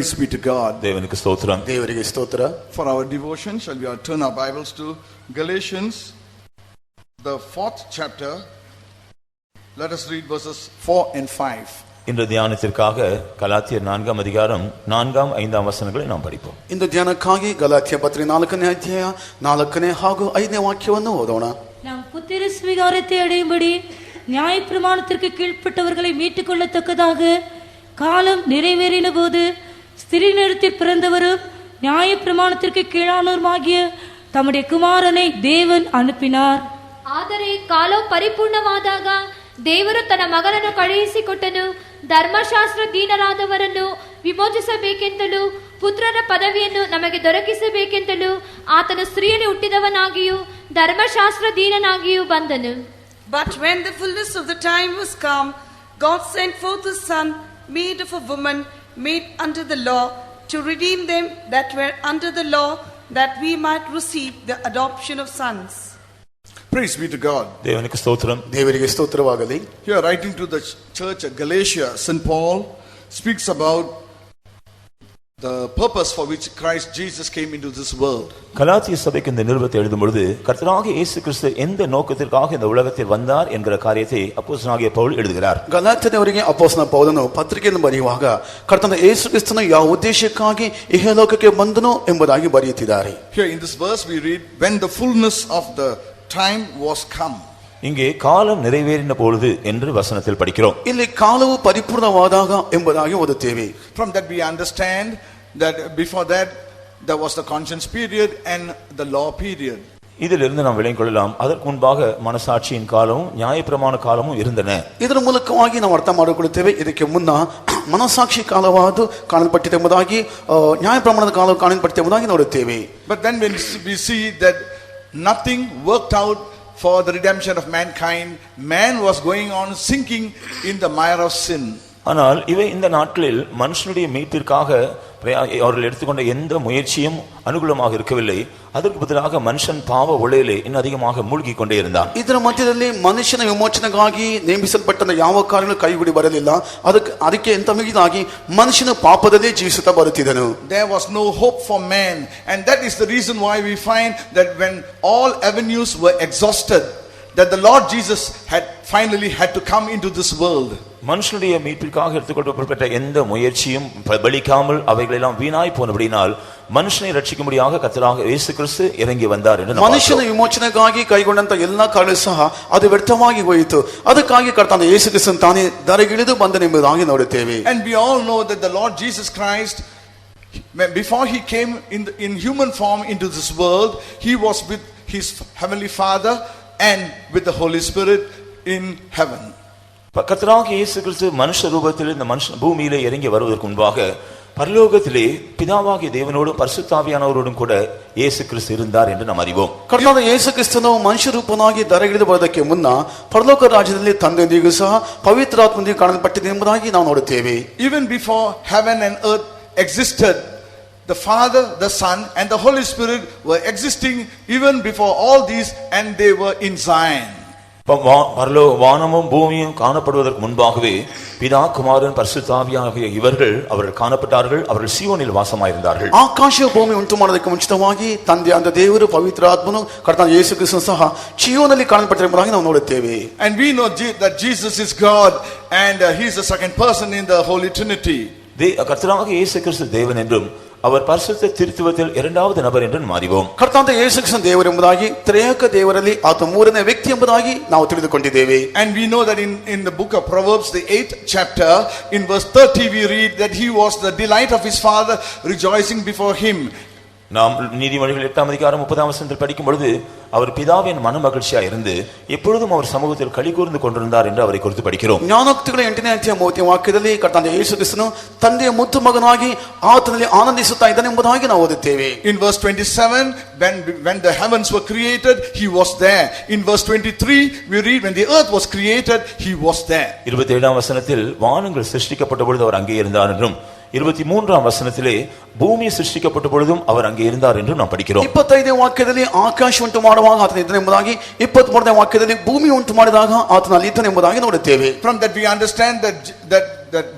Praise be to God. தேவனுக்கு ஸ்தோத்திரம். தேவனுக்கு ஸ்தோத்திரம். For our devotion, shall we turn our Bibles to Galatians, the 4th chapter. Let us read verses 4 and 5. இன்று தியானத்திற்காக கலாத்தியர் 4ஆம் அதிகாரம் 4ஆம் 5ஆம் வசனங்களை நாம் படிப்போம். இந்த தியாನಕ್ಕಾಗಿ ಗಲಾತ್ಯ ಪತ್ರಿಕೆ 4ನೇ ಅಧ್ಯಾಯ 4ನೇ ಹಾಗೂ 5ನೇ ವಾಕ್ಯವನ್ನು ಓದೋಣ. நாம் புத்திர சுவிகாரத்தை அடையும்படி நியாயப்பிரமாணத்திற்கு கீழ்ப்பட்டவர்களை மீட்டுக் கொள்ளத்தக்கதாக காலம் நிறைவேறின போது ஸ்திரீனிடத்தில் பிறந்தவரும் நியாயப்பிரமாணத்திற்கு கீழானோருமாகிய தம்முடைய குமாரனை ದೇವನ್ ಅನುಪಿನಾರ್. ಆದರೆ ಕಾಲ ಪರಿಪೂರ್ಣವಾದಾಗ ದೇವರು ತನ್ನ ಮಗನನ್ನು ಕಳುಹಿಸಿಕೊಟ್ಟನು. ಧರ್ಮಶಾಸ್ತ್ರಧೀನರಾದವರನ್ನು ವಿಮೋಚಿಸಬೇಕೆಂತಲೂ ಪುತ್ರನ ಪದವಿಯನ್ನು ನಮಗೆ ದೊರಕಿಸಬೇಕೆಂತಲೂ ಆತನು ಸ್ತ್ರೀಯಲ್ಲಿ ಹುಟ್ಟಿದವನಾಗಿಯೂ ಧರ್ಮಶಾಸ್ತ್ರಧೀನನಾಗಿಯೂ ಬಂದನು. But when the fullness of the time was come, God sent forth his son, made of a woman, made under the law, to redeem them that were under the law, that we might receive the adoption of sons. Praise be to God. தேவனுக்கு ஸ்தோத்திரம். ದೇವರಿಗೆ ಸ್ತೋತ್ರವಾಗಲಿ. Here, writing to the church at Galatia, St. Paul speaks about the purpose for which Christ Jesus came into this world. கலாத்திய சபைக்கு இந்த நிருபத்தை எழுதும் பொழுது கர்த்தராகிய இயேசு கிறிஸ்து எந்த நோக்கத்திற்காக இந்த உலகத்தில் வந்தார் என்கிற காரியத்தை அப்போஸ்தலனாகிய பவுல் எழுதுகிறார். ಗಲಾತ್ಯದವರಿಗೆ ಅಪೊಸ್ತಲ ಪೌಲನು ಪತ್ರಿಕೆಯನ್ನು ಬರೆಯುವಾಗ ಕರ್ತನ ಯೇಸು ಕ್ರಿಸ್ತನು ಯಾವ ಉದ್ದೇಶಕ್ಕಾಗಿ ಇಹಲೋಕಕ್ಕೆ ಬಂದನು ಎಂಬುದಾಗಿ ಬರೆಯುತ್ತಿದ್ದಾರೆ. Here in this verse we read, when the fullness of the time was come. இங்கே காலம் நிறைவேறின பொழுது என்று வசனத்தில் படிக்கிறோம். ಇಲ್ಲಿ ಕಾಲವು ಪರಿಪೂರ್ಣವಾದಾಗ ಎಂಬುದಾಗಿ ಓದುತ್ತೇವೆ. From that we understand that before that there was the conscience period and the law period. இதிலிருந்து நாம் விளங்கிக் கொள்ளலாம், அதற்கு முன்பாக மனசாட்சியின் காலமும் நியாயப்பிரமாಣ காலமும் இருந்தன. ಇದರ ಮೂಲಕವಾಗಿ ನಾವು ಅರ್ಥ ಮಾಡಿಕೊಳ್ಳುತ್ತೇವೆ, ಇದಕ್ಕೆ ಮುನ್ನ ಮನಸಾಕ್ಷಿ ಕಾಲವಾದು ಕಾಣಲ್ಪಟ್ಟಿದೆ ಎಂಬುದಾಗಿ, ನ್ಯಾಯಪ್ರಮಾಣದ ಕಾಲವು ಕಾಣಲ್ಪಟ್ಟಿದೆ ಎಂಬುದಾಗಿ ನೋಡುತ್ತೇವೆ. But then when we see that nothing worked out for the redemption of mankind, man was going on sinking in the mire of sin. ஆனால் இவை இந்த நாட்களில் மனுஷனுடைய மீட்பிற்காக அவர்கள் எடுத்துக்கொண்ட எந்த முயற்சியும் அனுகூலமாக இருக்கவில்லை. அதற்கு பதிலாக மனுஷன் பாவ ஒளையிலே இன்னும் அதிகமாக மூழ்கி கொண்டே இருந்தான். ಇದರ ಮಧ್ಯದಲ್ಲಿ ಮನುಷ್ಯನ ವಿಮೋಚನೆಗಾಗಿ ನೇಮಿಸಲ್ಪಟ್ಟ ಯಾವ ಕಾರ್ಯಗಳು ಕೈಗೂಡಿ ಬರಲಿಲ್ಲ. ಅದಕ್ಕೆ ಎಂತ ಮಿಗಿಲಾಗಿ ಮನುಷ್ಯನು ಪಾಪದಲ್ಲೇ ಜೀವಿಸುತ್ತಾ ಬರುತ್ತಿದ್ದನು. There was no hope for man, and that is the reason why we find that when all avenues were exhausted, that the Lord Jesus had finally had to come into this world. மனுஷனுடைய மீட்பிற்காக எடுத்துக்கொள்ளப்பட்ட எந்த முயற்சியும் பலிக்காமல் அவைகளெல்லாம் வீணாய் போனபடினால் மனுஷனை ரட்சிக்கும்படியாக கர்த்தராகிய இயேசு கிறிஸ்து ಇறங்கி வந்தார் என்று ಮನುಷ್ಯನ ವಿಮೋಚನೆಗಾಗಿ ಕೈಗೊಂಡಂತ ಎಲ್ಲಾ ಕಾರ್ಯ ಸಹ ಅದು ವ್ಯರ್ಥವಾಗಿ ಹೋಯಿತು. ಅದಕ್ಕಾಗಿ ಕರ್ತನಾದ ಯೇಸು ಕ್ರಿಸ್ತನು ತಾನೇ ಧರೆಗಿಳಿದು ಬಂದನೆಂಬುದಾಗಿ ನೋಡುತ್ತೇವೆ. And we all know that the Lord Jesus Christ, before he came in human form into this world, he was with his heavenly Father and with the Holy Spirit in heaven. கர்த்தராகிய இயேசு கிறிஸ்து மனுஷ ரூபத்தில் இந்த மனுஷன் பூமியிலே இறங்கி வருவதற்கு முன்பாக பரலோகத்திலே பிதாவாகிய தேவனோடும் பரிசுத்த ஆவியானவரோடும் கூட இயேசு கிறிஸ்து இருந்தார் என்று நாம் அறிவோம். ಕರ್ತನಾದ ಯೇಸು ಕ್ರಿಸ್ತನು ಮನುಷ್ಯ ರೂಪನಾಗಿ ಧರೆಗಿಳಿದು ಬರುವುದಕ್ಕೆ ಮುನ್ನ ಪರಲೋಕ ರಾಜ್ಯದಲ್ಲಿ ತಂದೆಯೊಂದಿಗೂ ಸಹ ಪವಿತ್ರಾತ್ಮನೊಂದಿಗೆ ಕಾಣಲ್ಪಟ್ಟಿದೆ ಎಂಬುದಾಗಿ ನಾವು ನೋಡುತ್ತೇವೆ. Even before heaven and earth existed, the Father, the Son and the Holy Spirit were existing even before all these, and they were in Zion. வானமும் பூமியும் காணப்படுவதற்கு முன்பாகவே பிதா குமாரன் பரிசுத்த ஆவியாகிய அவர்கள் காணப்பட்டார்கள். அவர்கள் சீயோனில் வாசமாயிருந்தார்கள். ಆಕಾಶ ಭೂಮಿ ಉಂಟು ಮಾಡೋದಕ್ಕೆ ಮುಂಚಿತವಾಗಿ ತಂದೆ ಅಂತ ದೇವರು ಪವಿತ್ರ ಆತ್ಮನು ಕರ್ತನಾದ ಯೇಸು ಕ್ರಿಸ್ತನು ಸಹ ಚೀಯೋನಲ್ಲಿ ಕಾಣಲ್ಪಟ್ಟಿರುವುದಾಗಿ ನಾವು ನೋಡುತ್ತೇವೆ. And we know that Jesus is God and he is the second person in the Holy Trinity. கர்த்தராகிய இயேசு கிறிஸ்து தேவன் என்றும் அவர் பரிசுத்த திருத்துவத்தில் இரண்டாவது நபர் என்று அறிவோம். ಕರ್ತನಾದ ಯೇಸು ಕ್ರಿಸ್ತನು ದೇವರು ಎಂಬುದಾಗಿ ತ್ರಿಯೇಕ ದೇವರಲ್ಲಿ ಆತ ಮೂರನೇ ವ್ಯಕ್ತಿ ಎಂಬುದಾಗಿ ನಾವು ತಿಳಿದುಕೊಂಡಿದ್ದೇವೆ. And we know that in the book of Proverbs, the 8th chapter, in verse 30 we read that he was the delight of his father, rejoicing before him. நாம் நீதிமொழிகள் 8ஆம் அதிகாரம் 30ஆம் வசனத்தில் படிக்கும் பொழுது அவர் பிதாவின் மனமகிழ்ச்சியா இருந்து எப்பொழுதும் அவர் சமூகத்தில் களி கூர்ந்து கொண்டிருந்தார் என்று அவரை குறித்து படிக்கிறோம். ಜ್ಞಾನೋಕ್ತಿಗಳ 8ನೇ ಅಧ್ಯಾಯ 30ನೇ ವಾಕ್ಯದಲ್ಲಿ ಕರ್ತನಾದ ಯೇಸು ಕ್ರಿಸ್ತನು ತಂದೆಯ ಮುದ್ದು ಮಗನಾಗಿ ಆತನಲ್ಲಿ ಆನಂದಿಸುತ್ತಾ ಇದ್ದಾನೆ ಎಂಬುದಾಗಿ ನಾವು ಓದುತ್ತೇವೆ. In verse 27, when the heavens were created, he was there. In verse 23 we read, when the earth was created, he was there. 27ஆம் வசனத்தில் வானங்கள் சிருஷ்டிக்கப்பட்ட பொழுது அவர் அங்கே இருந்தார் என்றும் 23ஆம் வசனத்திலே பூமி சிருஷ்டிக்கப்பட்ட பொழுதும் அவர் அங்கே இருந்தார் என்று நாம் படிக்கிறோம். 25ನೇ ವಾಕ್ಯದಲ್ಲಿ ಆಕಾಶ ಉಂಟು ಮಾಡುವಾಗ ಆತನ ಇದ್ದನು ಎಂಬುದಾಗಿ, 23ನೇ ವಾಕ್ಯದಲ್ಲಿ ಭೂಮಿ ಉಂಟು ಮಾಡಿದಾಗ ಆತನ ಅಲ್ಲಿ ಇದ್ದನು ಎಂಬುದಾಗಿ ನೋಡುತ್ತೇವೆ. From that we understand that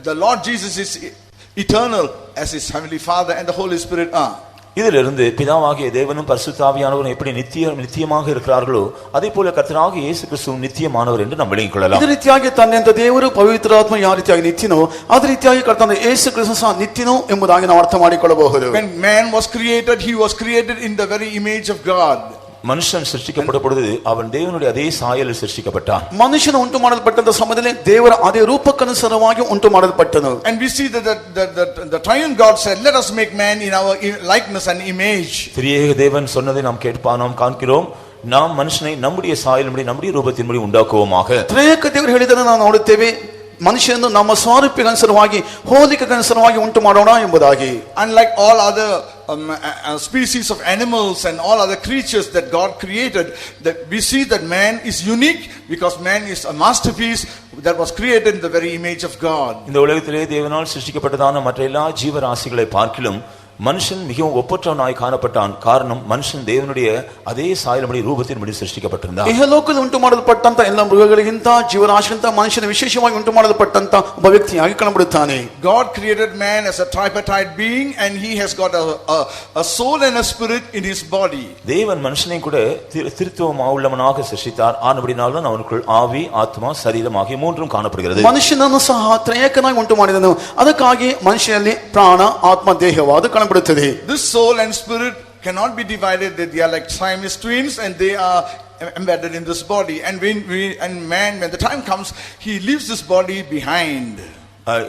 the Lord Jesus eternal as his heavenly Father and the Holy Spirit are. இதிலிருந்து பிதாவாகிய தேவனும் பரிசுத்த ஆவியானவரும் எப்படி நித்தியமாக இருக்கிறார்களோ அதே போல கர்த்தராகிய இயேசு கிறிஸ்து நித்தியமானவர் என்று நாம் விளங்கிக் கொள்ளலாம். ಇದೇ ರೀತಿಯಾಗಿ ತಂದೆಯಿಂದ ದೇವರು ಪವಿತ್ರಾತ್ಮ ಯಾವ ರೀತಿಯಾಗಿ ನಿತ್ಯನೋ ಅದೇ ರೀತಿಯಾಗಿ ಕರ್ತನಾದ ಯೇಸು ಕ್ರಿಸ್ತ ಸಹ ನಿತ್ಯನೋ ಎಂಬುದಾಗಿ ನಾವು ಅರ್ಥ ಮಾಡಿಕೊಳ್ಳಬಹುದು. When man was created, he was created in the very image of God. மனுஷன் சிருஷ்டிக்கப்பட்ட பொழுது அவன் தேவனுடைய அதே சாயலில் சிருஷ்டிக்கப்பட்டான். ಮನುಷ್ಯನು ಉಂಟು ಮಾಡಲ್ಪಟ್ಟಂತ ಸಮಯದಲ್ಲಿ ದೇವರ ಅದೇ ರೂಪಕ್ಕನುಸಾರವಾಗಿ ಉಂಟು ಮಾಡಲ್ಪಟ್ಟನು. And we see that the triune God said, let us make man in our likeness and image. திரியேக தேவன் சொன்னதை நாம் காண்கிறோம். நாம் மனுஷனை நம்முடைய சாயலின்படி நம்முடைய ரூபத்தின்படி உண்டாக்குவோமாக. ತ್ರಿಯೇಕ ದೇವರು ಹೇಳಿದ್ದನ್ನು ನಾವು ನೋಡುತ್ತೇವೆ. ಮನುಷ್ಯನನ್ನು ನಮ್ಮ ಸ್ವರೂಪಕ್ಕನುಸಾರವಾಗಿ ಹೋಲಿಕೆಗನುಸಾರವಾಗಿ ಉಂಟು ಮಾಡೋಣ ಎಂಬುದಾಗಿ. Unlike all other species of animals and all other creatures that God created, that we see that man is unique because man is a masterpiece that was created in the very image of God. இந்த உலகத்திலே தேவனால் சிருஷ்டிக்கப்பட்டதான மற்ற எல்லா ஜீவராசிகளை பார்க்கிலும் மனுஷன் மிகவும் ஒப்பற்றவனாய் காணப்பட்டான். காரணம் மனுஷன் தேவனுடைய அதே சாயலின்படி ரூபத்தின்படி சிருஷ்டிக்கப்பட்டிருந்தான். ಇಹಲೋಕದಲ್ಲಿ ಉಂಟು ಮಾಡಲ್ಪಟ್ಟಂತ ಎಲ್ಲ ಮೃಗಗಳಿಗಿಂತ ಜೀವರಾಶಿಗಿಂತ ಮನುಷ್ಯನ ವಿಶೇಷವಾಗಿ ಉಂಟು ಮಾಡಲ್ಪಟ್ಟಂತ ಒಬ್ಬ ವ್ಯಕ್ತಿಯಾಗಿ ಕಾಣಬರುತ್ತಾನೆ. God created man as a tripartite being and he has got a soul and a spirit in his body. தேவன் மனுஷனை கூட திருத்துவமாக உள்ளவனாக சிருஷ்டித்தார். ஆனபடினால்தான் அவனுக்குள் ஆவி, ஆத்மா, சரீரம் ஆகிய மூன்றும் காணப்படுகிறது. ಮನುಷ್ಯನನ್ನು ಸಹ ತ್ರಿಯೇಕನಾಗಿ ಉಂಟು ಮಾಡಿದನು. ಅದಕ್ಕಾಗಿ ಮನುಷ್ಯನಲ್ಲಿ ಪ್ರಾಣ, ಆತ್ಮ, ದೇಹವಾದ ಕಾಣಬರುತ್ತದೆ. This soul and spirit cannot be divided. They are like Siamese twins and they are embedded in this body. And when the time comes, he leaves this body behind.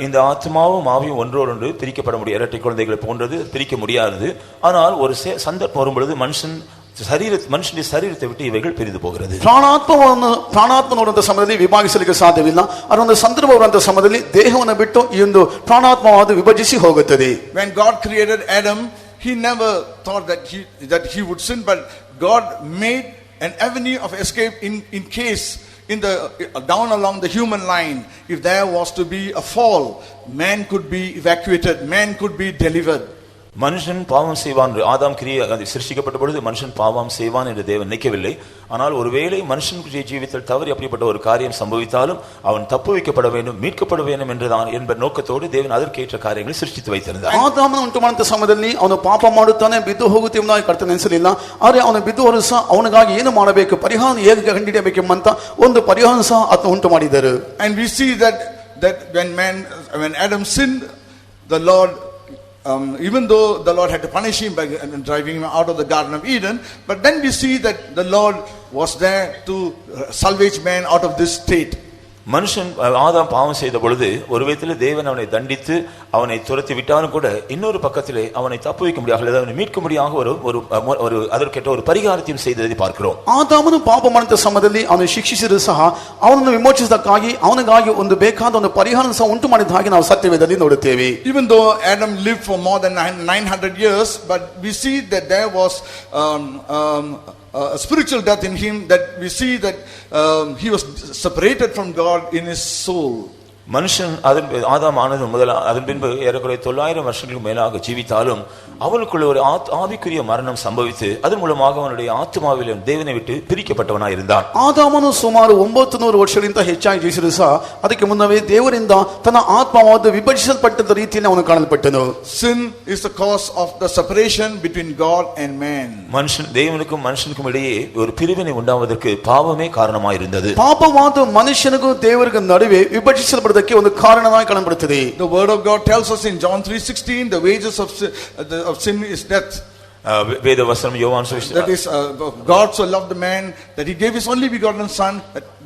இந்த ஆத்மாவும் ஆவியும் ஒன்றோடொன்று பிரிக்கப்பட முடியாது. இரட்டை குழந்தைகளை போன்றது, பிரிக்க முடியாது. ஆனால் ஒரு சந்தர்ப்பம் வரும் பொழுது ಮನುಷ್ಯನ ಶರೀರத்தை விட்டு ಇವೆಗಳು பிரிந்து போகிறது. ಪ್ರಾಣಾತ್ಮ ನೋಡುವಂತ ಸಮಯದಲ್ಲಿ ವಿಭಾಗಿಸಲಿಕ್ಕೆ ಸಾಧ್ಯವಿಲ್ಲ. ಅದೊಂದು ಸಂದರ್ಭ ಬರುವಂತ ಸಮಯದಲ್ಲಿ ದೇಹವನ್ನು ಬಿಟ್ಟು ಈ ಒಂದು ಪ್ರಾಣಾತ್ಮವಾದ ವಿಭಜಿಸಿ ಹೋಗುತ್ತದೆ. When God created Adam, he never thought that he would sin, but God made an avenue of escape in case down along the human line, if there was to be a fall, man could be evacuated, man could be delivered. மனுஷன் பாவம் செய்வான். ஆதாம் சிருஷ்டிக்கப்பட்ட பொழுது மனுஷன் பாவம் செய்வான் என்று தேவன் நினைக்கவில்லை. ஆனால் ஒருவேளை மனுஷனுடைய ஜீவிதத்தில் தவறி அப்படிப்பட்ட ஒரு காரியம் சம்பவித்தாலும் அவன் தப்பு வைக்கப்பட வேண்டும், மீட்கப்பட வேண்டும் என்ப நோக்கத்தோடு தேவன் அதற்கேற்ற காரியங்களை சிருஷ்டித்து வைத்திருந்தார். ಆದಾಮನ ಉಂಟು ಮಾಡುವಂತ ಸಮಯದಲ್ಲಿ ಅವನು ಪಾಪ ಮಾಡುತ್ತಾನೆ, ಬಿದ್ದು ಹೋಗುತ್ತೇವೆಂಬುದಾಗಿ ಕರ್ತನು ಎಣಿಸಲಿಲ್ಲ. ಆದರೆ ಅವನು ಬಿದ್ದು ಹೋದರೂ ಸಹ ಅವನಿಗಾಗಿ ಏನು ಮಾಡಬೇಕು, ಪರಿಹಾರ ಹೇಗೆ ಕಂಡುಹಿಡಿಯಬೇಕೆಂಬಂತ ಒಂದು ಪರಿಹಾರ ಸಹ ಆತನು ಉಂಟು ಮಾಡಿದರು. And we see that when Adam sinned, the Lord even though the Lord had to punish him by driving him out of the Garden of Eden, but then we see that the Lord was there to salvage man out of this state. மனுஷன் ஆதாம் பாவம் செய்த பொழுது ஒரு விதத்தில் தேவன் அவனை தண்டித்து அவனை துரத்தி விட்டாலும் கூட இன்னொரு பக்கத்திலே அவனை தப்பு வைக்க முடியாது, அவனை மீட்க முடியாத ஒரு அதற்கேற்ற ஒரு பரிகாரத்தையும் செய்ததை பார்க்கிறோம். ಆದಾಮನು ಪಾಪ ಮಾಡಿದ ಸಮಯದಲ್ಲಿ ಅವನು ಶಿಕ್ಷಿಸಿದರೂ ಸಹ ಅವನನ್ನು ವಿಮೋಚಿಸದಕ್ಕಾಗಿ ಅವನಿಗಾಗಿ ಒಂದು ಬೇಕಾದ ಒಂದು ಪರಿಹಾರ ಸಹ ಉಂಟು ಮಾಡಿದ ಹಾಗೆ ನಾವು ಸತ್ಯವೇದದಲ್ಲಿ ನೋಡುತ್ತೇವೆ. Even though Adam lived for more than 900 years, but we see that there was a spiritual death in him, that we see that he was separated from God in his soul. மனுஷன் ஆதாம் ஆனது அதன் பின்பு ஏறக்குறைய 900 வருஷங்களுக்கு மேலாக ஜீவித்தாலும் அவனுக்குள்ள ஒரு ஆவிக்குரிய மரணம் சம்பவித்து அதன் மூலமாக அவனுடைய ஆத்மாவில் தேவனை விட்டு பிரிக்கப்பட்டவனாய் இருந்தான். ಆದಾಮನು ಸುಮಾರು 900 ವರ್ಷಗಳಿಂದ ಹೆಚ್ಚಾಗಿ ಜೀವಿಸಿದರೂ ಸಹ ಅದಕ್ಕೆ ಮುನ್ನವೇ ದೇವರಿಂದ ತನ್ನ ಆತ್ಮವಾದ ವಿಭಜಿಸಲ್ಪಟ್ಟ ರೀತಿಯಲ್ಲಿ ಅವನು ಕಾಣಲ್ಪಟ್ಟನು. Sin is the cause of the separation between God and man. தேவனுக்கும் மனுஷனுக்கும் இடையே ஒரு பிரிவினை உண்டாவதற்கு பாவமே காரணமாய் இருந்தது. ಪಾಪವಾದ ಮನುಷ್ಯನಿಗೂ ದೇವರಿಗೂ ನಡುವೆ ವಿಭಜಿಸಲ್ಪಡುವುದಕ್ಕೆ ಒಂದು ಕಾರಣವಾಗಿ ಕಾಣಬರುತ್ತದೆ. The word of God tells us in John 3:16, the wages of sin is death. வேத வசனம் யோவான் சுவிசேஷம், that is God so loved the man that he gave his only begotten son,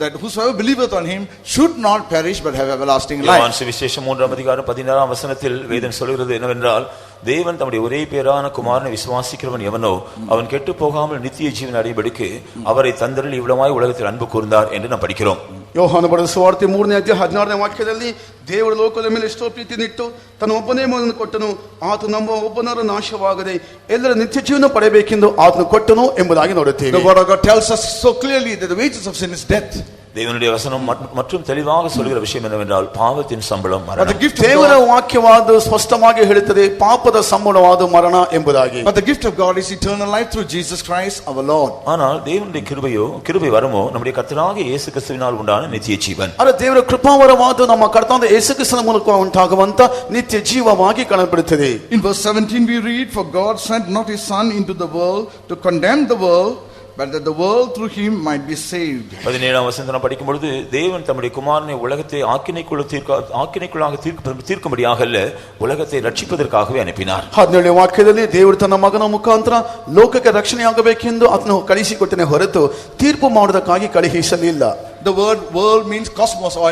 that whosoever believeth on him should not perish but have everlasting life. யோவான் சுவிசேஷம் 3 அதிகாரம் 16 வசனத்தில் வேதம் சொல்கிறது என்னவென்றால், தேவன் தம்முடைய ஒரே பேரான குமாரனை விசுவாசிக்கிறவன் எவனோ அவன் கெட்டு போகாமல் நித்திய ஜீவன் அடையும்படிக்கு அவரை தந்தருளி இவ்வளவாய் உலகத்தில் அன்பு கூர்ந்தார் என்று நாம் படிக்கிறோம். ಯೋಹಾನ ಬರೆದ ಸುವಾರ್ತೆ 3ನೇ ಅಧ್ಯಾಯ 16ನೇ ವಾಕ್ಯದಲ್ಲಿ ದೇವರು ಲೋಕದ ಮೇಲೆ ಎಷ್ಟೋ ಪ್ರೀತಿನಿಟ್ಟು ತನ್ನ ಒಬ್ಬನೇ ಮಗನನ್ನು ಕೊಟ್ಟನು, ಆತ ನಮ್ಮ ಒಬ್ಬನರ ನಾಶವಾಗದೆ ಎಲ್ಲರ ನಿತ್ಯ ಜೀವನ ಪಡೆಯಬೇಕೆಂದು ಆತನು ಕೊಟ್ಟನು ಎಂಬುದಾಗಿ ನೋಡುತ್ತೇವೆ. The word of God tells us so clearly that the wages of sin is death. தேவனுடைய வசனம் மற்றும் தெளிவாக சொல்கிற விஷயம் என்னவென்றால் பாவத்தின் சம்பளம் But the மரணம். gift of ದೇವರ God, ವಾಕ್ಯವಾದ ಸ್ಪಷ್ಟವಾಗಿ ಹೇಳುತ್ತದೆ ಪಾಪದ ಸಂಬಳವಾದ ಮರಣ ಎಂಬುದಾಗಿ. but the gift of God is eternal life through Jesus Christ our Lord. ஆனால் தேவனுடைய கிருபை வரமோ நம்முடைய கர்த்தராகிய இயேசு கிறிஸ்துவினால் உண்டான நித்திய ஜீவன். ಅರೆ ದೇವರ ಕೃಪಾವರವಾದ ನಮ್ಮ ಕರ್ತನಾದ ಯೇಸು ಕ್ರಿಸ್ತನ ಮೂಲಕ ಉಂಟಾಗುವಂತ ನಿತ್ಯ ಜೀವವಾಗಿ ಕಾಣಲ್ಪಡುತ್ತದೆ. In verse 17 we read, for God sent not his son into the world to condemn the world, but that the world through him might be saved. 17ஆம் வசனத்தை நாம் படிக்கும் பொழுது தேவன் தம்முடைய குமாரனை உலகத்தை ஆக்கினைக்குள்ளாக தீர்க்கும்படியாக அல்ல, உலகத்தை ரட்சிப்பதற்காகவே அனுப்பினார். 17ನೇ ವಾಕ್ಯದಲ್ಲಿ ದೇವರು ತನ್ನ ಮಗನ ಮುಖಾಂತರ ಲೋಕಕ್ಕೆ ರಕ್ಷಣೆಯಾಗಬೇಕೆಂದು ಆತನು ಕಳಿಸಿಕೊಟ್ಟನೆ ಹೊರತು ತೀರ್ಪು ಮಾಡುವುದಕ್ಕಾಗಿ ಕಳುಹಿಸಲಿಲ್ಲ. The word world means cosmos, or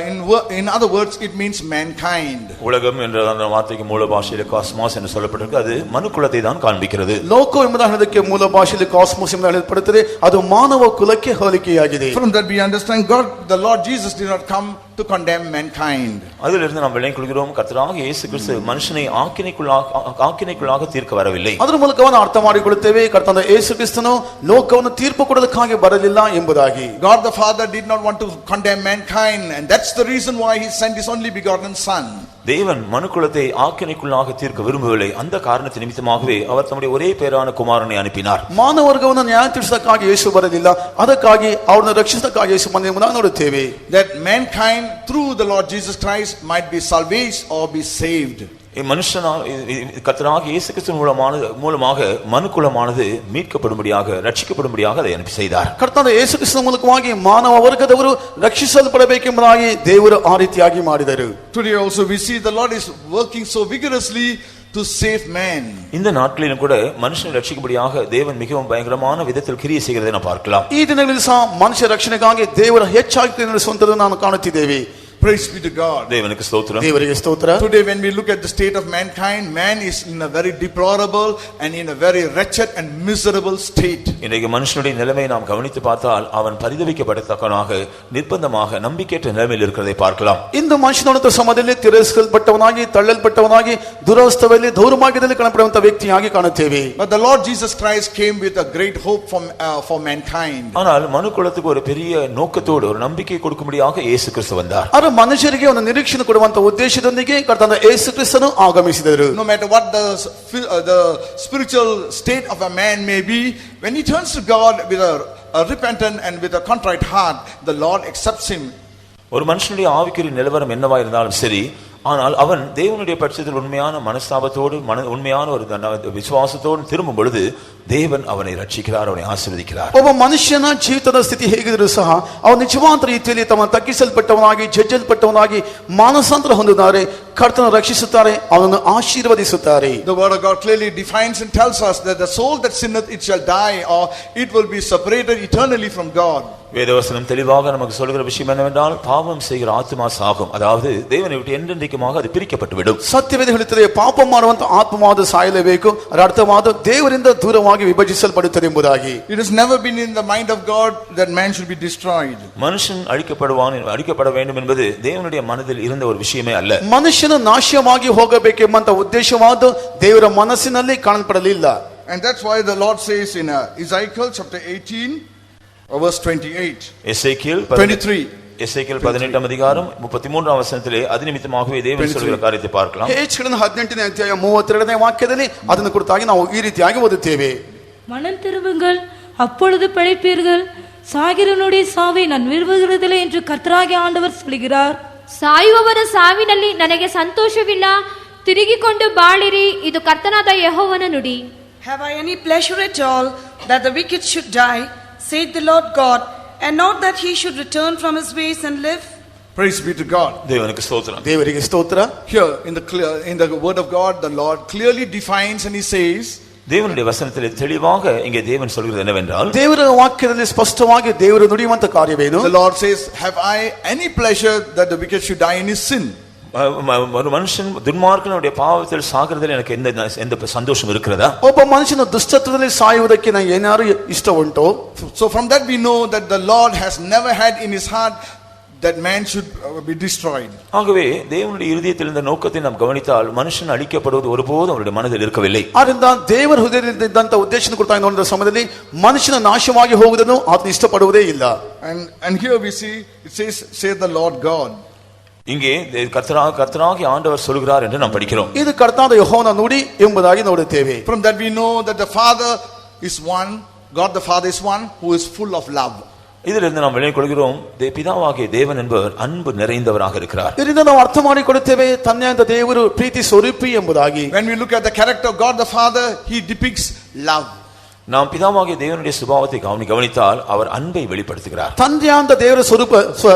in other words it means mankind. உலகம் என்ற அந்த வார்த்தைக்கு மூல பாஷையில காஸ்மாஸ் என்று சொல்லப்பட்டிருக்கு. அது மனுக்குலத்தை தான் காண்பிக்கிறது. ಲೋಕ ಎಂಬುದಕ್ಕೆ ಮೂಲ ಭಾಷೆಯಲ್ಲಿ ಕಾಸ್ಮೋಸ್ ಎಂದು ಹೇಳಲ್ಪಡುತ್ತದೆ. ಅದು ಮಾನವ ಕುಲಕ್ಕೆ ಹೋಲಿಕೆಯಾಗಿದೆ. From that we understand God, the Lord Jesus did not come to condemn mankind. அதிலிருந்து நாம் விளங்கிக் கொள்கிறோம், கர்த்தராகிய இயேசு கிறிஸ்து மனுஷனை ஆக்கினைக்குள்ளாக தீர்க்க வரவில்லை. ಅದರ ಮೂಲಕವಾಗಿ ಅರ್ಥ ಮಾಡಿಕೊಳ್ಳುತ್ತೇವೆ, ಕರ್ತನಾದ ಯೇಸು ಕ್ರಿಸ್ತನು ಲೋಕವನ್ನು ತೀರ್ಪು ಕೊಡೋದಕ್ಕಾಗಿ ಬರಲಿಲ್ಲ ಎಂಬುದಾಗಿ. God the Father did not want to condemn mankind, and that's the reason why he sent his only begotten son. தேவன் மனுக்குலத்தை ஆக்கினைக்குள்ளாக தீர்க்க விரும்பவில்லை. அந்த காரணத்தின் நிமித்தமாகவே அவர் தம்முடைய ஒரே பேரான குமாரனை அனுப்பினார். ಮಾನವರ್ಗವನ್ನು ನ್ಯಾಯ ತೀರಿಸೋದಕ್ಕಾಗಿ ಯೇಸು ಬರಲಿಲ್ಲ, ಅದಕ್ಕಾಗಿ ಅವರನ್ನು ರಕ್ಷಿಸೋದಕ್ಕಾಗಿ ಯೇಸು ಬಂದೆಂಬುದನ್ನು ನಾವು ನೋಡುತ್ತೇವೆ. That mankind through the Lord Jesus Christ might be salvaged or be saved. மனுஷனால் கர்த்தராகிய இயேசு கிறிஸ்து மூலமாக மனுக்குலமானது மீட்கப்படும்படியாக ரட்சிக்கப்படும்படியாக அதை அனுப்பி செய்தார். ಕರ್ತನಾದ ಯೇಸು ಕ್ರಿಸ್ತನ ಮೂಲಕವಾಗಿ ಮಾನವ ವರ್ಗದವರು ರಕ್ಷಿಸಲ್ಪಡಬೇಕೆಂಬುದಾಗಿ ದೇವರು ಆ ರೀತಿಯಾಗಿ ಮಾಡಿದರು. Today also we see the Lord is working so vigorously to save man. இந்த நாட்களிலும் கூட மனுஷனை ரட்சிக்கும்படியாக தேவன் மிகவும் பயங்கரமான விதத்தில் கிரியை செய்கிறதை நாம் பார்க்கலாம். ಈ ದಿನಗಳಲ್ಲಿ ಸಹ ಮನುಷ್ಯ ರಕ್ಷಣೆಗಾಗಿ ದೇವರ ಹೆಚ್ಚಾಗಿ ನಡೆಸುವಂತದ್ದು ನಾವು ಕಾಣುತ್ತಿದ್ದೇವೆ. Praise be to God. தேவனுக்கு ஸ்தோத்திரம். ದೇವರಿಗೆ ಸ್ತೋತ್ರ. Today when we look at the state of mankind, man is in a very deplorable and in a very wretched and miserable state. இன்றைக்கு மனுஷனுடைய நிலைமையை நாம் கவனித்து பார்த்தால் அவன் பரிதவிக்கப்படத்தக்கவனாக நிர்பந்தமாக நம்பிக்கையற்ற நிலைமையில் இருக்கிறதை பார்க்கலாம். ಇಂದು ಮನುಷ್ಯನಂತ ಸಮಯದಲ್ಲಿ ತಿರಸ್ಕಲ್ಪಟ್ಟವನಾಗಿ ತಳ್ಳಲ್ಪಟ್ಟವನಾಗಿ ದುರವಸ್ಥೆಯಲ್ಲಿ ದೌರ್ಭಾಗ್ಯದಲ್ಲಿ ಕಾಣப்படுವಂತ ವ್ಯಕ್ತಿಯಾಗಿ ಕಾಣುತ್ತೇವೆ. But the Lord Jesus Christ came with a great hope for mankind. ஆனால் மனுக்குலத்துக்கு ஒரு பெரிய நோக்கத்தோடு ஒரு நம்பிக்கை கொடுக்கும்படியாக இயேசு கிறிஸ்து வந்தார். ಮನುಷ್ಯರಿಗೆ ಒಂದು ನಿರೀಕ್ಷಣೆ ಕೊಡುವಂತ ಉದ್ದೇಶದೊಂದಿಗೆ ಕರ್ತನಾದ ಯೇಸು ಕ್ರಿಸ್ತನು ಆಗಮಿಸಿದರು. No matter what the spiritual state of a man may be, when he turns to God with a repentant and with a contrite heart, the Lord accepts him. ஒரு மனுஷனுடைய ஆவிக்குரிய நிலவரம் என்னவா இருந்தாலும் சரி, ஆனால் அவன் தேவனுடைய பட்சத்தில் உண்மையான மனஸ்தாபத்தோடு உண்மையான ஒரு விசுவாசத்தோடு திரும்பும் பொழுது தேவன் அவனை ரட்சிக்கிறார், அவனை ஆசீர்வதிக்கிறார். ಒಬ್ಬ ಮನುಷ್ಯನ ಜೀವಿತದ ಸ್ಥಿತಿ ಹೇಗಿದ್ರೂ ಸಹ ಅವನು ನಿಜವಾದ ರೀತಿಯಲ್ಲಿ ತಮ್ಮ ತಗ್ಗಿಸಲ್ಪಟ್ಟವನಾಗಿ ಜಜ್ಜಲ್ಪಟ್ಟವನಾಗಿ ಮಾನಸಾಂತರ ಹೊಂದಿದ್ದಾರೆ, ಕರ್ತನು ರಕ್ಷಿಸುತ್ತಾರೆ, ಅವನನ್ನು ಆಶೀರ್ವದಿಸುತ್ತಾರೆ. The word of God clearly defines and tells us that the soul that sinneth it shall die, or it will be separated eternally from God. வேதவசனம் தெளிவாக நமக்கு சொல்கிற விஷயம் என்னவென்றால் பாவம் செய்கிற ஆத்மா சாகும், அதாவது தேவனை விட்டு என்றென்றைக்குமாக அது பிரிக்கப்பட்டு விடும். ಸತ್ಯವೇದ ಹೇಳುತ್ತದೆ, ಪಾಪ ಮಾಡುವಂತ ಆತ್ಮವಾದ ಸಾಯಲೇಬೇಕು, ಅದರ ಅರ್ಥವಾದ ದೇವರಿಂದ ದೂರವಾಗಿ ವಿಭಜಿಸಲ್ಪಡುತ್ತದೆ ಎಂಬುದಾಗಿ. It has never been in the mind of God that man should be destroyed. மனுஷன் அழிக்கப்பட வேண்டும் என்பது தேவனுடைய மனதில் இருந்த ஒரு விஷயமே அல்ல. ಮನುಷ್ಯನು ನಾಶವಾಗಿ ಹೋಗಬೇಕೆಂಬಂತ ಉದ್ದೇಶವಾದ ದೇವರ ಮನಸ್ಸಿನಲ್ಲಿ ಕಾಣಲ್ಪಡಲಿಲ್ಲ. And that's why the Lord says in Ezekiel chapter 18 verse 28. எசேக்கியேல் 23. எசேக்கியேல் 18ஆம் அதிகாரம் 33ஆம் வசனத்திலே அது நிமித்தமாகவே தேவன் சொல்கிற காரியத்தை பார்க்கலாம். ಯೆರೆಮೀಯನ 18ನೇ ಅಧ್ಯಾಯ 32ನೇ ವಾಕ್ಯದಲ್ಲಿ ಅದನ್ನು ಕುರಿತಾಗಿ ನಾವು ಈ ರೀತಿಯಾಗಿ ಓದುತ್ತೇವೆ. மனம் திரும்புங்கள், அப்பொழுது பிழைப்பீர்கள், சாகிறவனுடைய சாவை நான் விரும்புகிறதில்லை என்று கர்த்தராகிய ஆண்டவர் சொல்கிறார். ಸಾಯುವವರ ಸಾವಿನಲ್ಲಿ ನನಗೆ ಸಂತೋಷವಿಲ್ಲ, ತಿರುಗಿಕೊಂಡು ಬಾಳಿರಿ, ಇದು ಕರ್ತನಾದ ಯೆಹೋವನ ನುಡಿ. Have I any pleasure at all that the wicked should die, saith the Lord God, and not that he should return from his ways and live? Praise be to God. தேவனுக்கு ஸ்தோத்திரம். ದೇವರಿಗೆ ಸ್ತೋತ್ರ. Here in the word of God, the Lord clearly defines and he says, தேவனுடைய வசனத்திலே தெளிவாக இங்கே தேவன் சொல்கிறது என்னவென்றால், ದೇವರ ವಾಕ್ಯದಲ್ಲಿ ಸ್ಪಷ್ಟವಾಗಿ ದೇವರು ನುಡಿಯುವಂತ ಕಾರ್ಯವೇನು? The Lord says, have I any pleasure that the wicked should die in his sin? ஒரு மனுஷன் துன்மார்க்கனுடைய பாவத்தில் சாகிறதில் எனக்கு எந்த சந்தோஷம் இருக்கிறதா? ಒಬ್ಬ ಮನುಷ್ಯನ ದುಷ್ಟತ್ವದಲ್ಲಿ ಸಾಯುವುದಕ್ಕೆ ನನಗೆ ಏನಾದರೂ ಇಷ್ಟ ಉಂಟೋ? So from that we know that the Lord has never had in his heart that man should be destroyed. ஆகவே தேவனுடைய இருதயத்தில் இந்த நோக்கத்தை நாம் கவனித்தால் மனுஷன் அழிக்கப்படுவது ஒருபோதும் அவருடைய மனதில் இருக்கவில்லை. ಆದ್ದರಿಂದ ದೇವರ ಹೃದಯದಿಂದ ಉದ್ದೇಶನ ಕುರಿತಾಗಿ ನೋಡಿದ ಸಮಯದಲ್ಲಿ ಮನುಷ್ಯನ ನಾಶವಾಗಿ ಹೋಗುವುದನ್ನು ಆತನು ಇಷ್ಟಪಡುವುದೇ ಇಲ್ಲ. And here we see it says the Lord God. இங்கே கர்த்தராகிய ஆண்டவர் சொல்கிறார் என்று நாம் படிக்கிறோம். ಇದು ಕರ್ತನಾದ ಯೆಹೋವನ ನುಡಿ ಎಂಬುದಾಗಿ ನೋಡುತ್ತೇವೆ. From that we know that the Father is one, God the Father is one who is full of love. இதிலிருந்து நாம் விளங்கிக் கொள்கிறோம் பிதாவாகிய தேவன் என்பவர் அன்பு நிறைந்தவராக இருக்கிறார். ಇದರಿಂದ ನಾವು ಅರ್ಥ ಮಾಡಿಕೊಳ್ಳುತ್ತೇವೆ ತಂದೆಯಾದ ದೇವರು ಪ್ರೀತಿ ಸ್ವರೂಪಿ ಎಂಬುದಾಗಿ. When we look at the character of God the Father, he depicts love. நாம் பிதாவாகிய தேவனுடைய சுபாவத்தை கவனித்தால் அவர் அன்பை வெளிப்படுத்துகிறார். ತಂದೆಯಾದ ದೇವರ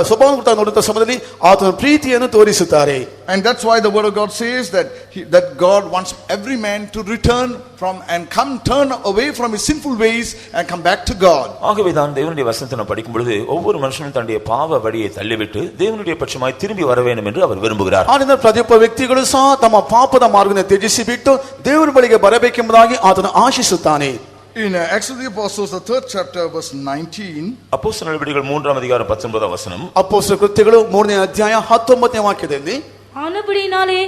ಸ್ವಭಾವ ನೋಡುತ್ತ ಸಮಯದಲ್ಲಿ ಆತನ ಪ್ರೀತಿಯನ್ನು ತೋರಿಸುತ್ತಾರೆ. And that's why the word of God says that God wants every man to return from and turn away from his sinful ways and come back to God. ஆகவே தான் தேவனுடைய வசனத்தை நாம் படிக்கும் பொழுது ஒவ்வொரு மனுஷனும் தன்னுடைய பாவ வழியை தள்ளிவிட்டு தேவனுடைய பட்சமாய் திரும்பி வர வேண்டும் என்று அவர் விரும்புகிறார். ಆದ್ದರಿಂದ ಪ್ರತಿಯೊಬ್ಬ ವ್ಯಕ್ತಿಗಳು ಸಹ ತಮ್ಮ ಪಾಪದ ಮಾರ್ಗವನ್ನು ತ್ಯಜಿಸಿ ಬಿಟ್ಟು ದೇವರ ಬಳಿಗೆ ಬರಬೇಕೆಂಬುದಾಗಿ ಆತನು ಆಶಿಸುತ್ತಾನೆ. In Acts of the Apostles, the 3rd chapter, verse 19. அப்போஸ்தலர் நடவடிக்கைகள் 3ஆம் அதிகாரம் 19ஆம் வசனம். ಅಪೊಸ್ತಲ ಕೃತ್ಯಗಳು 3ನೇ ಅಧ್ಯಾಯ 19ನೇ ವಾಕ್ಯದಲ್ಲಿ ஆனபடினாலே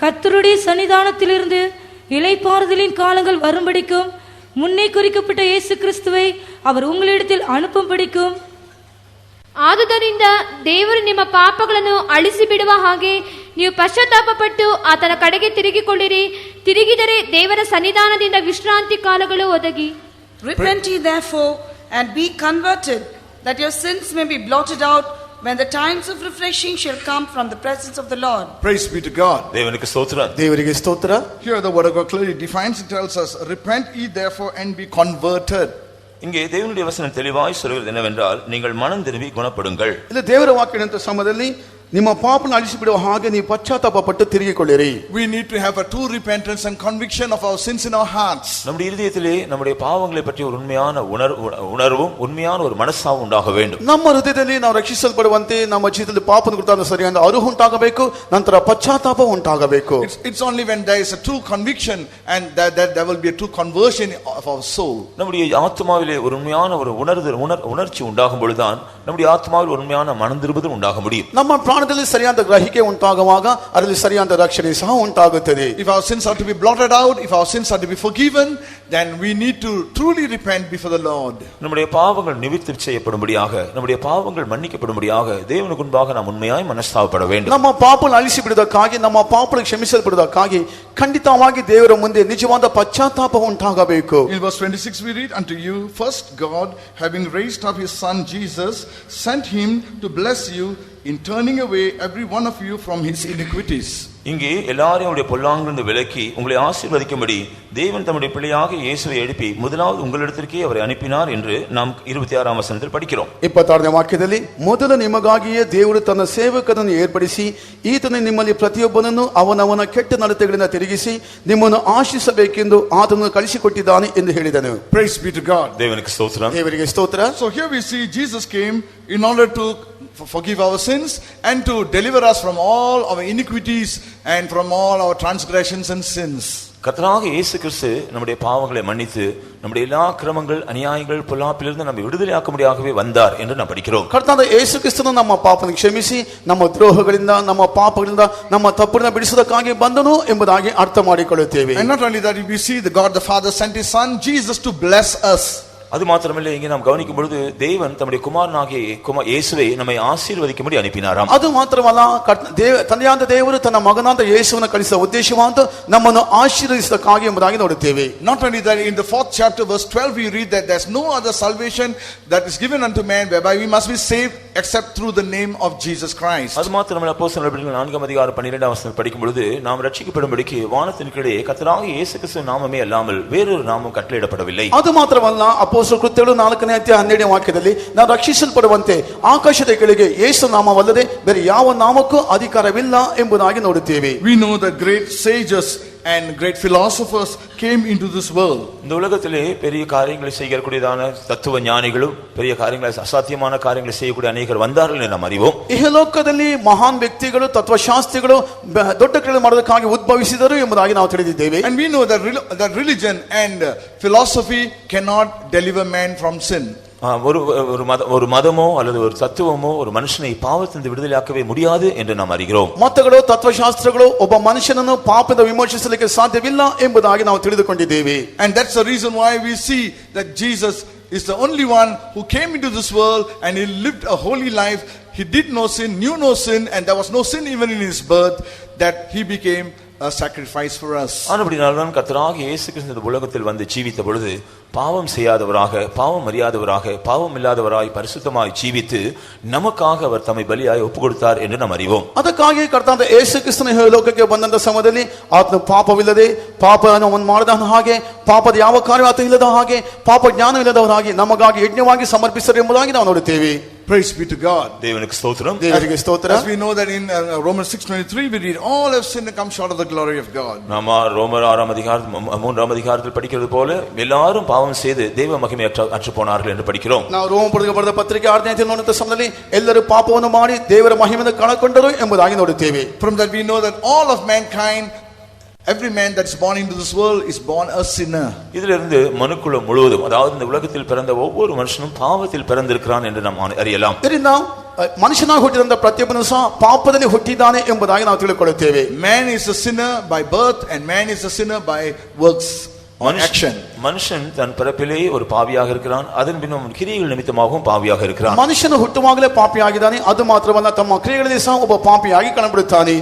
கர்த்தருடைய சன்னிதானத்திலிருந்து இளைப்பாறுதலின் காலங்கள் வரும்படிக்கும் முன்னே குறிக்கப்பட்ட இயேசு கிறிஸ்துவை அவர் உங்களிடத்தில் அனுப்பும்படிக்கும் ಆದುದರಿಂದ ದೇವರು ನಿಮ್ಮ ಪಾಪಗಳನ್ನು ಅಳಿಸಿ ಬಿಡುವ ಹಾಗೆ ನೀವು ಪಶ್ಚಾತ್ತಾಪಪಟ್ಟು ಆತನ ಕಡೆಗೆ ತಿರುಗಿಕೊಳ್ಳಿರಿ. ತಿರುಗಿದರೆ ದೇವರ ಸನ್ನಿಧಾನದಿಂದ ವಿಶ್ರಾಂತಿ ಕಾಲಗಳು ಒದಗಿ. Repent ye therefore and be converted, that your sins may be blotted out, when the times of refreshing shall come from the presence of the Lord. Praise be to God. தேவனுக்கு ஸ்தோத்திரம். ದೇವರಿಗೆ ಸ್ತೋತ್ರ. Here the word of God clearly defines and tells us, repent ye therefore and be converted. இங்கே தேவனுடைய வசனம் தெளிவாய் சொல்கிறது என்னவென்றால் நீங்கள் மனம் திரும்பி குணப்படுங்கள். ಇಲ್ಲಿ ದೇವರ ವಾಕ್ಯದಂತ ಸಮಯದಲ್ಲಿ ನಿಮ್ಮ ಪಾಪನ ಅಳಿಸಿಬಿಡುವ ಹಾಗೆ ನೀವು ಪಶ್ಚಾತ್ತಾಪಪಟ್ಟು ತಿರುಗಿಕೊಳ್ಳಿರಿ. We need to have a true repentance and conviction of our sins in our hearts. நம்முடைய இதயத்திலே நம்முடைய பாவங்களை பற்றி ஒரு உண்மையான உணர்வும் உண்மையான ஒரு மனசாவும் உண்டாக வேண்டும். ನಮ್ಮ ಹೃದಯದಲ್ಲಿ ನಾವು ರಕ್ಷಿಸಲ್ಪಡುವಂತೆ ನಮ್ಮ ಜೀವಿತದಲ್ಲಿ ಪಾಪದ ಕುರಿತಾದ ಸರಿಯಾದ ಅರಿವು ಉಂಟಾಗಬೇಕು, ನಂತರ ಪಶ್ಚಾತ್ತಾಪ ಉಂಟಾಗಬೇಕು. It's only when there is a true conviction and that there will be a true conversion of our soul. நம்முடைய ஆத்மாவிலே ஒரு உண்மையான ஒரு உணர்ச்சி உண்டாகும் பொழுதுதான் நம்முடைய ஆத்மாவில் ஒரு உண்மையான மனம் திரும்புதல் உண்டாக முடியும். ನಮ್ಮ ಪ್ರಾಣದಲ್ಲಿ ಸರಿಯಾದ ಗ್ರಹಿಕೆ ಉಂಟಾಗುವಾಗ ಅದರಲ್ಲಿ ಸರಿಯಾದ ರಕ್ಷಣೆ ಸಹ ಉಂಟಾಗುತ್ತದೆ. If our sins are to be blotted out, if our sins are to be forgiven, then we need to truly repent before the Lord. நம்முடைய பாவங்கள் நிவர்த்தி செய்யப்படும்படியாக, நம்முடைய பாவங்கள் மன்னிக்கப்படும்படியாக தேவனுக்கு முன்பாக நாம் உண்மையாய் மனஸ்தாபப்பட வேண்டும். ನಮ್ಮ ಪಾಪಗಳನ್ನು ಅಳಿಸಿ ಬಿಡುವುದಕ್ಕಾಗಿ, ನಮ್ಮ ಪಾಪಗಳನ್ನು ಕ್ಷಮಿಸಲ್ಪಡುವುದಕ್ಕಾಗಿ ಖಂಡಿತವಾಗಿ ದೇವರ ಮುಂದೆ ನಿಜವಾದ ಪಶ್ಚಾತ್ತಾಪ ಉಂಟಾಗಬೇಕು. In verse 26 we read, unto you first God, having raised up his son Jesus, sent him to bless you in turning away every one of you from his iniquities. இங்கே எல்லாரையும் அவருடைய பொல்லாங்கிலிருந்து விலக்கி உங்களை ஆசீர்வதிக்கும்படி தேவன் தம்முடைய பிள்ளையாக இயேசுவை எழுப்பி முதலாவது உங்களிடத்திற்கே அவரை அனுப்பினார் என்று நாம் 26ஆம் வசனத்தில் படிக்கிறோம். 26ನೇ ವಾಕ್ಯದಲ್ಲಿ ಮೊದಲು ನಿಮಗಾಗಿಯೇ ದೇವರು ತನ್ನ ಸೇವಕನನ್ನು ಏರ್ಪಡಿಸಿ ಈತನು ನಿಮ್ಮಲ್ಲಿ ಪ್ರತಿಯೊಬ್ಬನನ್ನು ಅವನವನ ಕೆಟ್ಟ ನಡತೆಗಳಿಂದ ತಿರುಗಿಸಿ ನಿಮ್ಮನ್ನು ಆಶಿಸಬೇಕೆಂದು ಆತನನ್ನು ಕಳಿಸಿಕೊಟ್ಟಿದ್ದಾನೆ ಎಂದು ಹೇಳಿದನು. Praise be to God. தேவனுக்கு ஸ்தோத்திரம். ದೇವರಿಗೆ ಸ್ತೋತ್ರ. So here we see Jesus came in order to forgive our sins and to deliver us from all our iniquities and from all our transgressions and sins. கர்த்தராகிய இயேசு கிறிஸ்து நம்முடைய பாவங்களை மன்னித்து நம்முடைய எல்லா கிரமங்கள் அநியாயங்கள் பொல்லாப்பிலிருந்து நம்மை விடுதலையாக்கும்படியாகவே வந்தார் என்று நாம் படிக்கிறோம். ಕರ್ತನಾದ ಯೇಸು ಕ್ರಿಸ್ತನು ನಮ್ಮ ಪಾಪವನ್ನು ಕ್ಷಮಿಸಿ ನಮ್ಮ ದ್ರೋಹಗಳಿಂದ ನಮ್ಮ ಪಾಪಗಳಿಂದ ನಮ್ಮ ತಪ್ಪುಗಳನ್ನು ಬಿಡಿಸುವುದಕ್ಕಾಗಿ ಬಂದನು ಎಂಬುದಾಗಿ ಅರ್ಥ ಮಾಡಿಕೊಳ್ಳುತ್ತೇವೆ. And not only that, we see the God the Father sent his son Jesus to bless us. அது மாத்திரமல்ல, இங்கே நாம் கவனிக்கும் பொழுது தேவன் தம்முடைய குமாரனாகிய இயேசுவை நம்மை ஆசீர்வதிக்கும்படி அனுப்பினாராம். ಅದು ಮಾತ್ರವಲ್ಲ, ತಂದೆಯಾದ ದೇವರು ತನ್ನ ಮಗನಾದ ಯೇಸುವನ್ನು ಕಳಿಸಿದ ಉದ್ದೇಶವಾದ ನಮ್ಮನ್ನು ಆಶೀರ್ವದಿಸಕ್ಕಾಗಿ ಎಂಬುದಾಗಿ ನೋಡುತ್ತೇವೆ. Not only that, in the 4th chapter verse 12 we read that there's no other salvation that is given unto man whereby we must be saved except through the name of Jesus Christ. அது மாத்திரமல்ல, அப்போஸ்தலர் நடவடிக்கைகள் 4ஆம் அதிகாரம் 12ஆம் வசனத்தில் படிக்கும் பொழுது நாம் ரட்சிக்கப்படும்படிக்கு வானத்தின் கீழே கர்த்தராகிய இயேசு கிறிஸ்துவின் நாமமே அல்லாமல் வேறொரு நாமம் கட்டளையிடப்படவில்லை. ಅದು ಮಾತ್ರವಲ್ಲ, ಅಪೊಸ್ತಲರ ಕೃತ್ಯಗಳು 4ನೇ ಅಧ್ಯಾಯ 12ನೇ ವಾಕ್ಯದಲ್ಲಿ ನಾವು ರಕ್ಷಿಸಲ್ಪಡುವಂತೆ ಆಕಾಶದ ಕೆಳಗೆ ಯೇಸು ನಾಮವಲ್ಲದೆ ಬೇರೆ ಯಾವ ನಾಮಕ್ಕೂ ಅಧಿಕಾರವಿಲ್ಲ ಎಂಬುದಾಗಿ ನೋಡುತ್ತೇವೆ. We know that great sages and great philosophers came into this world. இந்த உலகத்திலே பெரிய காரியங்களை செய்யக்கூடியதான தத்துவ ஞானிகளும் பெரிய காரியங்களை அசாத்தியமான காரியங்களை செய்யக்கூடிய அநேகர் வந்தார்கள் என்று நாம் அறிவோம். ಇಹಲೋಕದಲ್ಲಿ ಮಹಾನ್ ವ್ಯಕ್ತಿಗಳು ತತ್ವಶಾಸ್ತ್ರಿಗಳು ದೊಡ್ಡ ಕಾರ್ಯಗಳನ್ನು ಮಾಡೋದಕ್ಕಾಗಿ ಉದ್ಭವಿಸಿದರು ಎಂಬುದಾಗಿ ನಾವು ತಿಳಿದಿದ್ದೇವೆ. And we know that religion and philosophy cannot deliver man from sin. ஒரு மதமோ அல்லது ஒரு தத்துவமோ ஒரு மனுஷனை பாவத்திலிருந்து விடுதலையாக்கவே முடியாது என்று நாம் அறிகிறோம். ಮತಗಳು ತತ್ವಶಾಸ್ತ್ರಗಳು ಒಬ್ಬ ಮನುಷ್ಯನನ್ನು ಪಾಪದಿಂದ ವಿಮೋಚಿಸಲಿಕ್ಕೆ ಸಾಧ್ಯವಿಲ್ಲ ಎಂಬುದಾಗಿ ನಾವು ತಿಳಿದುಕೊಂಡಿದ್ದೇವೆ. And that's the reason why we see that Jesus is the only one who came into this world and he lived a holy life. He did no sin, knew no sin, and there was no sin even in his birth, that he became a sacrifice for us. ஆனபடியால்தான் கர்த்தராகிய இயேசு கிறிஸ்து இந்த உலகத்தில் வந்து ஜீவித்த பொழுது பாவம் செய்யாதவராக, பாவம் அறியாதவராக, பாவம் இல்லாதவராய் பரிசுத்தமாய் ஜீவித்து நமக்காக அவர் தம்மை பலியாய் ஒப்பு கொடுத்தார் என்று நாம் அறிவோம். ಅದಕ್ಕಾಗಿ ಕರ್ತನಾದ ಯೇಸು ಕ್ರಿಸ್ತನ ಲೋಕಕ್ಕೆ ಬಂದಂತ ಸಮಯದಲ್ಲಿ ಆತನು ಪಾಪವಿಲ್ಲದೆ, ಪಾಪವನ್ನು ಮಾಡದ ಹಾಗೆ, ಪಾಪದ ಯಾವ ಕಾರ್ಯ ಆತ ಇಲ್ಲದ ಹಾಗೆ, ಪಾಪ ಜ್ಞಾನವಿಲ್ಲದವರಾಗಿ ನಮಗಾಗಿ ಯಜ್ಞವಾಗಿ ಸಮರ್ಪಿಸರು ಎಂಬುದಾಗಿ ನಾವು ನೋಡುತ್ತೇವೆ. Praise be to God. ದೇವನಿಗೆ ಸ್ತೋತ್ರ. ದೇವರಿಗೆ ಸ್ತೋತ್ರ. As we know that in Romans 6:23 we read all have sinned and come short of the glory of God. நாம ரோமர் 6ஆம் அதிகாரம் 3ஆம் அதிகாரத்தில் படிக்கிறது போல எல்லாரும் பாவம் செய்து தேவ மகிமை அற்று போனார்கள் என்று படிக்கிறோம். ನಾವು ರೋಮಪುರಕ್ಕೆ ಬರೆದ ಪತ್ರಿಕೆ 6ನೇ ಅಧ್ಯಾಯದಲ್ಲಿ ನೋಡುವಂತ ಸಮಯದಲ್ಲಿ ಎಲ್ಲರೂ ಪಾಪವನ್ನು ಮಾಡಿ ದೇವರ ಮಹಿಮೆಯನ್ನು ಕಳಕೊಂಡರು ಎಂಬುದಾಗಿ ನೋಡುತ್ತೇವೆ. From that we know that all of mankind, every man that is born into this world is born a sinner. இதிலிருந்து மனுக்குலம் முழுவதும், அதாவது இந்த உலகத்தில் பிறந்த ஒவ்வொரு மனுஷனும் பாவத்தில் பிறந்திருக்கிறான் என்று நாம் அறியலாம். ಇದರಿಂದ ಮನುಷ್ಯನಾಗಿ ಹುಟ್ಟಿದಂತ ಪ್ರತಿಯೊಬ್ಬನು ಸಹ ಪಾಪದಲ್ಲಿ ಹುಟ್ಟಿದ್ದಾನೆ ಎಂಬುದಾಗಿ ನಾವು ತಿಳಿದುಕೊಳ್ಳುತ್ತೇವೆ. Man is a sinner by birth and man is a sinner by works or action. மனுஷன் தன் பிறப்பிலே ஒரு பாவியாக இருக்கிறான், அதன் பின்னும் கிரியைகள் நிமித்தமாகவும் பாவியாக இருக்கிறான். ಮನುಷ್ಯನು ಹುಟ್ಟುವಾಗಲೇ ಪಾಪಿಯಾಗಿದ್ದಾನೆ, ಅದು ಮಾತ್ರವಲ್ಲ ತಮ್ಮ ಕ್ರಿಯೆಗಳಲ್ಲಿ ಸಹ ಒಬ್ಬ ಪಾಪಿಯಾಗಿ ಕಾಣಬಿಡುತ್ತಾನೆ.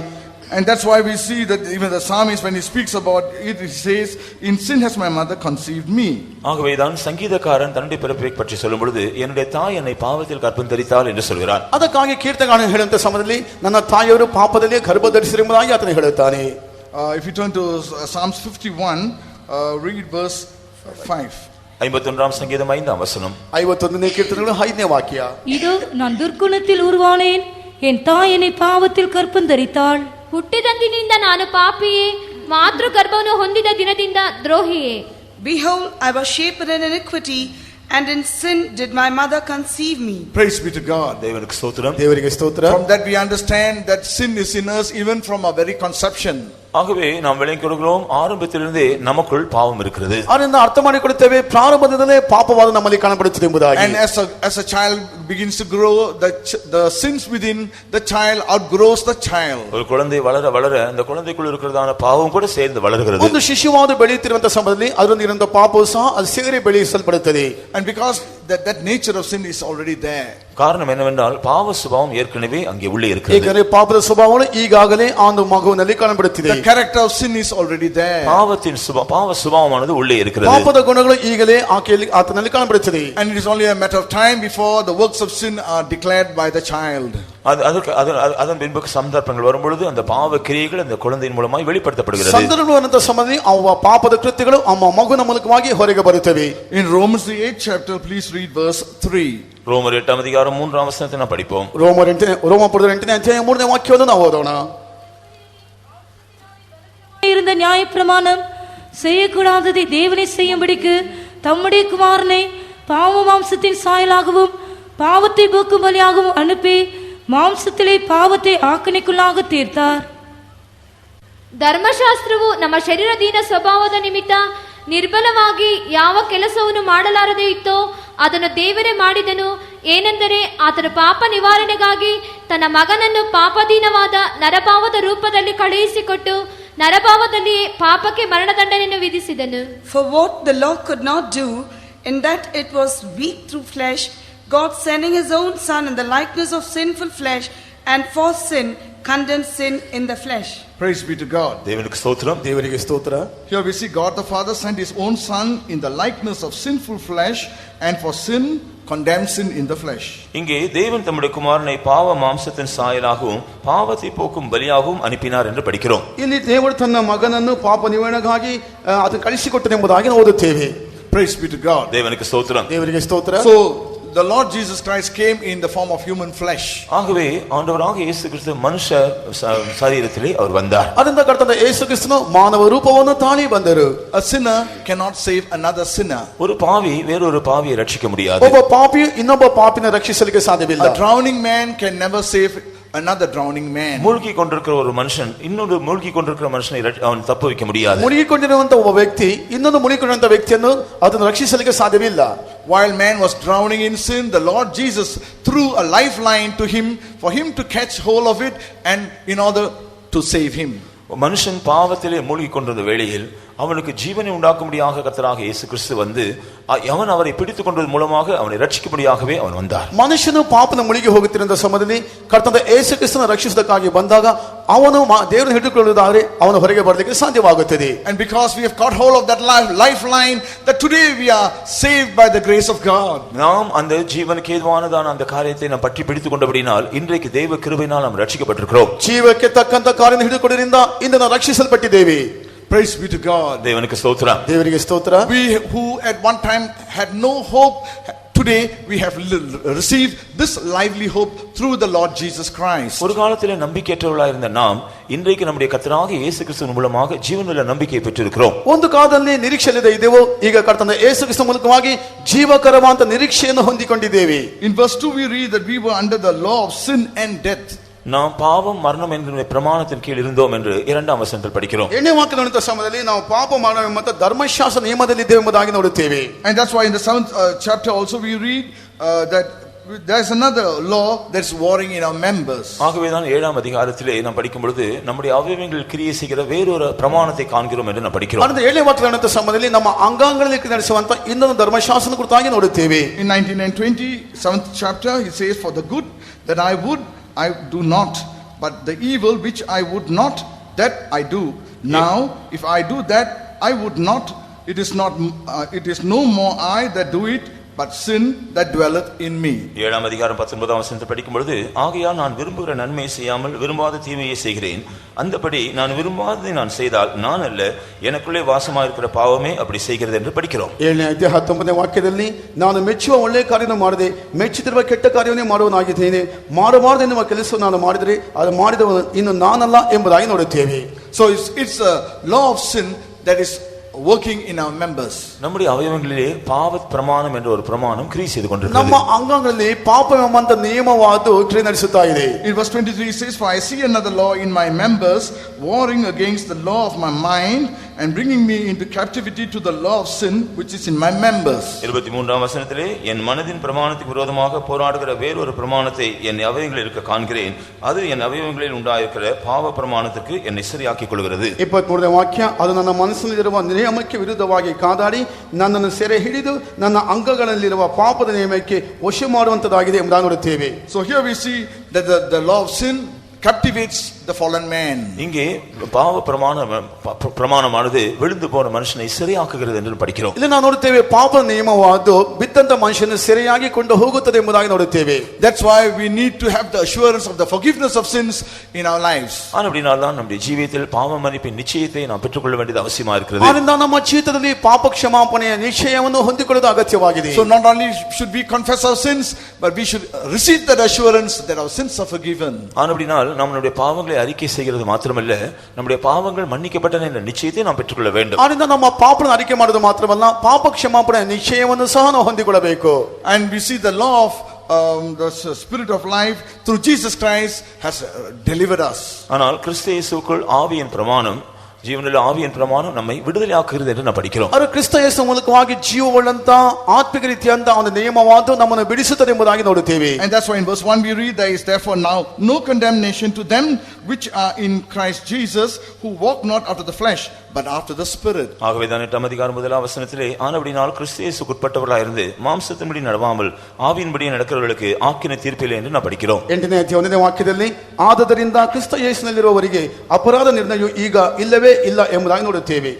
And that's why we see that even the psalmist, when he speaks about it, he says, in sin has my mother conceived me. ஆகவேதான் சங்கீதக்காரன் தன்னுடைய பிறப்பை பற்றி சொல்லும் பொழுது என்னுடைய தாய் என்னை பாவத்தில் கர்ப்பம் தரித்தாள் என்று சொல்கிறார். ಅದಕ್ಕಾಗಿ ಕೀರ್ತನೆಗಾರನು ಹೇಳುವಂತ ಸಮಯದಲ್ಲಿ ನನ್ನ ತಾಯಿಯವರು ಪಾಪದಲ್ಲಿ ಗರ್ಭ ಧರಿಸಿರುವುದಾಗಿ ಆತನು ಹೇಳುತ್ತಾನೆ. If you turn to Psalms 51, read verse 5. 51ஆம் சங்கீதம் 5ஆம் வசனம். 51ನೇ ಕೀರ್ತನೆಗಳು 5ನೇ ವಾಕ್ಯ. இதோ நான் துர்க்குணத்தில் உருவானேன், என் தாய் என்னை பாவத்தில் கற்பம் தரித்தாள். ಹುಟ್ಟಿದಂದಿನಿಂದ ನಾನು ಪಾಪಿಯೇ, ಮಾತೃ ಗರ್ಭವನ್ನು ಹೊಂದಿದ ದಿನದಿಂದ ದ್ರೋಹಿಯೇ. Behold, I was shapen in iniquity, and in sin did my mother conceive me. Praise be to God. தேவனுக்கு ஸ்தோத்திரம். ದೇವರಿಗೆ ಸ್ತೋತ್ರ. From that we understand that sin is in us even from our very conception. ஆகவே நாம் விளங்கிக் கொள்கிறோம், ஆரம்பத்திலிருந்தே நமக்குள் பாவம் இருக்கிறது. ಅದರಿಂದ ಅರ್ಥ ಮಾಡಿಕೊಳ್ಳುತ್ತೇವೆ, ಪ್ರಾರಂಭದಿಂದಲೇ ಪಾಪವಾದ ನಮ್ಮಲ್ಲಿ ಕಾಣಬರುತ್ತದೆ ಎಂಬುದಾಗಿ. And as a child begins to grow, the sins within the child outgrows the child. ஒரு குழந்தை வளர வளர அந்த குழந்தைக்குள் இருக்கிறதான பாவம் கூட சேர்ந்து வளர்கிறது. ಒಂದು ಶಿಶುವಾದ ಬೆಳೆಯುತ್ತಿರುವಂತ ಸಮಯದಲ್ಲಿ ಅದರಲ್ಲಿ ಇರುವಂತ ಪಾಪವು ಸಹ ಅದು ಸೇರಿ ಬೆಳೆಸಲ್ಪಡುತ್ತದೆ. And because that nature of sin is already there. காரணம் என்னவென்றால் பாவ சுபாவம் ஏற்கனவே அங்கே உள்ளே இருக்கிறது. ಏಕೆಂದರೆ ಪಾಪದ ಸ್ವಭಾವವು ಈಗಾಗಲೇ ಆ ಒಂದು ಮಗುವಿನಲ್ಲಿ ಕಾಣಬರುತ್ತಿದೆ. The character of sin is already there. பாவ சுபாவமானது உள்ளே இருக்கிறது. ಪಾಪದ ಗುಣಗಳು ಈಗಲೇ ಆತನಲ್ಲಿ ಕಾಣಬರುತ್ತದೆ. And it is only a matter of time before the works of sin are declared by the child. அதன் பின்பு சந்தர்ப்பங்கள் வரும்பொழுது அந்த பாவ கிரியைகள் அந்த குழந்தையின் மூலமாய் வெளிப்படுத்தப்படுகிறது. ಸಂದರ್ಭವಂತ ಸಮಯದಲ್ಲಿ ಅವ ಪಾಪದ ಕೃತ್ಯಗಳು ಅಮ್ಮ ಮಗುವಿನ ಮೂಲಕವಾಗಿ ಹೊರಗೆ ಬರುತ್ತವೆ. In Romans the 8th chapter, please read verse 3. ரோமர் 8ஆம் அதிகாரம் 3ஆம் வசனத்தை நாம் படிப்போம். ರೋಮಾಪುರದ 8ನೇ ಅಧ್ಯಾಯ 3ನೇ ವಾಕ್ಯವನ್ನು ನಾವು ಓದೋಣ. இருந்த நியாயப்பிரமாணம் செய்யக்கூடாததை தேவனை செய்யும்படிக்கு தம்முடைய குமாரனை பாவ மாம்சத்தின் சாயலாகவும் பாவத்தை போக்கும் பலியாகவும் அனுப்பி மாம்சத்திலே பாவத்தை ಆಕನಿಕುಳ್ಳಾಗ ತೀರ್ತಾರ್. ಧರ್ಮಶಾಸ್ತ್ರವು ನಮ್ಮ ಶರೀರದೀನ ಸ್ವಭಾವದ ನಿಮಿತ್ತ ನಿರ್ಬಲವಾಗಿ ಯಾವ ಕೆಲಸವನ್ನು ಮಾಡಲಾರದೆ ಇತ್ತೋ ಅದನ್ನು ದೇವರೇ ಮಾಡಿದನು. ಏನೆಂದರೆ ಆತನ ಪಾಪ ನಿವಾರಣೆಗಾಗಿ ತನ್ನ ಮಗನನ್ನು ಪಾಪದೀನವಾದ ನರಭಾವದ ರೂಪದಲ್ಲಿ ಕಳುಹಿಸಿಕೊಟ್ಟು ನರಭಾವದಲ್ಲಿಯೇ ಪಾಪಕ್ಕೆ ಮರಣದಂಡನೆಯನ್ನು ವಿಧಿಸಿದನು. For what the law could not do, in that it was weak through flesh, God sending his own Son in the likeness of sinful flesh, and for sin condemned sin in the flesh. Praise be to God. தேவனுக்கு ஸ்தோத்திரம். ದೇವರಿಗೆ ಸ್ತೋತ್ರ. Here we see God the Father sent his own Son in the likeness of sinful flesh, and for sin condemned sin in the flesh. இங்கே தேவன் தம்முடைய குமாரனை பாவ மாம்சத்தின் சாயலாகவும் பாவத்தை போக்கும் பலியாகவும் அனுப்பினார் என்று படிக்கிறோம். ಇಲ್ಲಿ ದೇವರು ತನ್ನ ಮಗನನ್ನು ಪಾಪ ನಿವಾರಣೆಗಾಗಿ ಅದನ್ನು ಕಳಿಸಿಕೊಟ್ಟನೆಂಬುದಾಗಿ ನಾವು ಓದುತ್ತೇವೆ. Praise be to God. தேவனுக்கு ஸ்தோத்திரம். ದೇವರಿಗೆ ಸ್ತೋತ್ರ. So the Lord Jesus Christ came in the form of human flesh. ஆகவே ஆண்டவராகிய இயேசு கிறிஸ்து மனுஷ சரீரத்திலே அவர் வந்தார். ಅದರಿಂದ ಕರ್ತನಾದ ಯೇಸು ಕ್ರಿಸ್ತನು ಮಾನವ ರೂಪವನ್ನು ತಾಳಿ ಬಂದರು. A sinner cannot save another sinner. ஒரு பாவி வேறொரு பாவியை ரட்சிக்க முடியாது. ಒಬ್ಬ ಪಾಪಿಯು ಇನ್ನೊಬ್ಬ ಪಾಪಿನ ರಕ್ಷಿಸಲಿಕ್ಕೆ ಸಾಧ್ಯವಿಲ್ಲ. A drowning man can never save another drowning man. மூழ்கி கொண்டிருக்கிற ஒரு மனுஷன் இன்னொரு மூழ்கி கொண்டிருக்கிற மனுஷனை அவன் தப்புவிக்க முடியாது. ಮುಳುಗಿಕೊಂಡಿರುವಂತ ಒಬ್ಬ ವ್ಯಕ್ತಿ ಇನ್ನೊಂದು ಮುಳುಗಿಕೊಂಡಿರುವಂತ ವ್ಯಕ್ತಿಯನ್ನು ಅದನ್ನು ರಕ್ಷಿಸಲಿಕ್ಕೆ ಸಾಧ್ಯವಿಲ್ಲ. While man was drowning in sin, the Lord Jesus threw a lifeline to him for him to catch hold of it and in order to save him. மனுஷன் பாவத்திலே மூழ்கி கொண்டிருந்த வேளையில் அவனுக்கு ஜீவனை உண்டாக்கும்படியாக கர்த்தராக இயேசு கிறிஸ்து வந்து அவன் அவரை பிடித்துக் கொண்டது மூலமாக அவனை ரட்சிக்கும்படியாகவே அவன் வந்தார். ಮನುಷ್ಯನು ಪಾಪನ ಮುಳುಗಿ ಹೋಗುತ್ತಿರುವ ಸಮಯದಲ್ಲಿ ಕರ್ತನಾದ ಯೇಸು ಕ್ರಿಸ್ತನ ರಕ್ಷಿಸುವುದಕ್ಕಾಗಿ ಬಂದಾಗ ಅವನು ದೇವರನ್ನು ಹಿಡಿದುಕೊಳ್ಳುವುದಾದರೆ ಅವನು ಹೊರಗೆ ಬರಲಿಕ್ಕೆ ಸಾಧ್ಯವಾಗುತ್ತದೆ. And because we have caught hold of that lifeline, that today we are saved by the grace of God. நாம் அந்த ஜீவனுக்கு ஏதுவானதான அந்த காரியத்தை நாம் பற்றி பிடித்துக் கொண்டபடினால் இன்றைக்கு தேவ கிருபையினால் நாம் ரட்சிக்கப்பட்டிருக்கிறோம். ಜೀವಕ್ಕೆ ತಕ್ಕಂತ ಕಾರ್ಯ ಹಿಡಿದುಕೊಂಡಿದ್ದರಿಂದ ಇಂದು ನಾವು ರಕ್ಷಿಸಲ್ಪಟ್ಟಿದ್ದೇವೆ. Praise be to God. தேவனுக்கு ஸ்தோத்திரம். ದೇವರಿಗೆ ಸ್ತೋತ್ರ. We who at one time had no hope, today we have received this lively hope through the Lord Jesus Christ. ஒரு காலத்திலே நம்பிக்கையற்றவர்களாக இருந்த நாம் இன்றைக்கு நம்முடைய கர்த்தராக இயேசு கிறிஸ்துவின் மூலமாக ஜீவனுள்ள நம்பிக்கையை பெற்றிருக்கிறோம். ಒಂದು ಕಾಲದಲ್ಲಿ ನಿರೀಕ್ಷೆಯಿಲ್ಲದೆ ಇದ್ದೆವು, ಈಗ ಕರ್ತನಾದ ಯೇಸು ಕ್ರಿಸ್ತನ ಮೂಲಕವಾಗಿ ಜೀವಕರವಾದ ನಿರೀಕ್ಷೆಯನ್ನು ಹೊಂದಿಕೊಂಡಿದ್ದೇವೆ. In verse 2 we read that we were under the law of sin and death. நாம் பாவம் மரணம் என்கிற பிரமாணத்தின் கீழ் இருந்தோம் என்று 2ஆம் வசனத்தில் படிக்கிறோம். 8ನೇ ವಾಕ್ಯದ ಸಮಯದಲ್ಲಿ ನಾವು ಪಾಪ ಮರಣ ಮತ್ತು ಧರ್ಮಶಾಸ್ತ್ರ ನಿಯಮದಲ್ಲಿ ಇದ್ದೇವೆ ಎಂಬುದಾಗಿ ನೋಡುತ್ತೇವೆ. And that's why in the 7th chapter also we read that there is another law that is warring in our members. ஆகவேதான் 7ஆம் அதிகாரத்திலே நாம் படிக்கும் பொழுது நம்முடைய அவயவங்கள் கிரியை செய்கிற வேறொரு பிரமாணத்தை காண்கிறோம் என்று நாம் படிக்கிறோம். அந்த 7ನೇ ವಾಕ್ಯದ ಸಮಯದಲ್ಲಿ ನಮ್ಮ ಅಂಗಾಂಗಗಳಲ್ಲಿ ನಡೆಸುವಂತ ಇನ್ನೊಂದು ಧರ್ಮಶಾಸ್ತ್ರ ಕುರಿತಾಗಿ ನೋಡುತ್ತೇವೆ. In 19 and 20 7th chapter he says, for the good that I do not, but the evil which I would not, that I do. Now if I do that I would not, it is no more I that do it, but sin that dwelleth in me. 7ஆம் அதிகாரம் 19ஆம் வசனத்தை படிக்கும் பொழுது, ஆகையால் நான் விரும்புகிற நன்மையை செய்யாமல் விரும்பாத தீமையை செய்கிறேன். அந்தபடி நான் விரும்பாததை நான் செய்தால் நான் அல்ல, எனக்குள்ளே வாசமாயிருக்கிற பாவமே அப்படி செய்கிறது என்று படிக்கிறோம். 7ನೇ ಅಧ್ಯಾಯ 19ನೇ ವಾಕ್ಯದಲ್ಲಿ ನಾನು ಮೆಚ್ಚುವ ಒಳ್ಳೆಯ ಕಾರ್ಯವನ್ನು ಮಾಡದೆ ಮೆಚ್ಚುತ್ತಿರುವ ಕೆಟ್ಟ ಕಾರ್ಯವನ್ನೇ ಮಾಡುವನಾಗಿದ್ದೇನೆ. ಮಾಡಬಾರದು ಎನ್ನುವ ಕೆಲಸವನ್ನು ನಾನು ಮಾಡಿದರೆ ಅದು ಮಾಡಿದವನು ಇನ್ನು ನಾನಲ್ಲ ಎಂಬುದಾಗಿ ನೋಡುತ್ತೇವೆ. So it's a law of sin that is working in our members. நம்முடைய அவயவங்களிலே பாவ பிரமாணம் என்ற ஒரு பிரமாணம் கிரியை செய்து கொண்டிருக்கிறது. ನಮ್ಮ ಅಂಗಾಂಗಗಳಲ್ಲಿ ಪಾಪವೆಂಬಂತ ನಿಯಮವಾದು ಕ್ರಿಯೆ ನಡೆಸುತ್ತಾ ಇದೆ. In verse 23 says, for I see another law in my members, warring against the law of my mind and bringing me into captivity to the law of sin which is in my members. 23ஆம் வசனத்திலே என் மனதின் பிரமாணத்துக்கு விரோதமாக போராடுகிற வேறொரு பிரமாணத்தை என் அவயவங்களில் இருக்க காண்கிறேன், அது என் அவயவங்களில் உண்டாயிருக்கிற பாவ பிரமாணத்துக்கு என்னை சரியாக்கிக் கொள்கிறது. 23ನೇ ವಾಕ್ಯ, ಅದು ನನ್ನ ಮನಸ್ಸಿನಲ್ಲಿರುವ ನಿಯಮಕ್ಕೆ ವಿರುದ್ಧವಾಗಿ ಕಾದಾಡಿ ನನ್ನನ್ನು ಸೆರೆ ಹಿಡಿದು ನನ್ನ ಅಂಗಗಳಲ್ಲಿರುವ ಪಾಪದ ನಿಯಮಕ್ಕೆ ವಶ ಮಾಡುವಂತದಾಗಿದೆ ಎಂಬುದಾಗಿ ನೋಡುತ್ತೇವೆ. So here we see that the law of sin captivates the fallen man. இங்கே பாவ பிரமாணமானது விழுந்து போன மனுஷனை சரியாக்குகிறது என்று படிக்கிறோம். ಇಲ್ಲಿ ನಾವು ನೋಡುತ್ತೇವೆ ಪಾಪದ ನಿಯಮವಾದು ಬಿದ್ದಂತ ಮನುಷ್ಯನ ಸೆರೆಯಾಗಿ ಕೊಂಡು ಹೋಗುತ್ತದೆ ಎಂಬುದಾಗಿ ನೋಡುತ್ತೇವೆ. That's why we need to have the assurance of the forgiveness of sins in our lives. அப்படினால் தான் நம்முடைய ஜீவியத்தில் பாவ மன்னிப்பின் நிச்சயத்தை நாம் பெற்றுக்கொள்ள வேண்டியது அவசியமா இருக்கிறது. ಆದ್ದರಿಂದ ನಮ್ಮ ಜೀವಿತದಲ್ಲಿ ಪಾಪ ಕ್ಷಮಾಪಣೆಯ ನಿಶ್ಚಯವನ್ನು ಹೊಂದಿಕೊಳ್ಳುವುದು ಅಗತ್ಯವಾಗಿದೆ. So not only should we confess our sins, but we should receive that assurance that our sins are forgiven. அப்படினால் நம்முடைய பாவங்களை அறிக்கை செய்கிறது மாத்திரமல்ல, நம்முடைய பாவங்கள் மன்னிக்கப்பட்டன என்ற நிச்சயத்தை நாம் பெற்றுக்கொள்ள வேண்டும். ಆದ್ದರಿಂದ ನಮ್ಮ ಪಾಪಗಳನ್ನು ಅರಿಕೆ ಮಾಡುವುದು ಮಾತ್ರವಲ್ಲ, ಪಾಪ ಕ್ಷಮಾಪಣೆಯ ನಿಶ್ಚಯವನ್ನು ಸಹ ನಾವು ಹೊಂದಿಕೊಳ್ಳಬೇಕು. And we see the law of the spirit of life through Jesus Christ has delivered us. ஆனால் கிறிஸ்து இயேசுவுக்குள் ஆவியின் பிரமாணம், ಜೀವನದಲ್ಲಿ ಆವಿಯ ಪ್ರಮಾಣ ನಮ್ಮೈ ಬಿಡುದಲೆಯಾಗುತ್ತದೆ ಎಂದು ನಾವು படிக்கிறோம். ಅದು ಕ್ರಿಸ್ತ ಯೇಸು ಮೂಲಕವಾಗಿ ಜೀವವುಳ್ಳಂತ ಆತ್ಮಿಕ ರೀತಿಯಂತ ಒಂದು ನಿಯಮವಾದ ನಮ್ಮನ್ನು ಬಿಡಿಸುತ್ತದೆ ಎಂಬುದಾಗಿ ನೋಡುತ್ತೇವೆ. And that's why in verse 1 we read, there is therefore now no condemnation to them which are in Christ Jesus, who walk not after the flesh but after the spirit. ஆகவே தான் 8ஆம் அதிகாரம் 1ஆம் வசனத்திலே, ஆனபடியால் கிறிஸ்து இயேசுக்குட்பட்டவர்களாய் இருந்து மாம்சத்தின்படி நடவாமல் ஆவியின்படி நடக்கிறவர்களுக்கு ஆக்கினை தீர்ப்பில்லை என்று ನಾವು படிக்கிறோம். 8ನೇ ಅಧ್ಯಾಯ 1ನೇ ವಾಕ್ಯದಲ್ಲಿ, ಆದದರಿಂದ ಕ್ರಿಸ್ತ ಯೇಸುವಿನಲ್ಲಿರುವವರಿಗೆ ಅಪರಾಧ ನಿರ್ಣಯವು ಈಗ ಇಲ್ಲವೇ ಇಲ್ಲ ಎಂಬುದಾಗಿ ನೋಡುತ್ತೇವೆ.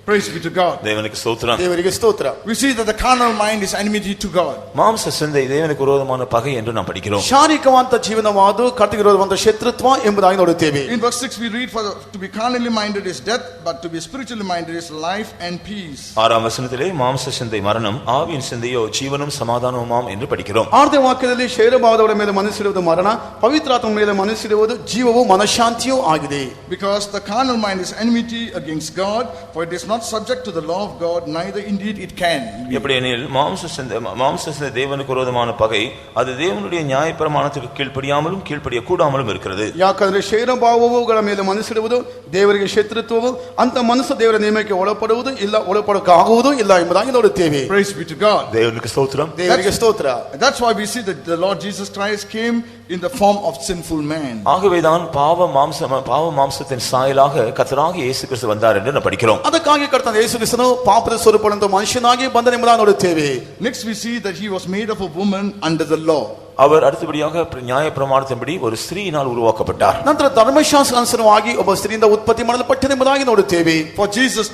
Praise be to God. ದೇವನಿಗೆ ಸ್ತೋತ್ರ. ದೇವರಿಗೆ ಸ್ತೋತ್ರ. We see that the carnal mind is enmity to God. ಮಾಂಸ ಸಿಂಧೆ ದೇವನಿಗೆ ವಿರೋಧமான ಪகை ಎಂದು ನಾವು படிக்கிறோம். ಶಾರೀರಿಕವಾದ ಜೀವನವಾದು ಕರ್ತನಿಗೆ ವಿರೋಧವಾದ ಶತ್ರುತ್ವ ಎಂಬುದಾಗಿ ನೋಡುತ್ತೇವೆ. In verse 6 we read, for to be carnally minded is death, but to be spiritually minded is life and peace. 6ஆம் வசனத்திலே மாம்ಸ ಸಿಂಧೆ ಮರಣம், ಆವಿயின் ಸಿಂಧೆಯೋ ಜೀವನಂ ಸಮಾಧಾನವುಮಾಂ ಎಂದು படிக்கிறோம். 6ನೇ ವಾಕ್ಯದಲ್ಲಿ ಶರೀರಭಾವದವರ ಮೇಲೆ ಮನಸ್ಸಿರುವುದು ಮರಣ, ಪವಿತ್ರಾತ್ಮನ ಮೇಲೆ ಮನಸ್ಸಿರುವುದು ಜೀವವು ಮನಃಶಾಂತಿಯೂ ಆಗಿದೆ. Because the carnal mind is enmity against God, for it is not not subject to the law of God, neither indeed it can be. எப்படியெனில் மாம்ச தேவனுக்கு விரோதமான பகை அது தேவனுடைய நியாயப்பிரமாணத்துக்கு கீழ்ப்படியாமலும் கீழ்ப்படிய கூடாமலும் இருக்கிறது. ಯಾಕಂದ್ರೆ ಶರೀರಭಾವವುಗಳ ಮೇಲೆ ಮನಸ್ಸಿಡುವುದು ದೇವರಿಗೆ ಶತ್ರುತ್ವವು, ಅಂತ ಮನಸ್ಸು ದೇವರ ನೇಮಕ್ಕೆ ಒಳಪಡುವುದು ಇಲ್ಲ, ಒಳಪಡಕ್ಕಾಗುವುದು ಇಲ್ಲ ಎಂಬುದಾಗಿ ನೋಡುತ್ತೇವೆ. Praise be to God. தேவனுக்கு ஸ்தோத்திரம். ದೇವರಿಗೆ ಸ್ತೋತ್ರ. That's why we see that the Lord Jesus Christ came in the form of sinful man. ஆகவேதான் பாவ மாம்சத்தின் சாயலாக கர்த்தராகிய இயேசு கிறிஸ்து வந்தார் என்று நாம் படிக்கிறோம். ಅದಕ್ಕಾಗಿ ಕರ್ತನಾದ ಯೇಸು ಕ್ರಿಸ್ತನು ಪಾಪದ ಸ್ವರೂಪದಂತ ಮನುಷ್ಯನಾಗಿ ಬಂದನೆಂಬುದಾಗಿ ನೋಡುತ್ತೇವೆ. Next we see that he was made of a woman under the law. அவர் அடுத்தபடியாக நியாயப்பிரமாணத்தின்படி ஒரு ஸ்திரீயினால் உருவாக்கப்பட்டார். ನಂತರ ಧರ್ಮಶಾಸ್ತ್ರ ಅನುಸಾರವಾಗಿ ಒಬ್ಬ ಸ್ತ್ರೀಯಿಂದ ಉತ್ಪತ್ತಿ ಮಾಡಲ್ಪಟ್ಟನೆಂಬುದಾಗಿ ನೋಡುತ್ತೇವೆ. For Jesus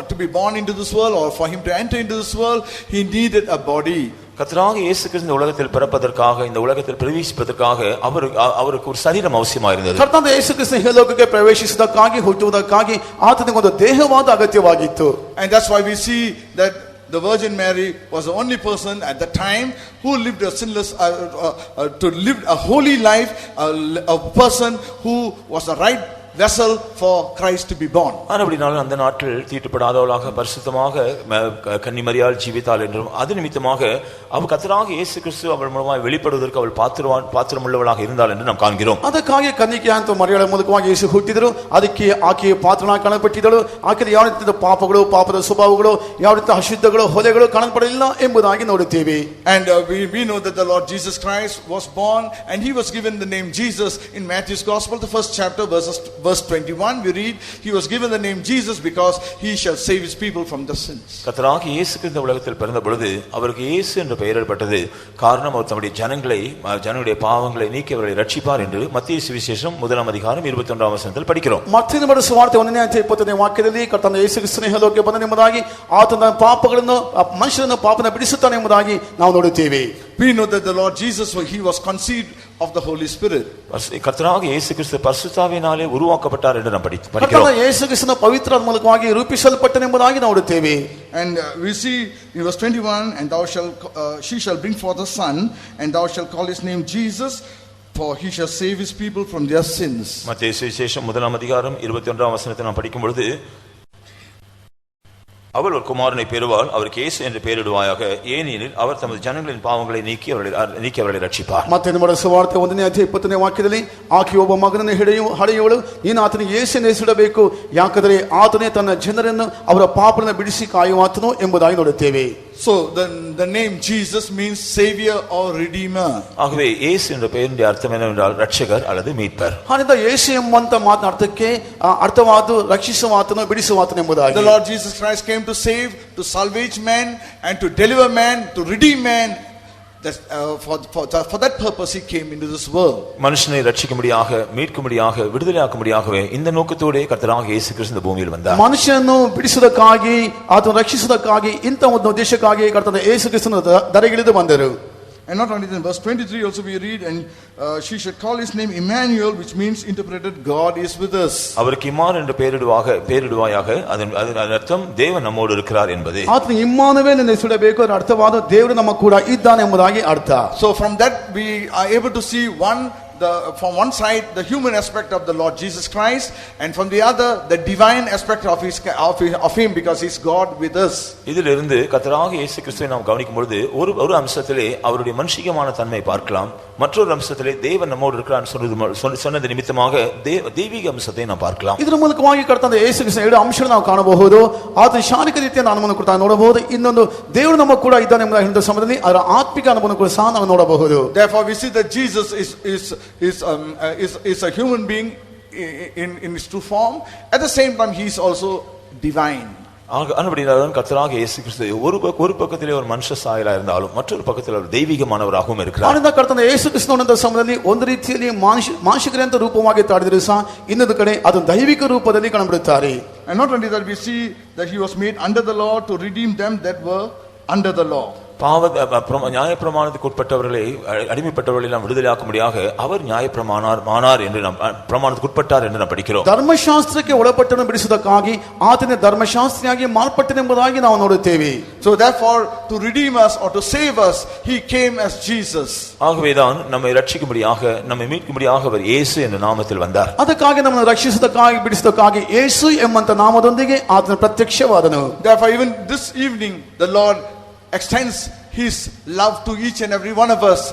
to be born into this world, or for him to enter into this world, he needed a body. கர்த்தராகிய இயேசு கிறிஸ்து இந்த உலகத்தில் பிறப்பதற்காக, இந்த உலகத்தில் பிரவேசிப்பதற்காக அவருக்கு ஒரு சரீரம் அவசியமாயிருந்தது. ಕರ್ತನಾದ ಯೇಸು ಕ್ರಿಸ್ತನು ಈ ಲೋಕಕ್ಕೆ ಪ್ರವೇಶಿಸುವುದಕ್ಕಾಗಿ, ಹುಟ್ಟುವುದಕ್ಕಾಗಿ ಆತನಿಗೆ ಒಂದು ದೇಹವಾದ ಅಗತ್ಯವಾಗಿತ್ತು. And that's why we see that the Virgin Mary was the only person at the time who lived a sinless, to live a holy life, a person who was the right vessel for Christ to be born. அப்படினாலும் அந்த நாட்டில் தீட்டுப்படாதவளாக பரிசுத்தமாக கன்னிமரியாள் ஜீவித்தாள் என்றும் அது நிமித்தமாக அவள் கர்த்தராகிய இயேசு கிறிஸ்து அவள் மூலமாக வெளிப்படுவதற்கு அவள் பாத்திரமுள்ளவளாக இருந்தாள் என்று நாம் காண்கிறோம். ಅದಕ್ಕಾಗಿ ಕನ್ನಿಕೆಯಾದಂತ ಮರಿಯಳ ಮೂಲಕವಾಗಿ ಯೇಸು ಹುಟ್ಟಿದರು. ಅದಕ್ಕೆ ಆಕೆಯ ಪಾತ್ರನಾಗಿ ಕಾಣಲ್ಪಟ್ಟಿದ್ದಳು. ಆಕೆಯ ಯಾವ ರೀತಿಯ ಪಾಪಗಳು, ಪಾಪದ ಸ್ವಭಾವಗಳು, ಯಾವ ರೀತಿಯ ಅಶುದ್ಧಗಳು, ಹೊಲೆಗಳು ಕಾಣಲ್ಪಡಲಿಲ್ಲ ಎಂಬುದಾಗಿ ನೋಡುತ್ತೇವೆ. And we know that the Lord Jesus Christ was born and he was given the name Jesus in Matthew's Gospel, the first chapter, verse 21, we read, he was given the name Jesus because he shall save his people from their sins. கர்த்தராகிய இயேசு கிறிஸ்து உலகத்தில் பிறந்த பொழுது அவருக்கு இயேசு என்ற பெயரிடப்பட்டது. காரணம் அவர் தம்முடைய ஜனங்களுடைய பாவங்களை நீக்கி அவர்களை ரட்சிப்பார் என்று மத்தேயு சுவிசேஷம் 1:21 படிக்கிறோம். ಮತ್ತೊಂದು ಬರೆದ ಸುವಾರ್ತೆ 1:20 ವಾಕ್ಯದಲ್ಲಿ ಕರ್ತನಾದ ಯೇಸು ಕ್ರಿಸ್ತನು ಈ ಲೋಕಕ್ಕೆ ಬಂದನೆಂಬುದಾಗಿ, ಆತನ ಪಾಪಗಳನ್ನು, ಮನುಷ್ಯರನ್ನು ಪಾಪನ ಬಿಡಿಸುತ್ತಾನೆ ಎಂಬುದಾಗಿ ನಾವು ನೋಡುತ್ತೇವೆ. We know that the Lord Jesus, he was conceived of the Holy Spirit. கர்த்தராகிய இயேசு கிறிஸ்து பரிசுத்தாவியினாலே உருவாக்கப்பட்டார் என்று நாம் படிக்கிறோம். ಕರ್ತನಾದ ಯೇಸು ಕ್ರಿಸ್ತನ ಪವಿತ್ರಾತ್ಮನ ಮೂಲಕವಾಗಿ ರೂಪಿಸಲ್ಪಟ್ಟನೆಂಬುದಾಗಿ ನೋಡುತ್ತೇವೆ. And we see in verse 21, and she shall bring forth a son, and thou shalt call his name Jesus, for he shall save his people from their sins. மத்தேயு சுவிசேஷம் 1:21 நாம் படிக்கும் பொழுது, அவள் ஒரு குமாரனை பெறுவாள், அவருக்கு இயேசு என்று பெயரிடுவாயாக, ஏனெனில் அவர் தமது ஜனங்களின் பாவங்களை நீக்கி அவர்களை ரட்சிப்பார். ಮತ್ತೊಂದು ಬರೆದ ಸುವಾರ್ತೆ 1:20 ವಾಕ್ಯದಲ್ಲಿ, ಆಕೆ ಒಬ್ಬ ಮಗನನ್ನು ಹಡೆಯುವಳು, ನೀನು ಆತನಿಗೆ ಯೇಸುವನ್ನು ಹೆಸರಿಡಬೇಕು, ಯಾಕಂದರೆ ಆತನೇ ತನ್ನ ಜನರನ್ನು ಅವರ ಪಾಪಗಳನ್ನು ಬಿಡಿಸಿ ಕಾಯುವಾತನು ಎಂಬುದಾಗಿ ನೋಡುತ್ತೇವೆ. So the name Jesus means savior or redeemer. ஆகவே இயேசு என்ற பெயரின் அர்த்தம் என்னவென்றால் ரட்சகர் அல்லது மீட்பர். ಹಾಗಿದ್ದ ಯೇಸು ಎಂಬಂತ ಮಾತಿನ ಅರ್ಥಕ್ಕೆ ಅರ್ಥವಾದ ರಕ್ಷಿಸುವಾತನು, ಬಿಡಿಸುವಾತನು ಎಂಬುದಾಗಿ. The Lord Jesus Christ came to save, to salvage man, and to deliver man, to redeem man. For that purpose he came into this world. மனுஷனை ரட்சிக்கும்படியாக, மீட்கும்படியாக, விடுதலையாக்கும்படியாகவே இந்த நோக்கத்தோடே கர்த்தராகிய இயேசு கிறிஸ்து இந்த பூமியில் வந்தார். ಮನುಷ್ಯನನ್ನು ಬಿಡಿಸುವುದಕ್ಕಾಗಿ, ಆತನನ್ನು ರಕ್ಷಿಸುವುದಕ್ಕಾಗಿ, ಇಂಥ ಒಂದು ಉದ್ದೇಶಕ್ಕಾಗಿ ಕರ್ತನಾದ ಯೇಸು ಕ್ರಿಸ್ತನು ಧರೆಗಿಳಿದು ಬಂದರು. And not only that, in verse 23 also we read, and she should call his name Emmanuel, which means interpreted God is with us. அவருக்கு இம்மான் என்று பெயரிடுவாயாக, அதன் அர்த்தம் தேவன் நம்மோடு இருக்கிறார் என்பதே. ಆತನಿಗೆ ಇಮ್ಮಾನುವೇಲ್ ಎಂದು ಹೆಸರಿಡಬೇಕು, ಅದರ ಅರ್ಥವಾದ ದೇವರು ನಮ್ಮ ಕೂಡ ಇದ್ದಾನೆ ಎಂಬುದಾಗಿ ಅರ್ಥ. So from that we are able to see from one side the human aspect of the Lord Jesus Christ, and from the other the divine aspect of him, because he's God with us. இதிலிருந்து கர்த்தராகிய இயேசு கிறிஸ்துவை நாம் கவனிக்கும் பொழுது ஒரு அம்சத்திலே அவருடைய மனுஷிகமான தன்மை பார்க்கலாம், மற்றொரு அம்சத்திலே தேவன் நம்மோடு இருக்கிறார் சொன்னது நிமித்தமாக தெய்வீக அம்சத்தை நாம் பார்க்கலாம். ಇದರ ಮೂಲಕವಾಗಿ ಕರ್ತನಾದ ಯೇಸು ಕ್ರಿಸ್ತನ ಎರಡು ಅಂಶಗಳನ್ನು ನಾವು ಕಾಣಬಹುದು. ಆತನ ಶಾರೀರಿಕ ರೀತಿಯ ಅನುಭವವನ್ನು ಕೂಡ ನೋಡಬಹುದು. ಇನ್ನೊಂದು ದೇವರು ನಮ್ಮ ಕೂಡ ಇದ್ದಾನೆ ಎಂಬ ಹೇಳಿದ ಸಮಯದಲ್ಲಿ ಅದರ ಆತ್ಮಿಕ ಅನುಭವವನ್ನು ಕೂಡ ಸಹ ನಾವು ನೋಡಬಹುದು. Therefore we see that Jesus is a human being in his true form. At the same time he is also divine. அன்படினால்தான் கர்த்தராகிய இயேசு கிறிஸ்து ஒரு பக்கத்திலே ஒரு மனுஷ சாயலா இருந்தாலும் மற்றொரு பக்கத்தில் அவர் தெய்வீகமானவராகவும் இருக்கிறார். ಆದ್ದರಿಂದ ಕರ್ತನಾದ ಯೇಸು ಕ್ರಿಸ್ತನ ಸಮಯದಲ್ಲಿ ಒಂದು ರೀತಿಯಲ್ಲಿ ಮಾನುಷಿಕರಂತ ರೂಪವಾಗಿ ತಾಡಿದರೂ ಸಹ ಇನ್ನೊಂದು ಕಡೆ ಅದು ದೈವಿಕ ರೂಪದಲ್ಲಿ ಕಾಣಬರುತ್ತಾರೆ. And not only that, we see that he was made under the law to redeem them that were under the law. நியாயப்பிரமாணத்துக்கு உட்பட்டவர்களை அடிமைப்பட்டவர்களை நாம் விடுதலையாக்கும்படியாக அவர் நியாயப்பிரமாணார் என்று நாம் பிரமாணத்துக்கு உட்பட்டார் என்று நாம் படிக்கிறோம். ಧರ್ಮಶಾಸ್ತ್ರಕ್ಕೆ ಒಳಪಟ್ಟನು ಬಿಡಿಸುವುದಕ್ಕಾಗಿ ಆತನೇ ಧರ್ಮಶಾಸ್ತ್ರಿಯಾಗಿ ಮಾರ್ಪಟ್ಟನೆಂಬುದಾಗಿ ನಾವು ನೋಡುತ್ತೇವೆ. So therefore, to redeem us or to save us, he came as Jesus. ஆகவேதான் நம்மை ரட்சிக்கும்படியாக நம்மை மீட்கும்படியாக அவர் இயேசு என்ற நாமத்தில் வந்தார். ಅದಕ್ಕಾಗಿ ನಮ್ಮನ್ನು ರಕ್ಷಿಸುವುದಕ್ಕಾಗಿ ಬಿಡಿಸುವುದಕ್ಕಾಗಿ ಯೇಸು ಎಂಬಂತ ನಾಮದೊಂದಿಗೆ ಆತನ ಪ್ರತ್ಯಕ್ಷವಾದನು. Therefore, even this evening, the Lord extends his love to each and every one of us.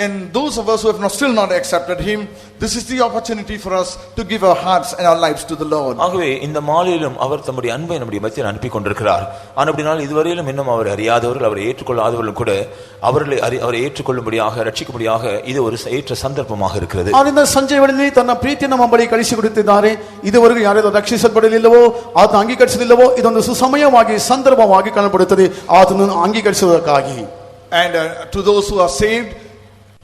And those of us who have still not accepted him, this is the opportunity for us to give our hearts and our lives to the Lord. ஆகவே இந்த மாலையிலும் அவர் தம்முடைய அன்பை நம்முடைய மத்தியில் அனுப்பி கொண்டிருக்கிறார். அப்படினால் இதுவரையிலும் இன்னும் அவரை அறியாதவர்கள், அவரை ஏற்றுக்கொள்ளாதவர்களும் கூட அவரை ஏற்றுக்கொள்ளும்படியாக ரட்சிக்கும்படியாக இது ஒரு ஏற்ற சந்தர்ப்பமாக இருக்கிறது. ಆದ್ದರಿಂದ ಸಂಜೆ ವೇಳೆಯಲ್ಲಿ ತನ್ನ ಪ್ರೀತಿಯನ್ನು ನಮ್ಮ ಬಳಿ ಕಳಿಸಿಕೊಡುತ್ತಿದ್ದಾರೆ. ಇದುವರೆಗೂ ಯಾರೆಲ್ಲ ರಕ್ಷಿಸಲ್ಪಡಲಿಲ್ಲವೋ, ಆತನ ಅಂಗೀಕರಿಸಲಿಲ್ಲವೋ, ಇದೊಂದು ಸುಸಮಯವಾಗಿ ಸಂದರ್ಭವಾಗಿ ಕಾಣப்படுತ್ತದೆ ಆತನನ್ನು ಅಂಗೀಕರಿಸುವುದಕ್ಕಾಗಿ. And to those who are saved,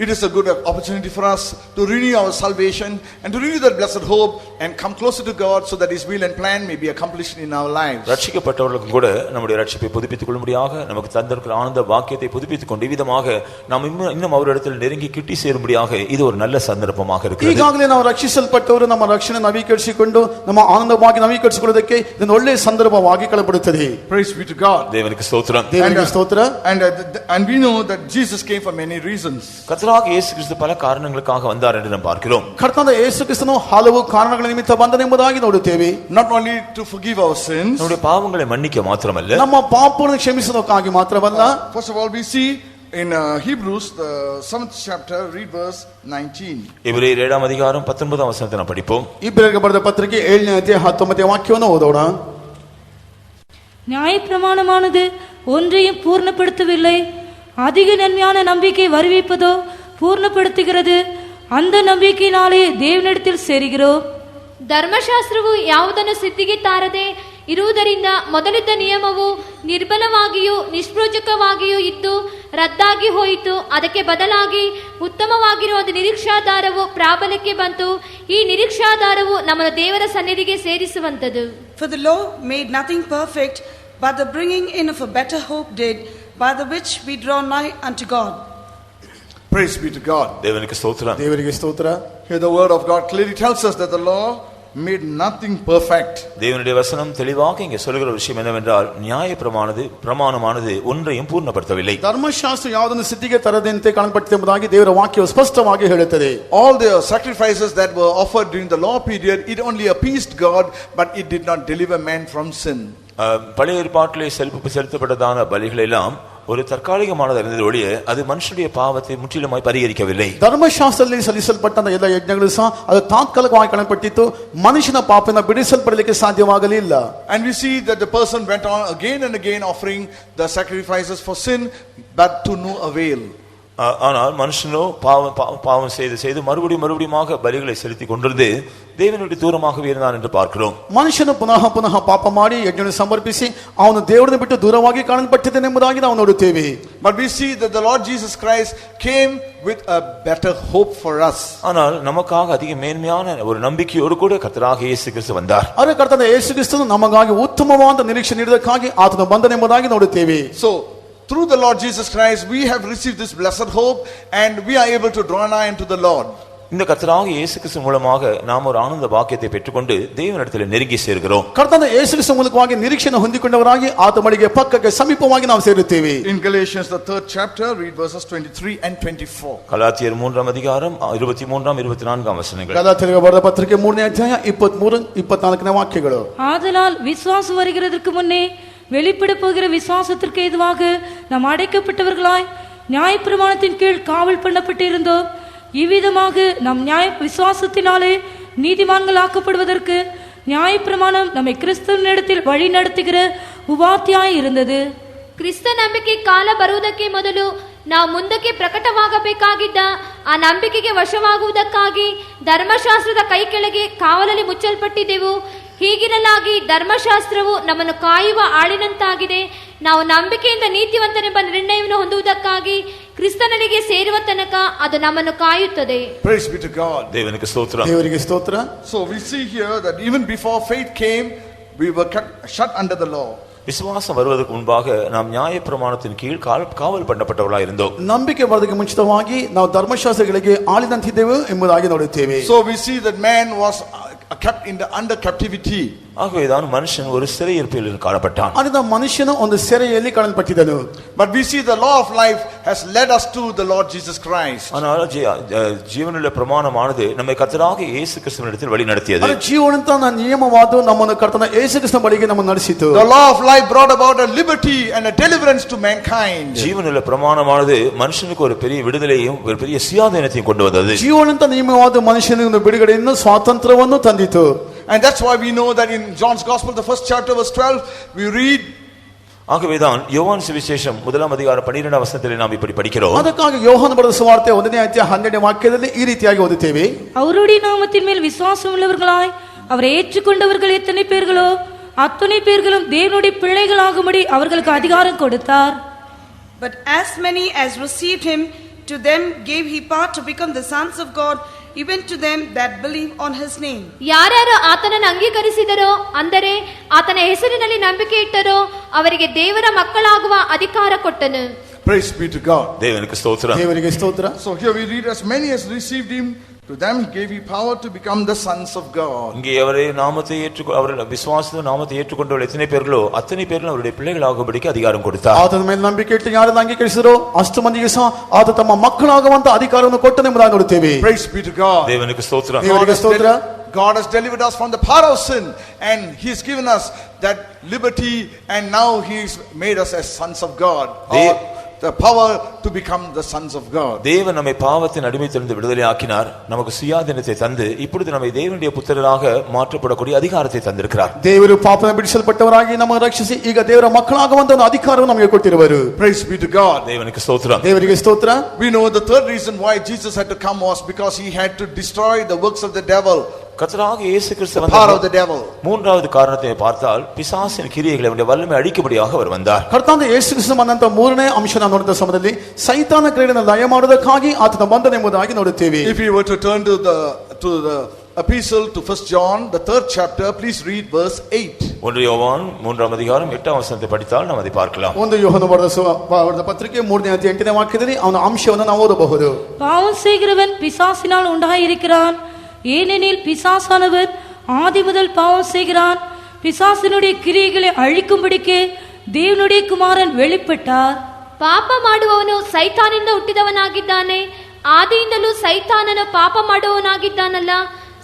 it is a good opportunity for us to renew our salvation and to renew that blessed hope and come closer to God so that his will and plan may be accomplished in our lives. ரட்சிக்கப்பட்டவர்களுக்கு கூட நம்முடைய ரட்சிப்பை புதுப்பித்துக் கொள்ளும்படியாக நமக்கு தந்திருக்கிற ஆனந்த வாக்கியத்தை புதுப்பித்துக் கொண்டு விதமாக நாம் இன்னும் அவரிடத்தில் நெருங்கி கிட்டி சேரும்படியாக இது ஒரு நல்ல சந்தர்ப்பமாக இருக்கிறது. ಈಗಾಗಲೇ ನಾವು ರಕ್ಷಿಸಲ್ಪಟ್ಟವರು ನಮ್ಮ ರಕ್ಷಣೆ ನವೀಕರಿಸಿಕೊಂಡು ನಮ್ಮ ಆನಂದವಾಗಿ ನವೀಕರಿಸಿಕೊಳ್ಳುವುದಕ್ಕೆ ಇದೊಂದು ಒಳ್ಳೆಯ ಸಂದರ್ಭವಾಗಿ ಕಾಣப்படுತ್ತದೆ. Praise be to God. தேவனுக்கு ஸ்தோத்திரம். ದೇವರಿಗೆ ಸ್ತೋತ್ರ. And we know that Jesus came for many reasons. இயேசு கிறிஸ்து பல காரணங்களுக்காக வந்தார் என்று நாம் பார்க்கிறோம். ಕರ್ತನಾದ ಯೇಸು ಕ್ರಿಸ್ತನು ಹಲವು ಕಾರಣಗಳ ನಿಮಿತ್ತ ಬಂದನೆಂಬುದಾಗಿ ನೋಡುತ್ತೇವೆ. Not only to forgive our sins, நம்முடைய பாவங்களை மன்னிக்க மாத்திரமல்ல, ನಮ್ಮ ಪಾಪಗಳನ್ನು ಕ್ಷಮಿಸುವುದಕ್ಕಾಗಿ ಮಾತ್ರವಲ್ಲ. First of all, we see in Hebrews the 7th chapter, read verse 19. எபிரேயர் 7ஆம் அதிகாரம் 19ஆம் வசனத்தை நாம் படிப்போம். ಇಬ್ರಿಯರಿಗೆ ಬರೆದ ಪತ್ರಿಕೆ 7ನೇ ಅಧ್ಯಾಯ 19ನೇ ವಾಕ್ಯವನ್ನು ಓದೋಣ. நியாயப்பிரமாணமானது ஒன்றையும் பூர்ணப்படுத்தவில்லை, அதிக நன்மையான நம்பிக்கை வருவிப்பதோ பூர்ಣப்படுத்துகிறது. அந்த ನಂಬಿಕೆயினாலே ದೇವನಿடத்தில் ಸೇರಿகிறோம். ಧರ್ಮಶಾಸ್ತ್ರವು ಯಾವುದನ್ನು ಸಿದ್ಧಿಗೆ ತಾರದೆ ಇರುವುದರಿಂದ ಮೊದಲಿದ್ದ ನಿಯಮವು ನಿರ್ಬಲವಾಗಿಯೂ ನಿಷ್ಪ್ರಯೋಜಕವಾಗಿಯೂ ಇದ್ದು ರದ್ದಾಗಿ ಹೋಯಿತು. ಅದಕ್ಕೆ ಬದಲಾಗಿ ಉತ್ತಮವಾಗಿರುವ ನಿರೀಕ್ಷಾಧಾರವು ಪ್ರಾಬಲ್ಯಕ್ಕೆ ಬಂತು. ಈ ನಿರೀಕ್ಷಾಧಾರವು ನಮ್ಮನ್ನು ದೇವರ ಸನ್ನಿಧಿಗೆ ಸೇರಿಸುವಂತದ್ದು. For the law made nothing perfect, but the bringing in of a better hope did, by the which we draw nigh unto God. Praise be to God. தேவனுக்கு ஸ்தோத்திரம். ದೇವರಿಗೆ ಸ್ತೋತ್ರ. Here the word of God clearly tells us that the law made nothing perfect. தேவனுடைய வசனம் தெளிவாக இங்கே சொல்லுகிற விஷயம் என்னவென்றால் பிரமாணமானது ஒன்றையும் பூர்ணப்படுத்தவில்லை. ಧರ್ಮಶಾಸ್ತ್ರ ಯಾವುದನ್ನು ಸಿದ್ಧಿಗೆ ತರದಂತೆ ಕಾಣಲ್ಪಟ್ಟಿದೆ ಎಂಬುದಾಗಿ ದೇವರ ವಾಕ್ಯವು ಸ್ಪಷ್ಟವಾಗಿ ಹೇಳುತ್ತದೆ. All the sacrifices that were offered during the law period, it only appeased God, but it did not deliver man from sin. பழைய ஏற்பாட்டிலே செலுத்தப்பட்டதான பலிகள் எல்லாம் ஒரு தற்காலிகமானது இருந்தது ஒழிய அது மனுஷனுடைய பாவத்தை முற்றிலுமாய் பரிகரிக்கவில்லை. ಧರ್ಮಶಾಸ್ತ್ರದಲ್ಲಿ ಸಲ್ಲಿಸಲ್ಪಟ್ಟ ಎಲ್ಲ ಯಜ್ಞಗಳು ಸಹ ಅದು ತಾತ್ಕಾಲಿಕವಾಗಿ ಕಾಣಲ್ಪಟ್ಟಿತ್ತು, ಮನುಷ್ಯನ ಪಾಪದಿಂದ ಬಿಡಿಸಲ್ಪಡಲಿಕ್ಕೆ ಸಾಧ್ಯವಾಗಲಿಲ್ಲ. And we see that the person went on again and again offering the sacrifices for sin, but to no avail. ஆனால் மனுஷனோ பாவம் செய்து மறுபடியுமாக பலிகளை செலுத்தி கொண்டிருந்து தேவனுடைய தூரமாகவே இருந்தான் என்று பார்க்கிறோம். ಮನುಷ್ಯನು ಪುನಃ ಪಾಪ ಮಾಡಿ ಯಜ್ಞವನ್ನು ಸಮರ್ಪಿಸಿ ಅವನು ದೇವರನ್ನು ಬಿಟ್ಟು ದೂರವಾಗಿ ಕಾಣಲ್ಪಟ್ಟಿದ್ದಾನೆಂಬುದಾಗಿ ನಾವು ನೋಡುತ್ತೇವೆ. But we see that the Lord Jesus Christ came with a better hope for us. ஆனால் நமக்காக அதிக மேன்மையான ஒரு நம்பிக்கையோடு கூட கர்த்தராகிய இயேசு கிறிஸ்து வந்தார். ಆದರೆ ಕರ್ತನಾದ ಯೇಸು ಕ್ರಿಸ್ತನು ನಮಗಾಗಿ ಉತ್ತಮವಾದ ನಿರೀಕ್ಷೆ ನೀಡುವುದಕ್ಕಾಗಿ ಆತನು ಬಂದನೆಂಬುದಾಗಿ ನೋಡುತ್ತೇವೆ. So through the Lord Jesus Christ we have received this blessed hope and we are able to draw nigh unto the Lord. இந்த கர்த்தராகிய இயேசு கிறிஸ்து மூலமாக நாம் ஒரு ஆனந்த வாக்கியத்தை பெற்றுக்கொண்டு தேவனிடத்தில் நெருங்கி ಸೇರುகிறோம். ಕರ್ತನಾದ ಯೇಸು ಕ್ರಿಸ್ತ ಮೂಲಕವಾಗಿ ನಿರೀಕ್ಷೆಯನ್ನು ಹೊಂದಿಕೊಂಡವರಾಗಿ ಆತ ಬಳಿಗೆ ಪಕ್ಕಕ್ಕೆ ಸಮೀಪವಾಗಿ ನಾವು ಸೇರುತ್ತೇವೆ. In Galatians the 3rd chapter, read verses 23 and 24. கலாத்தியர் 3ஆம் அதிகாரம் 23ஆம் 24ஆம் வசனங்கள். ಗಲಾತ್ಯರಿಗೆ ಬರೆದ ಪತ್ರಿಕೆ 3ನೇ ಅಧ್ಯಾಯ 23-24ನೇ ವಾಕ್ಯಗಳು. ஆதலால் விசுவாசம் வருகிறதற்கு முன்னே வெளிப்பட போகிற விசுவாசத்திற்கு ஏதுவாக நாம் அடைக்கப்பட்டவர்களாய் நியாயப்பிரமாணத்தின் கீழ் காவல் பண்ணப்பட்டிருந்தோம். இவ்விதமாக நம் விசுவாசத்தினாலே நீதிமான்கள் ஆக்கப்படுவதற்கு நியாயப்பிரமாணம் நம்மை கிறிஸ்துவினிடத்தில் வழி நடத்துகிற உபாத்தியாய் இருந்தது. ಕ್ರಿಸ್ತ ನಂಬಿಕೆ ಕಾಲ ಬರುವುದಕ್ಕೆ ಮೊದಲು ನಾವು ಮುಂದಕ್ಕೆ ಪ್ರಕಟವಾಗಬೇಕಾಗಿದ್ದ ಆ ನಂಬಿಕೆಗೆ ವಶವಾಗುವುದಕ್ಕಾಗಿ ಧರ್ಮಶಾಸ್ತ್ರದ ಕೈ ಕೆಳಗೆ ಕಾವಲಲ್ಲಿ ಮುಚ್ಚಲ್ಪಟ್ಟಿದ್ದೆವು. ಹೀಗಿರಲಾಗಿ ಧರ್ಮಶಾಸ್ತ್ರವು ನಮ್ಮನ್ನು ಕಾಯುವ ಆಳಿನಂತಾಗಿದೆ. ನಾವು ನಂಬಿಕೆಯಿಂದ ನೀತಿವಂತನೆಂಬ ನಿರ್ಣಯವನ್ನು ಹೊಂದುವುದಕ್ಕಾಗಿ ಕ್ರಿಸ್ತನಿಗೆ ಸೇರುವ ತನಕ ಅದು ನಮ್ಮನ್ನು ಕಾಯುತ್ತದೆ. Praise be to God. ದೇವನಿಗೆ ಸ್ತೋತ್ರ. ದೇವರಿಗೆ ಸ್ತೋತ್ರ. So we see here that even before faith came, we were shut under the law. விசுவாசம் வருவதற்கு முன்பாக நாம் நியாயப்பிரமாணத்தின் கீழ் காவல் பண்ணப்பட்டவர்களாக இருந்தோம். ನಂಬಿಕೆ ಬರೋದಕ್ಕೆ ಮುಂಚಿತವಾಗಿ ನಾವು ಧರ್ಮಶಾಸ್ತ್ರಗಳಿಗೆ ಆಳಿದಂತಿದ್ದೆವು ಎಂಬುದಾಗಿ ನೋಡುತ್ತೇವೆ. So we see that man was kept under captivity. ஆகவேதான் மனுஷன் ஒரு சிறையிருப்பில் காணப்பட்டான். ಅದರಿಂದ ಮನುಷ್ಯನು ಒಂದು ಸೆರೆಯಲ್ಲಿ ಕಾಣಲ್ಪಟ್ಟಿದ್ದನು. But we see the law of life has led us to the Lord Jesus Christ. ஆனால் ஜீவனுள்ள பிரமாணமானது நம்மை கர்த்தராகிய இயேசு கிறிஸ்துவினிடத்தில் வழி நடத்தியது. ಅದು ಜೀವನದ ನಿಯಮವಾದ ನಮ್ಮನ್ನು ಕರ್ತನ ಯೇಸು ಕ್ರಿಸ್ತನ ಬಳಿಗೆ ನಮ್ಮನ್ನು ನಡೆಸಿತು. The law of life brought about a liberty and a deliverance to mankind. ஜீவனுள்ள பிரமாணமானது மனுஷனுக்கு ஒரு பெரிய விடுதலையும் ஒரு பெரிய சுயாதீனத்தையும் கொண்டு வந்தது. ಜೀವನದ ನಿಯಮವಾದ ಮನುಷ್ಯನಿಗೆ ಒಂದು ಬಿಡುಗಡೆಯನ್ನು ಸ್ವಾತಂತ್ರ್ಯವನ್ನು ತಂದಿತು. And that's why we know that in John's Gospel, the first chapter, verse 12, we read. ஆகவேதான் யோவான் சுவிசேஷம் 1ஆம் அதிகாரம் 12ஆம் வசனத்திலே நாம் இப்படி படிக்கிறோம். ಅದಕ್ಕಾಗಿ ಯೋಹಾನ ಬರೆದ ಸುವಾರ್ತೆ 1ನೇ ಅಧ್ಯಾಯ 12ನೇ ವಾಕ್ಯದಲ್ಲಿ ಈ ರೀತಿಯಾಗಿ ಓದುತ್ತೇವೆ. அவருடைய நாமத்தின் மேல் விசுவாசம் உள்ளவர்களாய் அவரை ஏற்றுக்கொண்டவர்கள் எத்தனை பேர்களோ அத்தனை பேர்களும் தேவனுடைய பிள்ளைகளாகும்படி அவர்களுக்கு அதிகாரம் கொடுத்தார். But as many as received him, to them gave he power to become the sons of God, even to them that believe on his name. ಯಾರ್ಯಾರು ಆತನನ್ನು ಅಂಗೀಕರಿಸಿದರೋ ಅಂದರೆ ಆತನ ಹೆಸರಿನಲ್ಲಿ ನಂಬಿಕೆ ಇಟ್ಟರೋ ಅವರಿಗೆ ದೇವರ ಮಕ್ಕಳಾಗುವ ಅಧಿಕಾರ ಕೊಟ್ಟನು. Praise be to God. தேவனுக்கு ஸ்தோத்திரம். ದೇವರಿಗೆ ಸ್ತೋತ್ರ. So here we read, as many as received him, to them he gave he power to become the sons of God. இங்கே அவரே நாமத்தை அவர்கள் விசுவாச நாமத்தை ஏற்றுக்கொண்டவர்கள் எத்தனை பேர்களோ அத்தனை பேர்களும் அவருடைய பிள்ளைகளாகும்படிக்கு அதிகாரம் கொடுத்தார். ಆತನ ಮೇಲೆ ನಂಬಿಕೆ ಇಟ್ಟು ಯಾರನ್ನು ಅಂಗೀಕರಿಸಿರೋ ಅಷ್ಟು ಮಂದಿಗೆ ಸಹ ಆತ ತಮ್ಮ ಮಕ್ಕಳಾಗುವಂತ ಅಧಿಕಾರವನ್ನು ಕೊಟ್ಟನೆಂಬುದಾಗಿ ನೋಡುತ್ತೇವೆ. Praise be to God. தேவனுக்கு ஸ்தோத்திரம். ದೇವರಿಗೆ ಸ್ತೋತ್ರ. God has delivered us from the power of sin, and he has given us that liberty, and now he has made us as sons of God, or the power to become the sons of God. தேவன் நம்மை பாவத்தின் அடிமையிலிருந்து விடுதலை ஆக்கினார். நமக்கு சுயாதீனத்தை தந்து இப்பொழுது நம்மை தேவனுடைய புத்திரராக மாற்றப்படக்கூடிய அதிகாரத்தை தந்திருக்கிறார். ದೇವರು ಪಾಪನ ಬಿಡಿಸಲ್ಪಟ್ಟವರಾಗಿ ನಮ್ಮನ್ನು ರಕ್ಷಿಸಿ ಈಗ ದೇವರ ಮಕ್ಕಳಾಗುವಂತ ಒಂದು ಅಧಿಕಾರವನ್ನು ನಮಗೆ ಕೊಟ್ಟಿರುವರು. Praise be to God. தேவனுக்கு ஸ்தோத்திரம். ದೇವರಿಗೆ ಸ್ತೋತ್ರ. We know the third reason why Jesus had to come was because he had to destroy the works of the devil. கர்த்தராகிய இயேசு கிறிஸ்து power of the devil. மூன்றாவது காரணத்தை பார்த்தால் பிசாசின் கிரியைகளை அவருடைய வல்லமை அழிக்கும்படியாக அவர் வந்தார். ಕರ್ತನಾದ ಯೇಸು ಕ್ರಿಸ್ತ ಬಂದಂತ ಮೂರನೇ ಅಂಶನ ನೋಡಿದ ಸಮಯದಲ್ಲಿ ಸೈತಾನ ಕ್ರಿಯೆಯನ್ನು ಲಯ ಮಾಡುವುದಕ್ಕಾಗಿ ಆತನ ಬಂದನೆಂಬುದಾಗಿ ನೋಡುತ್ತೇವೆ. If you were to turn to the epistle to 1 John, the 3rd chapter, please read verse 8. 1 யோவான் 3ஆம் அதிகாரம் 8ஆம் வசனத்தை படித்தால் நாம் அதை பார்க்கலாம். ಒಂದು ಯೋಹನ ಬರೆದ ಪತ್ರಿಕೆ 3ನೇ ಅಧ್ಯಾಯ 8ನೇ ವಾಕ್ಯದಲ್ಲಿ ಅವನ ಅಂಶವನ್ನು ನಾವು ಓದಬಹುದು. பாவம் செய்கிறவன் பிசாசினால் உண்டாயிருக்கிறான், ஏனெனில் பிசாசானவர் ஆதி முதல் பாவம் செய்கிறான். பிசாசினுடைய கிரியைகளை அழிக்கும்படிக்கு தேவனுடைய குமாரன் வெளிப்பட்டார். ಪಾಪ ಮಾಡುವವನು ಸೈತಾನಿಂದ ಹುಟ್ಟಿದವನಾಗಿದ್ದಾನೆ, ಆದಿಯಿಂದಲೂ ಸೈತಾನನು ಪಾಪ ಮಾಡುವವನಾಗಿದ್ದಾನಲ್ಲ.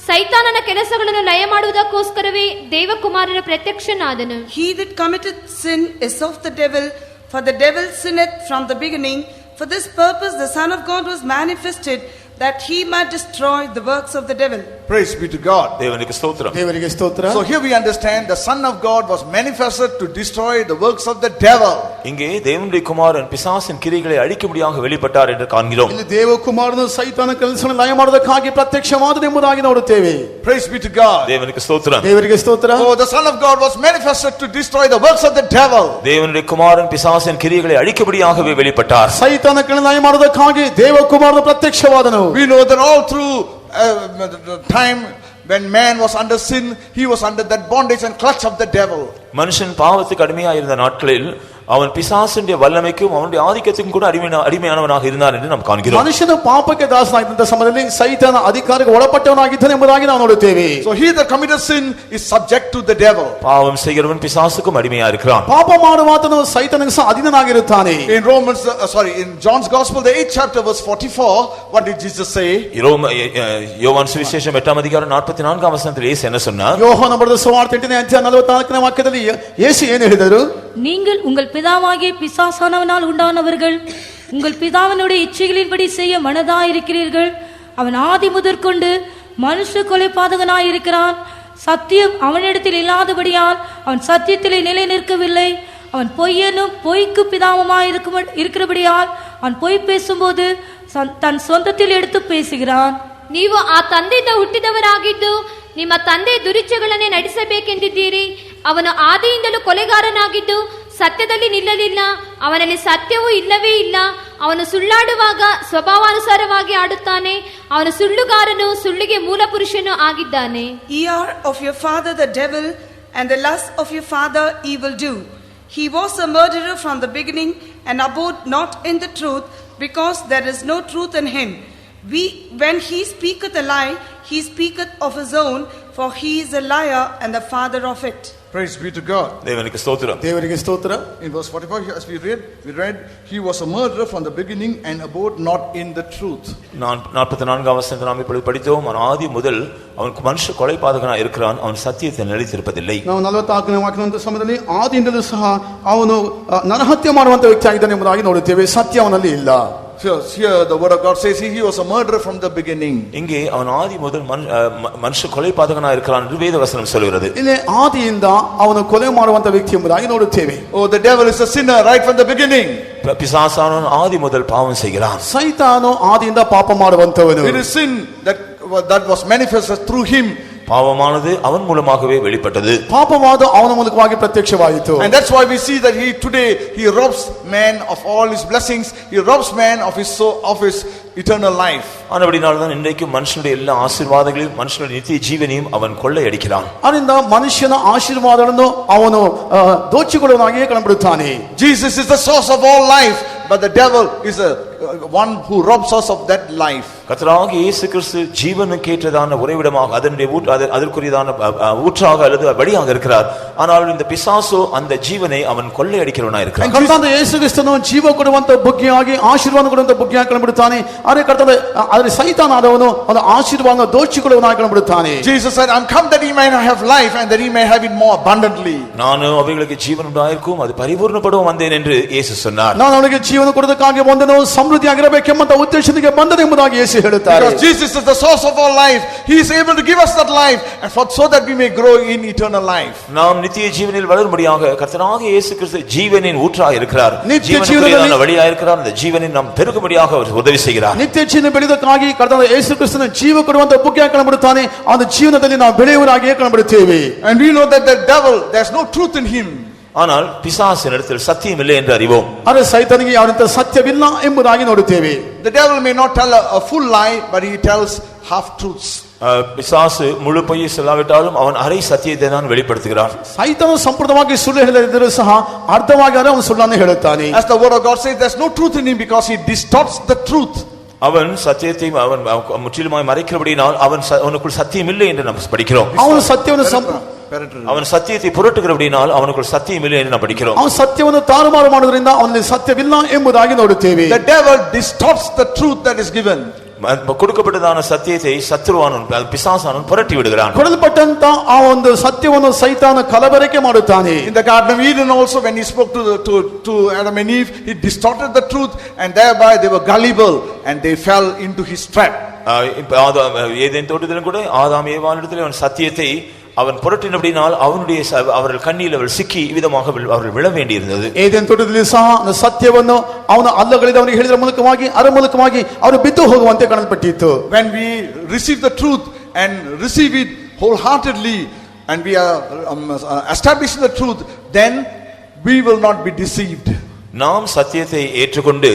ಸೈತಾನನ ಕೆಲಸಗಳನ್ನು ಲಯ ಮಾಡುವುದಕ್ಕೋಸ್ಕರವೇ ದೇವಕುಮಾರನ ಪ್ರತ್ಯಕ್ಷನಾದನು. He that committeth sin is of the devil, for the devil sinneth from the beginning. For this purpose the Son of God was manifested, that he might destroy the works of the devil. Praise be to God. தேவனுக்கு ஸ்தோத்திரம். ದೇವರಿಗೆ ಸ್ತೋತ್ರ. So here we understand the Son of God was manifested to destroy the works of the devil. இங்கே தேவனுடைய குமாரன் பிசாசின் கிரியைகளை அழிக்கும்படியாக வெளிப்பட்டார் என்று காண்கிறோம். ಇಲ್ಲಿ ದೇವಕುಮಾರನು ಸೈತಾನ ಕೆಲಸವನ್ನು ಲಯ ಮಾಡುವುದಕ್ಕಾಗಿ ಪ್ರತ್ಯಕ್ಷವಾದನೆಂಬುದಾಗಿ ನೋಡುತ್ತೇವೆ. Praise be to God. தேவனுக்கு ஸ்தோத்திரம். ದೇವರಿಗೆ ಸ್ತೋತ್ರ. Oh, the Son of God was manifested to destroy the works of the devil. தேவனுடைய குமாரன் பிசாசின் கிரியைகளை அழிக்கும்படியாகவே வெளிப்பட்டார். ಸೈತಾನ ಕೆಲಸವನ್ನು ಲಯ ಮಾಡುವುದಕ್ಕಾಗಿ ದೇವಕುಮಾರನು ಪ್ರತ್ಯಕ್ಷವಾದನು. We know that all through the time when man was under sin, he was under that bondage and clutch of the devil. மனுஷன் பாவத்துக்கு அடிமையாக இருந்த நாட்களில் அவன் பிசாசினுடைய வல்லமைக்கும் அவனுடைய ஆதிக்கத்துக்கும் கூட அடிமையானவனாக இருந்தான் என்று நாம் காண்கிறோம். ಮನುಷ್ಯನು ಪಾಪಕ್ಕೆ ದಾಸನಾಗಿದ್ದ ಸಮಯದಲ್ಲಿ ಸೈತಾನ ಅಧಿಕಾರಕ್ಕೆ ಒಳಪಟ್ಟವನಾಗಿದ್ದಾನೆ ಎಂಬುದಾಗಿ ನಾವು ನೋಡುತ್ತೇವೆ. So he that committeth sin is subject to the devil. பாவம் செய்கிறவன் பிசாசுக்கும் அடிமையா இருக்கிறான். ಪಾಪ ಮಾಡುವಾತನು ಸೈತಾನನಿಗೆ ಸಹ ಅಧೀನನಾಗಿರುತ್ತಾನೆ. In John's Gospel, the 8th chapter, verse 44, what did Jesus say? யோவான் சுவிசேஷம் 8ஆம் அதிகாரம் 44ஆம் வசனத்தில் இயேசு என்ன சொன்னார்? ಯೋಹಾನ ಬರೆದ ಸುವಾರ್ತೆ 8ನೇ ಅಧ್ಯಾಯ 44ನೇ ವಾಕ್ಯದಲ್ಲಿ ಯೇಸು ಏನು ಹೇಳಿದರು? நீங்கள் உங்கள் பிதாவாகிய பிசாசானவனால் உண்டானவர்கள், உங்கள் பிதாவினுடைய இச்சைகளின்படி செய்ய மனதாயிருக்கிறீர்கள். அவன் ஆதி முதற்கொண்டு மனுஷ கொலைபாதகனாயிருக்கிறான். சத்தியம் அவனிடத்தில் இல்லாதபடியால் அவன் சத்தியத்திலே நிலை நிற்கவில்லை. அவன் பொய்யனும் பொய்க்கு பிதாவுமாயிருக்கிறபடியால் அவன் பொய் பேசும்போது தன் சொந்தத்தில் எடுத்து பேசுகிறான். ನೀವು ಆ ತಂದೆಯಿಂದ ಹುಟ್ಟಿದವರಾಗಿದ್ದು ನಿಮ್ಮ ತಂದೆ ದುರಿಚೆಗಳನ್ನೇ ನಡೆಸಬೇಕೆಂದಿದ್ದೀರಿ. ಅವನು ಆದಿಯಿಂದಲೂ ಕೊಲೆಗಾರನಾಗಿದ್ದು ಸತ್ಯದಲ್ಲಿ ನಿಲ್ಲಲಿಲ್ಲ, ಅವನಲ್ಲಿ ಸತ್ಯವೂ ಇಲ್ಲವೇ ಇಲ್ಲ. ಅವನು ಸುಳ್ಳಾಡುವಾಗ ಸ್ವಭಾವಾನುಸಾರವಾಗಿ ಆಡುತ್ತಾನೆ. ಅವನು ಸುಳ್ಳುಗಾರನು, ಸುಳ್ಳಿಗೆ ಮೂಲ ಪುರುಷನು ಆಗಿದ್ದಾನೆ. Ye are of your father the devil, and the lust of your father ye will do. He was a murderer from the beginning and abode not in the truth, because there is no truth in him. When he speaketh a lie, he speaketh of his own, for he is a liar and the father of it. Praise be to God. தேவனுக்கு ஸ்தோத்திரம். ದೇವರಿಗೆ ಸ್ತೋತ್ರ. In verse 45, as we read, he was a murderer from the beginning and abode not in the truth. 44ஆம் வசனத்தை நாம் இப்பொழுது படித்தோம். அவன் ஆதி முதல் அவன் மனுஷ கொலைபாதகனாக இருக்கிறான், அவன் சத்தியத்தை நிலைத்திருப்பதில்லை. ನಾವು 44ನೇ ವಾಕ್ಯದ ಸಮಯದಲ್ಲಿ ಆದಿಯಿಂದಲೂ ಸಹ ಅವನು ನರಹತ್ಯೆ ಮಾಡುವಂತ ವ್ಯಕ್ತಿಯಾಗಿದ್ದಾನೆ ಎಂಬುದಾಗಿ ನೋಡುತ್ತೇವೆ. ಸತ್ಯ ಅವನಲ್ಲಿ ಇಲ್ಲ. Here the word of God says he was a murderer from the beginning. இங்கே அவன் ஆதி முதல் மனுஷ கொலைபாதகனாக இருக்கிறான் என்று வேதவசனம் சொல்கிறது. ಇಲ್ಲಿ ಆದಿಯಿಂದ ಅವನು ಕೊಲೆ ಮಾಡುವಂತ ವ್ಯಕ್ತಿ ಎಂಬುದಾಗಿ ನೋಡುತ್ತೇವೆ. Oh, the devil is a sinner right from the beginning. பிசாசானவன் ஆதி முதல் பாவம் செய்கிறான். ಸೈತಾನು ಆದಿಯಿಂದ ಪಾಪ ಮಾಡುವಂತವನು. It is sin that was manifested through him. பாவமானது அவன் மூலமாகவே வெளிப்பட்டது. ಪಾಪವಾದ ಅವನ ಮೂಲಕವಾಗಿ ಪ್ರತ್ಯಕ್ಷವಾಯಿತು. And that's why we see that he robs man of all his blessings. He robs man of his eternal life. ஆனபடியால் தான் இன்றைக்கு மனுஷனுடைய எல்லா ஆசீர்வாதங்களையும் மனுஷனுடைய நித்திய ஜீவனையும் அவன் கொள்ளையடிக்கிறான். ಅದರಿಂದ ಮನುಷ್ಯನ ಆಶೀರ್ವಾದಗಳನ್ನು ಅವನು ದೋಚಿಕೊಳ್ಳುವನಾಗಿಯೇ ಕಂಡುಬಿಡುತ್ತಾನೆ. Jesus is the source of all life, but the devil is one who robs us of that life. கர்த்தராகிய இயேசு கிறிஸ்து ஜீவனுக்கு ஏற்றதான உறைவிடமாக அதற்குரியதான ஊற்றாக அல்லது வழியாக இருக்கிறார். ஆனால் இந்த பிசாசு அந்த ஜீவனை அவன் கொள்ளையடிக்கிறவனாக இருக்கிறான். ಕರ್ತನಾದ ಯೇಸು ಕ್ರಿಸ್ತನು ಜೀವ ಕೊಡುವಂತ ಬುಗ್ಗಿಯಾಗಿ ಆಶೀರ್ವಾದ ಕೊಡುವಂತ ಬುಗ್ಗಿಯಾಗಿ ಕಂಡುಬಿಡುತ್ತಾನೆ. ಆದರೆ ಅದರ ಸೈತಾನದವನು ಒಂದು ಆಶೀರ್ವಾದ ದೋಚಿಕೊಳ್ಳುವನಾಗಿ ಕಂಡುಬಿಡುತ್ತಾನೆ. Jesus said, "I'm come that he may have life and that he may have it more abundantly." ನಾನು ಅವುಗಳಿಗೆ ಜೀವನ ಉಂಟಾயிருக்கும் ಅದು ಪರಿಪೂರ್ಣಪಡುವ வந்தேன் என்று இயேசು சொன்னார். ನಾನು ಅವನಿಗೆ ಜೀವನ ಕೊಡುವುದಕ್ಕಾಗಿ ಬಂದನು, ಸಮೃದ್ಧಿಯಾಗಿರಬೇಕೆಂಬ ಉದ್ದೇಶದಿಂದ ಬಂದನು ಎಂಬುದಾಗಿ ಯೇಸು ಹೇಳುತ್ತಾರೆ. Because Jesus is the source of all life. He is able to give us that life and so that we may grow in eternal life. நாம் நித்திய ஜீவனில் வளரும்படியாக கர்த்தராகிய இயேசு கிறிஸ்து ஜீவனின் ஊற்றாக இருக்கிறார். நித்திய ஜீவனுக்குரியதான வழியாக இருக்கிறார். அந்த ஜீவனை நாம் பெருகும்படியாக அவர் உதவி செய்கிறார். ನಿತ್ಯ ಜೀವನ ಬೆಳೆಯುವುದಕ್ಕಾಗಿ ಕರ್ತನಾದ ಯೇಸು ಕ್ರಿಸ್ತನು ಜೀವ ಕೊಡುವಂತ ಬುಗ್ಗಿಯಾಗಿ ಕಂಡುಬಿಡುತ್ತಾನೆ. ಆ ಜೀವನದಲ್ಲಿ ನಾವು ಬೆಳೆಯುವರಾಗಿಯೇ ಕಂಡುಬಿಡುತ್ತೇವೆ. And we know that the devil, there's no truth in him. ஆனால் பிசாசினிடத்தில் சத்தியம் இல்லை என்று அறிவோம். ಆದರೆ ಸೈತಾನಿಗೆ ಯಾವಂತ ಸತ್ಯವಿಲ್ಲ ಎಂಬುದಾಗಿ ನೋಡುತ್ತೇವೆ. The devil may not tell a full lie, but he tells half truths. பிசாசு முழு பொய்யை சொல்லாவிட்டாலும் அவன் அரை சத்தியத்தை தான் வெளிப்படுத்துகிறான். ಸೈತಾನು ಸಂಪೂರ್ಣವಾಗಿ ಸುಳ್ಳು ಹೇಳದಿದ್ದರೂ ಸಹ ಅರ್ಥವಾಗಿ ಅವನು ಸುಳ್ಳನ್ನು ಹೇಳುತ್ತಾನೆ. As the word of God says, there's no truth in him because he distorts the truth. அவன் சத்தியத்தை அவன் முற்றிலுமாய் மறைக்கிறபடியால் அவனுக்குள் சத்தியம் இல்லை என்று நாம் படிக்கிறோம். ಅವನು ಸತ್ಯವನ್ನು அவன் சத்தியத்தை புரட்டுகிறபடியால் அவனுக்குள் சத்தியம் இல்லை என்று நாம் படிக்கிறோம். ಅವನು ಸತ್ಯವನ್ನು ತಾರುಮಾರು ಮಾಡುವುದರಿಂದ ಅವನಲ್ಲಿ ಸತ್ಯವಿಲ್ಲ ಎಂಬುದಾಗಿ ನೋಡುತ್ತೇವೆ. The devil distorts the truth that is given. கொடுக்கப்பட்டதான சத்தியத்தை சத்ருவானன் பிசாசானன் புரட்டி விடுகிறான். ಕೊಡಲ್ಪಟ್ಟಂತ ಆ ಒಂದು ಸತ್ಯವನ್ನು ಸೈತಾನ ಕಲಬೆರಕೆ ಮಾಡುತ್ತಾನೆ. In the Garden of Eden also, when he spoke to Adam and Eve, he distorted the truth, and thereby they were gullible and they fell into his trap. ஏதேன் தோட்டத்திலும் கூட ஆதாம் ஏவாளிடத்தில் அவன் சத்தியத்தை அவன் புரட்டினபடினால் அவர்கள் கண்ணியில் அவள் சிக்கி விதமாக அவர்கள் விழ வேண்டியிருந்தது. ಏದೆನ್ ತೋಟದಲ್ಲಿ ಸಹ ಸತ್ಯವನ್ನು ಅವನ ಅಲ್ಲಗಳಿಂದ ಅವನಿಗೆ ಹೇಳಿದ ಮೂಲಕವಾಗಿ ಅದರ ಮೂಲಕವಾಗಿ ಅವರು ಬಿದ್ದು ಹೋಗುವಂತೆ ಕಾಣಲ್ಪಟ್ಟಿತ್ತು. When we receive the truth and receive it wholeheartedly and we are establishing the truth, then we will not be deceived. நாம் சத்தியத்தை ஏற்றுக்கொண்டு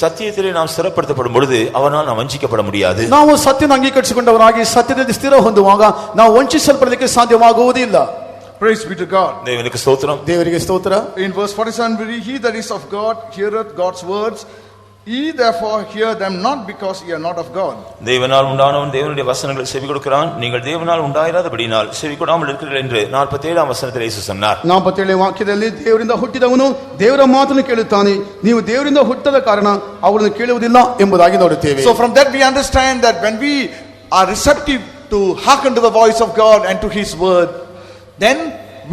சத்தியத்திலே நாம் ಸ್ಥಿರಪಡಿಸப்படும் பொழுது அவனால் நாம் ವಂಚಿக்கப்பட முடியாது. ನಾವು ಸತ್ಯವನ್ನು ಅಂಗೀಕರಿಸಿಕೊಂಡವರಾಗಿ ಸತ್ಯದಲ್ಲಿ ಸ್ಥಿರ ಹೊಂದುವಾಗ ನಾವು ವಂಚಿಸಲ್ಪಡಲಿಕ್ಕೆ ಸಾಧ್ಯವಾಗುವುದಿಲ್ಲ. Praise be to God. ದೇವನಿಗೆ ಸ್ತೋತ್ರ. ದೇವರಿಗೆ ಸ್ತೋತ್ರ. In verse 47 we read, he that is of God heareth God's words, ye therefore hear them not because ye are not of God. தேவனால் உண்டானவன் தேவனுடைய வசனங்களை செவி கொடுக்கிறான், நீங்கள் தேவனால் உண்டாயிராதபடியினால் செவி கொடாமல் இருக்கிறீர்கள் என்று 47ஆம் வசனத்தில் இயேசு சொன்னார். 47ನೇ ವಾಕ್ಯದಲ್ಲಿ ದೇವರಿಂದ ಹುಟ್ಟಿದವನು ದೇವರ ಮಾತನ್ನು ಕೇಳುತ್ತಾನೆ, ನೀವು ದೇವರಿಂದ ಹುಟ್ಟದ ಕಾರಣ ಅವರನ್ನು ಕೇಳುವುದಿಲ್ಲ ಎಂಬುದಾಗಿ ನೋಡುತ್ತೇವೆ. So from that we understand that when we are receptive to hearken to the voice of God and to his word, then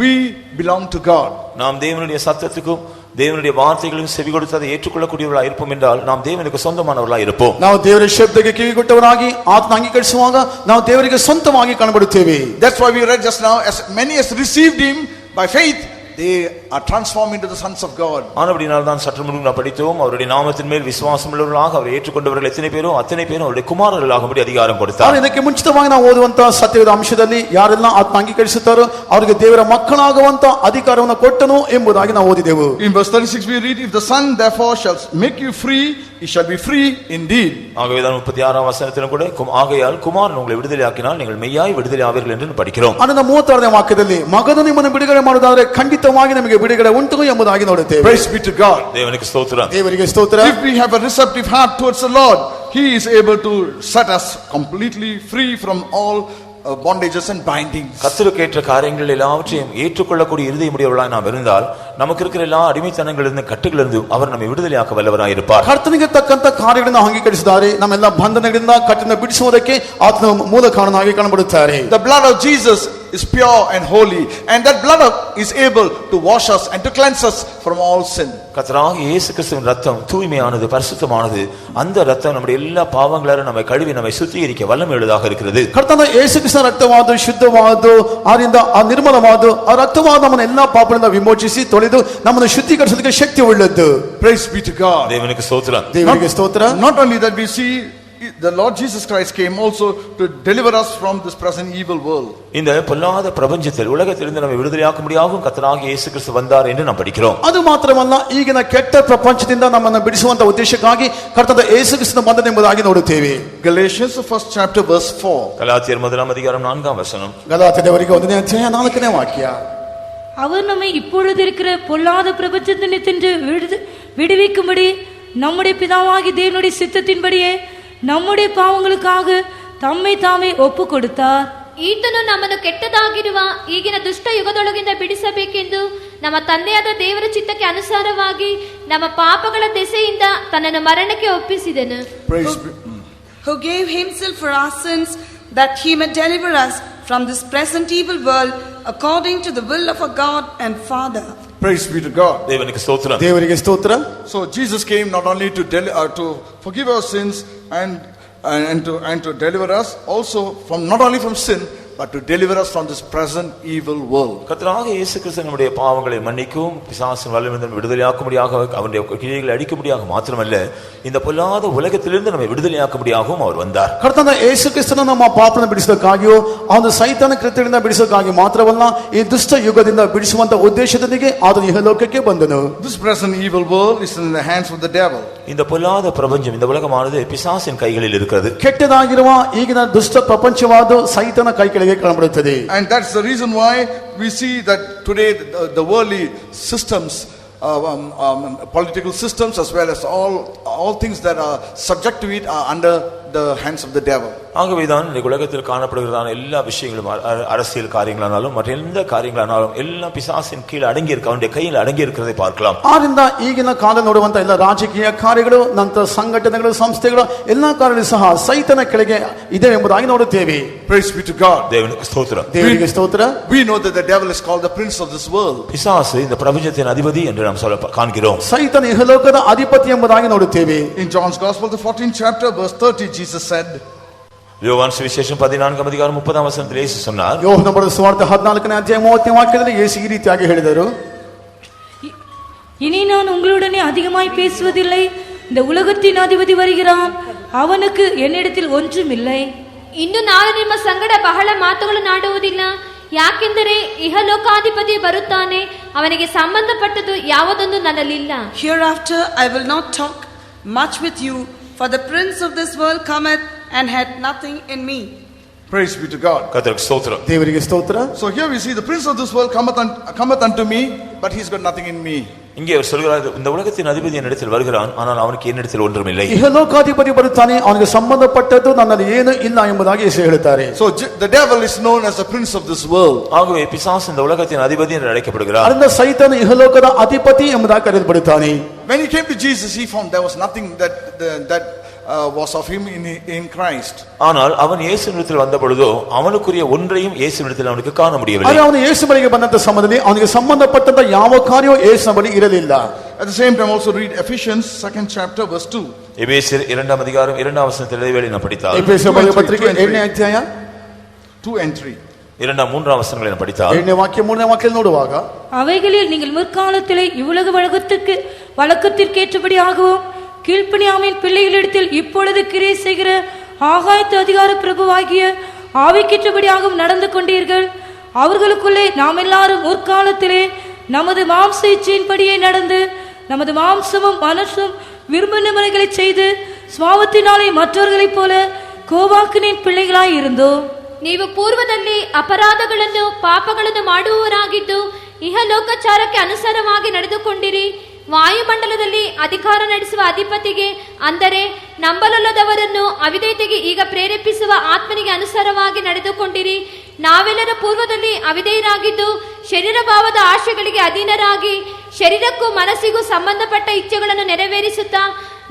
we belong to God. நாம் தேவனுடைய சத்தத்துக்கும் தேவனுடைய வார்த்தைகளுக்கு செவி கொடுத்து அதை ஏற்றுக்கொள்ளக்கூடியவர்களாக இருப்போம் என்றால் நாம் தேவனுக்கு சொந்தமானவர்களாக இருப்போம். ನಾವು ದೇವರ ಶಬ್ದಕ್ಕೆ ಕಿವಿಗೊಟ್ಟವರಾಗಿ ಆತನ ಅಂಗೀಕರಿಸುವಾಗ ನಾವು ದೇವರಿಗೆ ಸ್ವಂತವಾಗಿ ಕಾಣಬರುತ್ತೇವೆ. That's why we read just now, as many as received him by faith, they are transformed into the sons of God. ஆனபடியால் தான் சற்று முன்பு நாம் படித்தோம், அவருடைய நாமத்தின் மேல் விசுவாசம் உள்ளவர்களாக அவரை ஏற்றுக்கொண்டவர்கள் எத்தனை பேரோ அத்தனை பேரும் அவருடைய குமாரர்களாகும்படி அதிகாரம் கொடுத்தார். ಇದಕ್ಕೆ ಮುಂಚಿತವಾಗಿ ನಾವು ಓದುವಂತ ಸತ್ಯದ ಅಂಶದಲ್ಲಿ ಯಾರೆಲ್ಲ ಆತ್ಮ ಅಂಗೀಕರಿಸುತ್ತಾರೋ ಅವರಿಗೆ ದೇವರ ಮಕ್ಕಳಾಗುವಂತ ಅಧಿಕಾರವನ್ನು ಕೊಟ್ಟನು ಎಂಬುದಾಗಿ ನಾವು ಓದಿದೆವು. In verse 36 we read, if the Son therefore shall make you free ye shall be free indeed. ஆகவேதான் 36ஆம் வசனத்திலும் கூட ஆகையால் குமாரன் உங்களை விடுதலையாக்கினால் நீங்கள் மெய்யாய் விடுதலை ஆவீர்கள் என்று படிக்கிறோம். ಅದನ್ನ 36ನೇ ವಾಕ್ಯದಲ್ಲಿ ಮಗನು ನಿಮ್ಮನ್ನು ಬಿಡುಗಡೆ ಮಾಡುವುದಾದರೆ ಖಂಡಿತವಾಗಿ ನಮಗೆ ಬಿಡುಗಡೆ ಉಂಟು ಎಂಬುದಾಗಿ ನೋಡುತ್ತೇವೆ. Praise be to God. தேவனுக்கு ஸ்தோத்திரம். ದೇವರಿಗೆ ಸ್ತೋತ್ರ. If we have a receptive heart towards the Lord, he is able to set us completely free from all bondages and bindings. கர்த்தருக்கு ஏற்ற காரியங்கள் எல்லாவற்றையும் ஏற்றுக்கொள்ளக்கூடிய இருதயமுடையவர்களாய் நாம் இருந்தால் நமக்கு இருக்கிற எல்லா அடிமைத்தனங்களிலிருந்து கட்டுகளிலிருந்து அவர் நம்மை விடுதலையாக்க வல்லவராய் இருப்பார். ಕರ್ತನಿಗೆ ತಕ್ಕಂತ ಕಾರ್ಯಗಳನ್ನು ಅಂಗೀಕರಿಸಿದ್ದಾರೆ. ನಮ್ಮೆಲ್ಲ ಬಂಧನಗಳಿಂದ ಕಟ್ಟಿನ ಬಿಡಿಸುವುದಕ್ಕೆ ಆತನ ಮೂಲ ಕಾರಣನಾಗಿ ಕಾಣಬರುತ್ತಾರೆ. The blood of Jesus is pure and holy, and that blood is able to wash us and to cleanse us from all sin. கர்த்தராகிய இயேசு கிறிஸ்துவின் ரத்தம் தூய்மையானது, பரிசுத்தமானது. அந்த ரத்தம் நம்முடைய எல்லா பாவங்களாலும் நம்மை கழுவி நம்மை சுத்திகரிக்க வல்லமையுள்ளதாக இருக்கிறது. ಕರ್ತನ ಯೇಸು ಕ್ರಿಸ್ತನ ರಕ್ತವಾದ ಶುದ್ಧವಾದ ಆರಿಂದ ಆ ನಿರ್ಮಲವಾದ ಆ ರಕ್ತವಾದ ನಮ್ಮನ್ನ ಎಲ್ಲಾ ಪಾಪಗಳಿಂದ ವಿಮೋಚಿಸಿ ತೊಳೆದು ನಮ್ಮನ್ನು ಶುದ್ಧೀಕರಿಸೋದಕ್ಕೆ ಶಕ್ತಿ ಉಳ್ಳದ್ದು. Praise be to God. தேவனுக்கு ஸ்தோத்திரம். ದೇವರಿಗೆ ಸ್ತೋತ್ರ. Not only that, we see the Lord Jesus Christ came also to deliver us from this present evil world. இந்த பொல்லாத பிரபஞ்சத்தில் உலகத்திலிருந்து நம்மை விடுதலையாக்கும்படியாகவும் கர்த்தராகிய இயேசு கிறிஸ்து வந்தார் என்று நாம் படிக்கிறோம். ಅದು ಮಾತ್ರವಲ್ಲ, ಈಗಿನ ಕೆಟ್ಟ ಪ್ರಪಂಚದಿಂದ ನಮ್ಮನ್ನು ಬಿಡಿಸುವಂತ ಉದ್ದೇಶಕ್ಕಾಗಿ ಕರ್ತನ ಯೇಸು ಕ್ರಿಸ್ತನ ಬಂದ ಎಂಬುದಾಗಿ ನೋಡುತ್ತೇವೆ. Galatians the first chapter verse 4. கலாத்தியர் 1ஆம் அதிகாரம் 4ஆம் வசனம். ಗಲಾತ್ಯದವರಿಗೆ 1ನೇ ಅಧ್ಯಾಯ 4ನೇ ವಾಕ್ಯ. அவர் நம்மை இப்பொழுது இருக்கிற பொல்லாத பிரபஞ்சத்தினின்று விடுவிக்கும்படி நம்முடைய பிதாவாகி தேவனுடைய சித்தத்தின்படியே நம்முடைய பாவங்களுக்காக தம்மை தாமே ಒಪ್ಪು கொடுத்தார். ಈತನು ನಮ್ಮನ್ನು ಕೆಟ್ಟದಾಗಿರುವ ಈಗಿನ ದುಷ್ಟ ಯುಗದೊಳಗಿಂದ ಬಿಡಿಸಬೇಕೆಂದು ನಮ್ಮ ತಂದೆಯಾದ ದೇವರ ಚಿತ್ತಕ್ಕೆ ಅನುಸಾರವಾಗಿ ನಮ್ಮ ಪಾಪಗಳ ದೆಸೆಯಿಂದ ತನ್ನನ್ನು ಮರಣಕ್ಕೆ ಒಪ್ಪಿಸಿದನು. Who gave himself for our sins, that he may deliver us from this present evil world, according to the will of our God and Father. Praise be to God. தேவனுக்கு ஸ்தோத்திரம். ದೇವರಿಗೆ ಸ್ತೋತ್ರ. So Jesus came not only to forgive our sins and to deliver us also from not only from sin, but to deliver us from this present evil world. கர்த்தராகிய இயேசு கிறிஸ்து நம்முடைய பாவங்களை மன்னிக்கவும் பிசாசின் வல்லமையிலிருந்து விடுதலையாக்கும்படியாக அவருடைய கிரியைகளை அழிக்கும்படியாக மாத்திரமல்ல, இந்த பொல்லாத உலகத்திலிருந்து நம்மை விடுதலையாக்கும்படியாகவும் அவர் வந்தார். ಕರ್ತನ ಯೇಸು ಕ್ರಿಸ್ತನು ನಮ್ಮ ಪಾಪಗಳನ್ನು ಬಿಡಿಸೋದಕ್ಕಾಗಿಯೂ ಅವನು ಸೈತಾನ ಕೃತ್ಯಗಳಿಂದ ಬಿಡಿಸೋದಕ್ಕಾಗಿ ಮಾತ್ರವಲ್ಲ, ಈ ದುಷ್ಟ ಯುಗದಿಂದ ಬಿಡಿಸುವಂತ ಉದ್ದೇಶದೊಂದಿಗೆ ಆತನು ಇಹಲೋಕಕ್ಕೆ ಬಂದನು. This present evil world is in the hands of the devil. இந்த பொல்லாத பிரபஞ்சம், இந்த உலகமானது பிசாசின் கைகளில் இருக்கிறது. ಕೆಟ್ಟದಾಗಿರುವ ಈಗಿನ ದುಷ್ಟ ಪ್ರಪಂಚವಾದ ಸೈತಾನ ಕೈಗಳಿಗೆ ಕಾಣಬರುತ್ತದೆ. And that's the reason why we see that today the worldly systems, political systems, as well as all things that are subject to it are under the hands of the devil. ஆகவேதான் இந்த உலகத்தில் காணப்படுகிறதான எல்லா விஷயங்களும், அரசியல் காரியங்களானாலும் மற்ற எந்த காரியங்களானாலும் எல்லாம் பிசாசின் கீழ் அடங்கி இருக்க, அவனுடைய கையில் அடங்கி இருக்கிறதை பார்க்கலாம். ಆದ್ರಿಂದ ಈಗಿನ ಕಾಲ ನೋಡುವಂತ ಎಲ್ಲ ರಾಜಕೀಯ ಕಾರ್ಯಗಳು, ನಂತರ ಸಂಘಟನೆಗಳು, ಸಂಸ್ಥೆಗಳು ಎಲ್ಲಾ ಕಾರ್ಯಗಳು ಸಹ ಸೈತನ ಕೆಳಗೆ ಇದೆ ಎಂಬುದಾಗಿ ನೋಡುತ್ತೇವೆ. Praise be to God. தேவனுக்கு ஸ்தோத்திரம். ದೇವರಿಗೆ ಸ್ತೋತ್ರ. We know that the devil is called the prince of this world. பிசாசு இந்த பிரபஞ்சத்தின் அதிபதி என்று நாம் சொல்ல காண்கிறோம். ಸೈತನ ಇಹಲೋಕದ ಅಧಿಪತಿ ಎಂಬುದಾಗಿ ನೋಡುತ್ತೇವೆ. In John's Gospel, the 14th chapter, verse 30, Jesus said, யோவான் சுவிசேஷம் 14ஆம் அதிகாரம் 30ஆம் வசனத்தில் இயேசு சொன்னார். ಯೋಹನ ಬರೆದ ಸುವಾರ್ತೆ 14ನೇ ಅಧ್ಯಾಯ 30ನೇ ವಾಕ್ಯದಲ್ಲಿ ಯೇಸು ಈ ರೀತಿಯಾಗಿ ಹೇಳಿದರು, இனி நான் உங்களுடனே அதிகமாய் பேசுவதில்லை, இந்த உலகத்தின் அதிபதி வருகிறான், அவனுக்கு என்னிடத்தில் ஒன்றும் இல்லை. ಇನ್ನು ನಾನು ನಿಮ್ಮ ಸಂಗಡ ಬಹಳ ಮಾತುಗಳನ್ನಾಡುವುದಿಲ್ಲ, ಯಾಕೆಂದರೆ ಇಹಲೋಕಾಧಿಪತಿ ಬರುತ್ತಾನೆ, ಅವನಿಗೆ ಸಂಬಂಧಪಟ್ಟದ್ದು ಯಾವುದೊಂದು ನನ್ನಲ್ಲಿಲ್ಲ. Hereafter I will not talk much with you, for the prince of this world cometh and had nothing in me. Praise be to God. கர்த்தருக்கு ஸ்தோத்திரம். ದೇವರಿಗೆ ಸ್ತೋತ್ರ. So here we see the prince of this world cometh unto me, but he's got nothing in me. இங்கே அவர் சொல்கிறார், இந்த உலகத்தின் அதிபதி என்னிடத்தில் வருகிறான், ஆனால் அவனுக்கு என்னிடத்தில் ஒன்றுமில்லை. ಇಹಲೋಕಾಧಿಪತಿ ಬರುತ್ತಾನೆ, ಅವನಿಗೆ ಸಂಬಂಧಪಟ್ಟದ್ದು ನನ್ನಲ್ಲಿ ಏನು ಇಲ್ಲ ಎಂಬುದಾಗಿ ಯೇಸು ಹೇಳುತ್ತಾರೆ. So the devil is known as the prince of this world. ஆகவே பிசாசு இந்த உலகத்தின் அதிபதி என்று அழைக்கப்படுகிறார். ಅದರಿಂದ ಸೈತಾನ ಇಹಲೋಕದ ಅಧಿಪತಿ ಎಂಬುದಾಗಿ ಕರೆಯಲ್ಪಡುತ್ತಾನೆ. When he came to Jesus, he found there was nothing that was of him in Christ. ஆனால் அவன் இயேசுவினிடத்தில் வந்த பொழுதோ அவனுக்குரிய ஒன்றையும் இயேசுவினிடத்தில் அவனுக்கு காண முடியவில்லை. ಆದರೆ ಅವನು ಯೇಸು ಬಳಿಗೆ ಬಂದಂತ ಸಮಯದಲ್ಲಿ ಅವನಿಗೆ ಸಂಬಂಧಪಟ್ಟಂತ ಯಾವ ಕಾರ್ಯವೂ ಯೇಸುವಿನ ಬಳಿ ಇರಲಿಲ್ಲ. At the same time also read Ephesians 2nd chapter verse 2. எபேசியர் 2ஆம் அதிகாரம் 2ஆம் வசனத்தில் இடைவேளை நாம் படித்தால், ಎಫೆಸೀಯ ಪತ್ರಿಕೆ 7ನೇ ಅಧ್ಯಾಯ 2 and 3. 2ஆம் 3ஆம் வசனங்களை நாம் படித்தால், 7ನೇ ವಾಕ್ಯ 3ನೇ ವಾಕ್ಯ ನೋಡುವಾಗ, அவைகளில் நீங்கள் முற்காலத்திலே இவ்வுலக வழக்கத்திற்கேற்றபடியாகவும் கீழ்ப்படியாமையின் பிள்ளைகளிடத்தில் இப்பொழுது கிரியை செய்கிற ஆகாயத்து அதிகார பிரபுவாகிய ஆவிக்கேற்றபடியாகவும் நடந்து கொண்டீர்கள். அவர்களுக்குள்ளே நாம் எல்லாரும் முற்காலத்திலே நமது மாம்ச இச்சையின்படியே நடந்து நமது மாம்சமும் மனசும் விரும்பினவர்களை செய்து சுவாவத்தினாலே மற்றவர்களைப் போல கோபாக்கினின் பிள்ளைகளாய் இருந்தோம். ನೀವು ಪೂರ್ವದಲ್ಲಿ ಅಪರಾಧಗಳನ್ನು ಪಾಪಗಳನ್ನು ಮಾಡುವವರಾಗಿದ್ದು ಇಹಲೋಕಚಾರಕ್ಕೆ ಅನುಸಾರವಾಗಿ ನಡೆದುಕೊಂಡಿರಿ. ವಾಯುಮಂಡಲದಲ್ಲಿ ಅಧಿಕಾರ ನಡೆಸುವ ಅಧಿಪತಿಗೆ ಅಂದರೆ ನಂಬಲೊಲ್ಲದವರನ್ನು ಅವಿಧೇಯತೆಗೆ ಈಗ ಪ್ರೇರೇಪಿಸುವ ಆತ್ಮನಿಗೆ ಅನುಸಾರವಾಗಿ ನಡೆದುಕೊಂಡಿರಿ. ನಾವೆಲ್ಲರ ಪೂರ್ವದಲ್ಲಿ ಅವಿಧೇಯರಾಗಿದ್ದು ಶರೀರ ಭಾವದ ಆಶೆಗಳಿಗೆ ಅಧೀನರಾಗಿ ಶರೀರಕ್ಕೂ ಮನಸ್ಸಿಗೂ ಸಂಬಂಧಪಟ್ಟ ಇಚ್ಛೆಗಳನ್ನು ನೆರವೇರಿಸುತ್ತಾ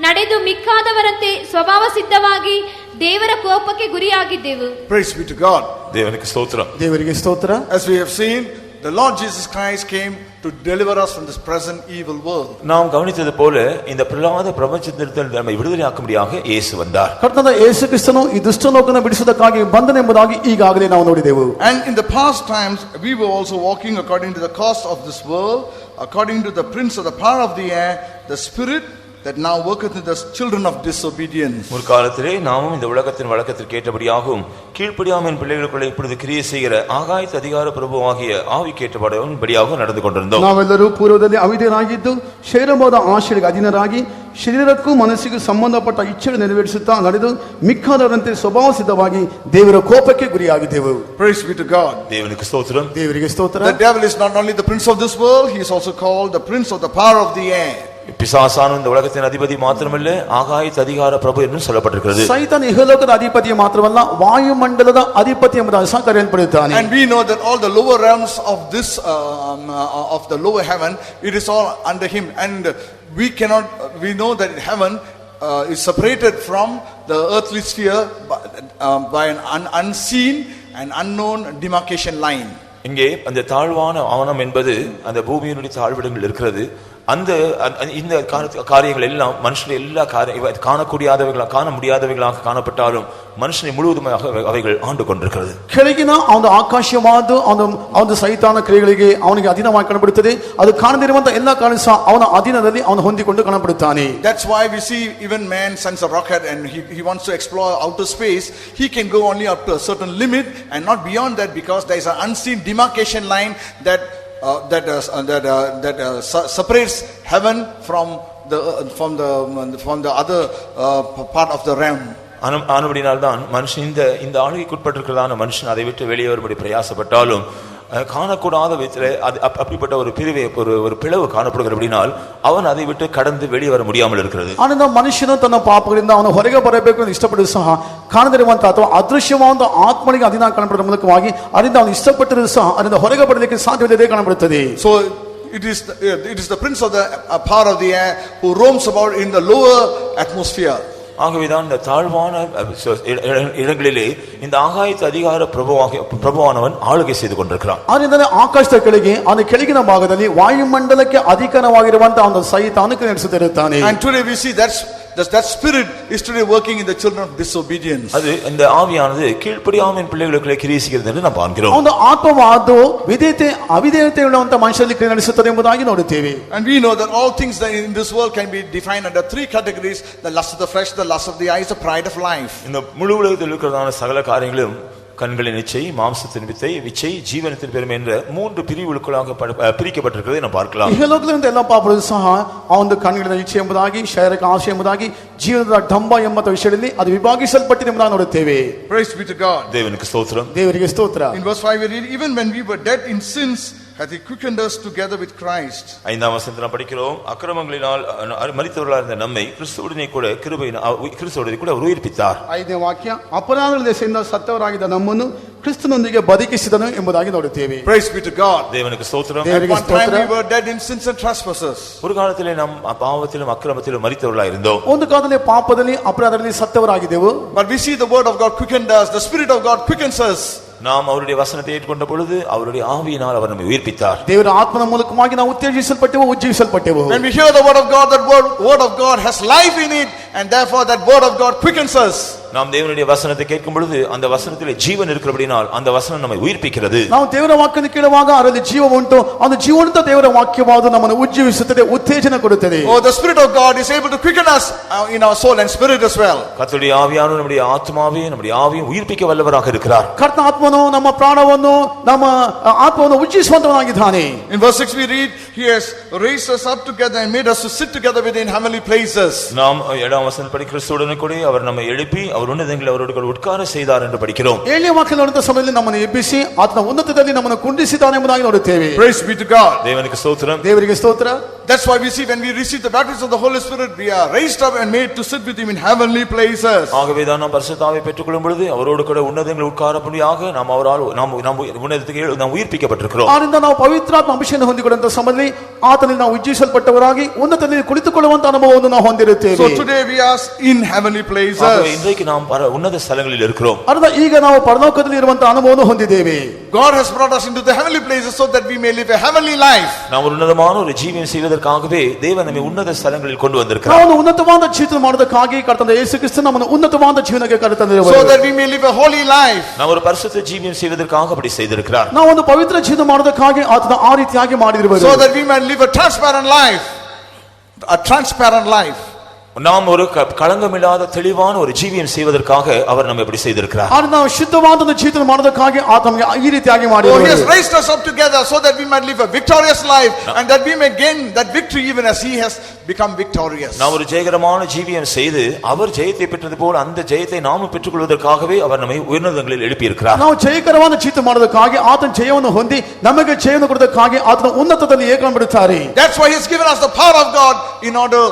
ನಡೆದು ಮಿಕ್ಕಾದವರಂತೆ ಸ್ವಭಾವ ಸಿದ್ಧವಾಗಿ ದೇವರ ಕೋಪಕ್ಕೆ ಗುರಿಯಾಗಿದ್ದೆವು. Praise be to God. தேவனுக்கு ஸ்தோத்திரம். ದೇವರಿಗೆ ಸ್ತೋತ್ರ. As we have seen, the Lord Jesus Christ came to deliver us from this present evil world. நாம் கவனித்தது போல இந்த பிரலாத பிரபஞ்சத்திலிருந்து நம்மை விடுதலையாக்கும்படியாக இயேசு வந்தார். ಕರ್ತನಾದ ಯೇಸು ಕ್ರಿಸ್ತನು ಈ ದುಷ್ಟಲೋಕನ ಬಿಡಿಸುವುದಕ್ಕಾಗಿ ಬಂದನೆಂಬುದಾಗಿ ಈಗಾಗಲೇ ನಾವು ನೋಡಿದೆವು. And in the past times we were also walking according to the course of this world, according to the prince of the power of the air, the spirit that now worketh in the children of disobedience. முற்காலத்திலே நாமும் இந்த உலகத்தின் வழக்கத்திற்கு ஏற்றபடியாகவும் கீழ்ப்படியாமையின் பிள்ளைகளுக்குள்ள இப்பொழுது கிரியை செய்கிற ஆகாயத்து அதிகார பிரபுவாகிய ஆவிக்கேற்றபடியாகவும் நடந்து கொண்டிருந்தோம். ನಾವೆಲ್ಲರೂ ಪೂರ್ವದಲ್ಲಿ ಅವಿಧೇಯರಾಗಿದ್ದು ಶರೀರವಾದ ಆಶೆಗಳಿಗೆ ಅಧೀನರಾಗಿ ಶರೀರಕ್ಕೂ ಮನಸ್ಸಿಗೂ ಸಂಬಂಧಪಟ್ಟ ಇಚ್ಛೆಗಳು ನೆರವೇರಿಸುತ್ತಾ ನಡೆದು ಮಿಕ್ಕಾದವರಂತೆ ಸ್ವಭಾವ ಸಿದ್ಧವಾಗಿ ದೇವರ ಕೋಪಕ್ಕೆ ಗುರಿಯಾಗಿದ್ದೆವು. Praise be to God. தேவனுக்கு ஸ்தோத்திரம். ದೇವರಿಗೆ ಸ್ತೋತ್ರ. The devil is not only the prince of this world, he is also called the prince of the power of the air. பிசாசான இந்த உலகத்தின் அதிபதி மாத்திரமல்ல ஆகாயத்து அதிகார பிரபு என்றும் சொல்லப்பட்டிருக்கிறது. ಸೈತಾನ ಇಹಲೋಕದ ಅಧಿಪತಿ ಮಾತ್ರವಲ್ಲ ವಾಯುಮಂಡಲದ ಅಧಿಪತಿ ಎಂಬುದಾಗಿ ಸಹ ಕರೆಯಲ್ಪಡುತ್ತಾನೆ. And we know that all the lower realms of this of the lower heaven, it is all under him, and we know that heaven is separated from the earthly sphere by an unseen and unknown demarcation line. இங்கே அந்த தாழ்வான ஆவணம் என்பது அந்த பூமியினுடைய தாழ்விடங்கள் இருக்கிறது. அந்த இந்த காரியங்கள் எல்லாம் மனுஷனுடைய எல்லா காணக்கூடியாதவைகளாக காண முடியாதவைகளாக காணப்பட்டாலும் மனுஷனை முழுவதுமாக அவைகள் ஆண்டு கொண்டிருக்கிறது. ಕೆಳಗಿನ ಅವನ ಆಕಾಶವಾದ ಅವನ ಸೈತಾನ ಕ್ರಿಯೆಗಳಿಗೆ ಅವನಿಗೆ ಅಧೀನವಾಗಿ ಕಾಣப்படுತ್ತದೆ. ಅದು ಕಾಣದಿರುವಂತ ಎಲ್ಲ ಕಾರಣ ಸಹ ಅವನ ಅಧೀನದಲ್ಲಿ ಅವನು ಹೊಂದಿಕೊಂಡು ಕಾಣப்படுತ್ತಾನೆ. That's why we see even man sends a rocket and he wants to explore outer space. He can go only up to a certain limit and not beyond that, because there is an unseen demarcation line that separates heaven from the other part of the realm. ஆனபடினால்தான் மனுஷன் இந்த ஆளுகைக்குட்பட்டிருக்கிறதான மனுஷன் அதை விட்டு வெளியே வரும்படி பிரயாசப்பட்டாலும் காணக்கூடாத விதத்திலே அப்படிப்பட்ட ஒரு பிரிவை ஒரு பிளவு காணப்படுகிறபடினால் அவன் அதை விட்டு கடந்து வெளியே வர முடியாமல் இருக்கிறது. ಆನಂದ ಮನುಷ್ಯನು ತನ್ನ ಪಾಪಗಳಿಂದ ಅವನು ಹೊರಗೆ ಬರಬೇಕು ಎಂದು ಇಷ್ಟಪಟ್ಟು ಸಹ ಕಾಣದಿರುವಂತಹ ಅಥವಾ ಅದೃಶ್ಯವಾದ ಆತ್ಮನಿಗೆ ಅಧೀನ ಕಾಣಪಡುವ ಮೂಲಕವಾಗಿ ಅದರಿಂದ ಅವನು ಇಷ್ಟಪಟ್ಟರೂ ಸಹ ಅದರಿಂದ ಹೊರಗೆ ಬರಲಿಕ್ಕೆ ಸಾಧ್ಯವಿಲ್ಲದೆ ಕಾಣಬರುತ್ತದೆ. So it is the prince of the power of the air who roams about in the lower atmosphere. ஆகவேதான் இந்த தாழ்வான இடங்களிலே இந்த ஆகாயத்து அதிகார பிரபுவானவன் ஆளுகை செய்து கொண்டிருக்கிறான். ಅದರಿಂದಲೇ ಆಕಾಶದ ಕೆಳಗೆ ಅವನ ಕೆಳಗಿನ ಭಾಗದಲ್ಲಿ ವಾಯುಮಂಡಲಕ್ಕೆ ಅಧಿಕಾರವಾಗಿರುವಂತಹ ಒಂದು ಸೈತಾನಕ್ಕೆ ನಡೆಸುತ್ತಿರುತ್ತಾನೆ. And today we see that spirit is today working in the children of disobedience. அது இந்த ஆவியானது கீழ்ப்படியாமையின் பிள்ளைகளுக்குள்ளே கிரியை செய்கிறது என்று நாம் பார்க்கிறோம். ಒಂದು ಆತ್ಮವಾದು ಅವಿಧೇಯತೆ ಉಳ್ಳಂತ ಮನುಷ್ಯರಲ್ಲಿ ಕ್ರಿಯೆ ನಡೆಸುತ್ತದೆ ಎಂಬುದಾಗಿ ನೋಡುತ್ತೇವೆ. And we know that all things that in this world can be defined under three categories: the lust of the flesh, the lust of the eyes, the pride of life. இந்த முழு உலகத்தில் இருக்கிறதான சகல காரியங்களும் கண்களின் இச்சை, மாம்சத்தின் விச்சை, ஜீவனத்தின் பெருமை என்ற மூன்று பிரிவுகளுக்குள்ளாக பிரிக்கப்பட்டிருக்கிறதை நாம் பார்க்கலாம். ಇಹಲೋಕದಿಂದ ಎಲ್ಲ ಪಾಪಗಳು ಸಹ ಆ ಒಂದು ಕಣ್ಣಿನ ಇಚ್ಛೆ ಎಂಬುದಾಗಿ ಶಾರೀರಿಕ ಆಸೆ ಎಂಬುದಾಗಿ ಜೀವನದ ಡಂಬ ಎಂಬ ವಿಷಯದಲ್ಲಿ ಅದು ವಿಭಾಗಿಸಲ್ಪಟ್ಟಿದೆ ಎಂಬುದಾಗಿ ನೋಡುತ್ತೇವೆ. Praise be to God. தேவனுக்கு ஸ்தோத்திரம். ದೇವರಿಗೆ ಸ್ತೋತ್ರ. In verse 5 we read, even when we were dead in sins hath he quickened us together with Christ. 5ஆம் வசனத்தில் நாம் படிக்கிறோம், அக்கிரமங்களினால் மரித்தவர்களாக இருந்த நம்மை கிறிஸ்துவுடனே கூட கிறிஸ்துவோடு கூட உயிர்ப்பித்தார். 5ನೇ ವಾಕ್ಯ, ಅಪರಾಧಗಳ ದೆಸೆಯಿಂದ ಸತ್ತವರಾಗಿದ್ದ ನಮ್ಮನ್ನು ಕ್ರಿಸ್ತನೊಂದಿಗೆ ಬದುಕಿಸಿದನು ಎಂಬುದಾಗಿ ನೋಡುತ್ತೇವೆ. Praise be to God. தேவனுக்கு ஸ்தோத்திரம். At one time we were dead in sins and trespasses. ஒரு காலத்திலே நாம் பாவத்திலும் அக்கிரமத்திலும் மரித்தவர்களாக இருந்தோம். ಒಂದು ಕಾಲದಲ್ಲಿ ಪಾಪದಲ್ಲಿ ಅಪರಾಧದಲ್ಲಿ ಸತ್ತವರಾಗಿದ್ದೆವು. But we see the word of God quickened us, the spirit of God quickens us. நாம் அவருடைய வசனத்தை ஏற்றுக்கொண்ட பொழுது அவருடைய ஆவியினால் அவர் நம்மை உயிர்ப்பித்தார். ದೇವರ ಆತ್ಮನ ಮೂಲಕವಾಗಿ ನಾವು ಉತ್ತೇಜಿಸಲ್ಪಟ್ಟೆವು, ಉಜ್ಜೀವಿಸಲ್ಪಟ್ಟೆವು. When we hear the word of God, that word of God has life in it, and therefore that word of God quickens us. நாம் தேவனுடைய வசனத்தை கேட்கும் பொழுது அந்த வசனத்திலே ஜீவன் இருக்கிறபடியால் அந்த வசனம் நம்மை உயிர்ப்பிக்கிறது. ನಾವು ದೇವರ ವಾಕ್ಯವನ್ನು ಕೇಳುವಾಗ ಅದರಲ್ಲಿ ಜೀವ ಉಂಟು. ಅದು ಜೀವನದ ದೇವರ ವಾಕ್ಯವಾದ ನಮ್ಮನ್ನು ಉಜ್ಜೀವಿಸುತ್ತದೆ, ಉತ್ತೇಜನ ಕೊಡುತ್ತದೆ. Oh, the spirit of God is able to quicken us in our soul and spirit as well. கர்த்தருடைய ஆவியானவர் நம்முடைய ஆத்மாவை நம்முடைய ஆவியை உயிர்ப்பிக்க வல்லவராக இருக்கிறார். ಕರ್ತನ ಆತ್ಮನು ನಮ್ಮ ಪ್ರಾಣವನ್ನು ನಮ್ಮ ಆತ್ಮವನ್ನು ಉಜ್ಜೀವಿಸುವಂತವನಾಗಿದ್ದಾನೆ. In verse 6 we read, He has raised us up together and made us to sit together within heavenly places. நாம் 7ஆம் வசனப்படி கிறிஸ்துவுடனே கூட அவர் நம்மை எழுப்பி அவர் உன்னதங்களில் அவரோடு கூட ಉட்ಕಾರ செய்தார் ಎಂದು படிக்கிறோம். 7ನೇ ವಾಕ್ಯ ನೋಡಿದ ಸಮಯದಲ್ಲಿ ನಮ್ಮನ್ನು ಎಬ್ಬಿಸಿ ಆತನ ಉನ್ನತದಲ್ಲಿ ನಮ್ಮನ್ನು ಕುಂಡಿಸಿದ್ದಾನೆ ಎಂಬುದಾಗಿ ನೋಡುತ್ತೇವೆ. Praise be to God. தேவனுக்கு ஸ்தோத்திரம். ದೇವರಿಗೆ ಸ್ತೋತ್ರ. That's why we see when we receive the baptism of the Holy Spirit, we are raised up and made to sit with him in heavenly places. ஆகவே தான் நாம் பரிசுத்த ஆவியை பெற்றுக்கொள்ளும் பொழுது அவரோடு கூட உன்னதங்களில் உட்காரும்படியாக நாம் அவரால் நாம் உன்னதத்துக்கு நாம் உயிர்ப்பிக்கப்பட்டிருக்கிறோம். ಆದ್ದರಿಂದ ನಾವು ಪವಿತ್ರಾತ್ಮ ಅಭಿಷೇಕ ಹೊಂದಿಕೊಂಡಂತ ಸಮಯದಲ್ಲಿ ಆತನಿಂದ ನಾವು ಉಜ್ಜೀವಿಸಲ್ಪಟ್ಟವರಾಗಿ ಉನ್ನತದಲ್ಲಿ ಕುಳಿತುಕೊಳ್ಳುವಂತ ಅನುಭವವನ್ನು ನಾವು ಹೊಂದಿರುತ್ತೇವೆ. So today we are in heavenly places. ஆகவே இன்றைக்கு நாம் உன்னத ஸ்தலங்களில் இருக்கிறோம். ಅರ್ಧ ಈಗ ನಾವು ಪರಲೋಕದಲ್ಲಿ ಇರುವಂತ ಅನುಭವವನ್ನು ಹೊಂದಿದ್ದೇವೆ. God has brought us into the heavenly places so that we may live a heavenly life. நாம் ஒரு உன்னதமான ஒரு ஜீவியம் செய்வதற்காகவே தேவன் நம்மை உன்னத ஸ்தலங்களில் கொண்டு வந்திருக்கிறார். ನಾವು ಉನ್ನತವಾದ ಜೀವನ ಮಾಡೋದಕ್ಕಾಗಿ ಕರ್ತನಾದ ಯೇಸು ಕ್ರಿಸ್ತನು ನಮ್ಮನ್ನು ಉನ್ನತವಾದ ಜೀವನಕ್ಕೆ ಕರೆತಂದಿರುವರು. So that we may live a holy life. நாம் ஒரு பரிசுத்த ஜீவியம் செய்வதற்காக அப்படி செய்திருக்கிறார். ನಾವು ಒಂದು ಪವಿತ್ರ ಜೀವನ ಮಾಡೋದಕ್ಕಾಗಿ ಆತನ ಆ ರೀತಿಯಾಗಿ ಮಾಡಿರುವರು. So that we may live a transparent life. A transparent life. நாம் ஒரு களங்கமில்லாத தெளிவான ஒரு ஜீவியம் செய்வதற்காக அவர் நம்மை இப்படி செய்திருக்கிறார். ಆದ್ರೆ ನಾವು ಶುದ್ಧವಾದ ಜೀವನ ಮಾಡೋದಕ್ಕಾಗಿ ಆತ ನಮಗೆ ಈ ರೀತಿಯಾಗಿ Oh, ಮಾಡಿರುವರು. he has raised us up together so that we might live a victorious life and that we may gain that victory even as he has become victorious. நாம் ஒரு ஜெயகரமான ஜீவியம் செய்து அவர் ஜெயத்தை பெற்றது போல அந்த ஜெயத்தை நாமும் பெற்றுக்கொள்வதற்காகவே அவர் நம்மை உன்னதங்களில் எழுப்பி இருக்கிறார். ನಾವು ಜಯಕರವಾದ ಜೀವನ ಮಾಡೋದಕ್ಕಾಗಿ ಆತನ ಜಯವನ್ನು ಹೊಂದಿ ನಮಗೆ ಜಯವನ್ನು ಕೊಡೋದಕ್ಕಾಗಿ ಆತನ ಉನ್ನತದಲ್ಲಿ ಏಕನ ಬಿಡುತ್ತಾರೆ. That's why he has given us the power of God in order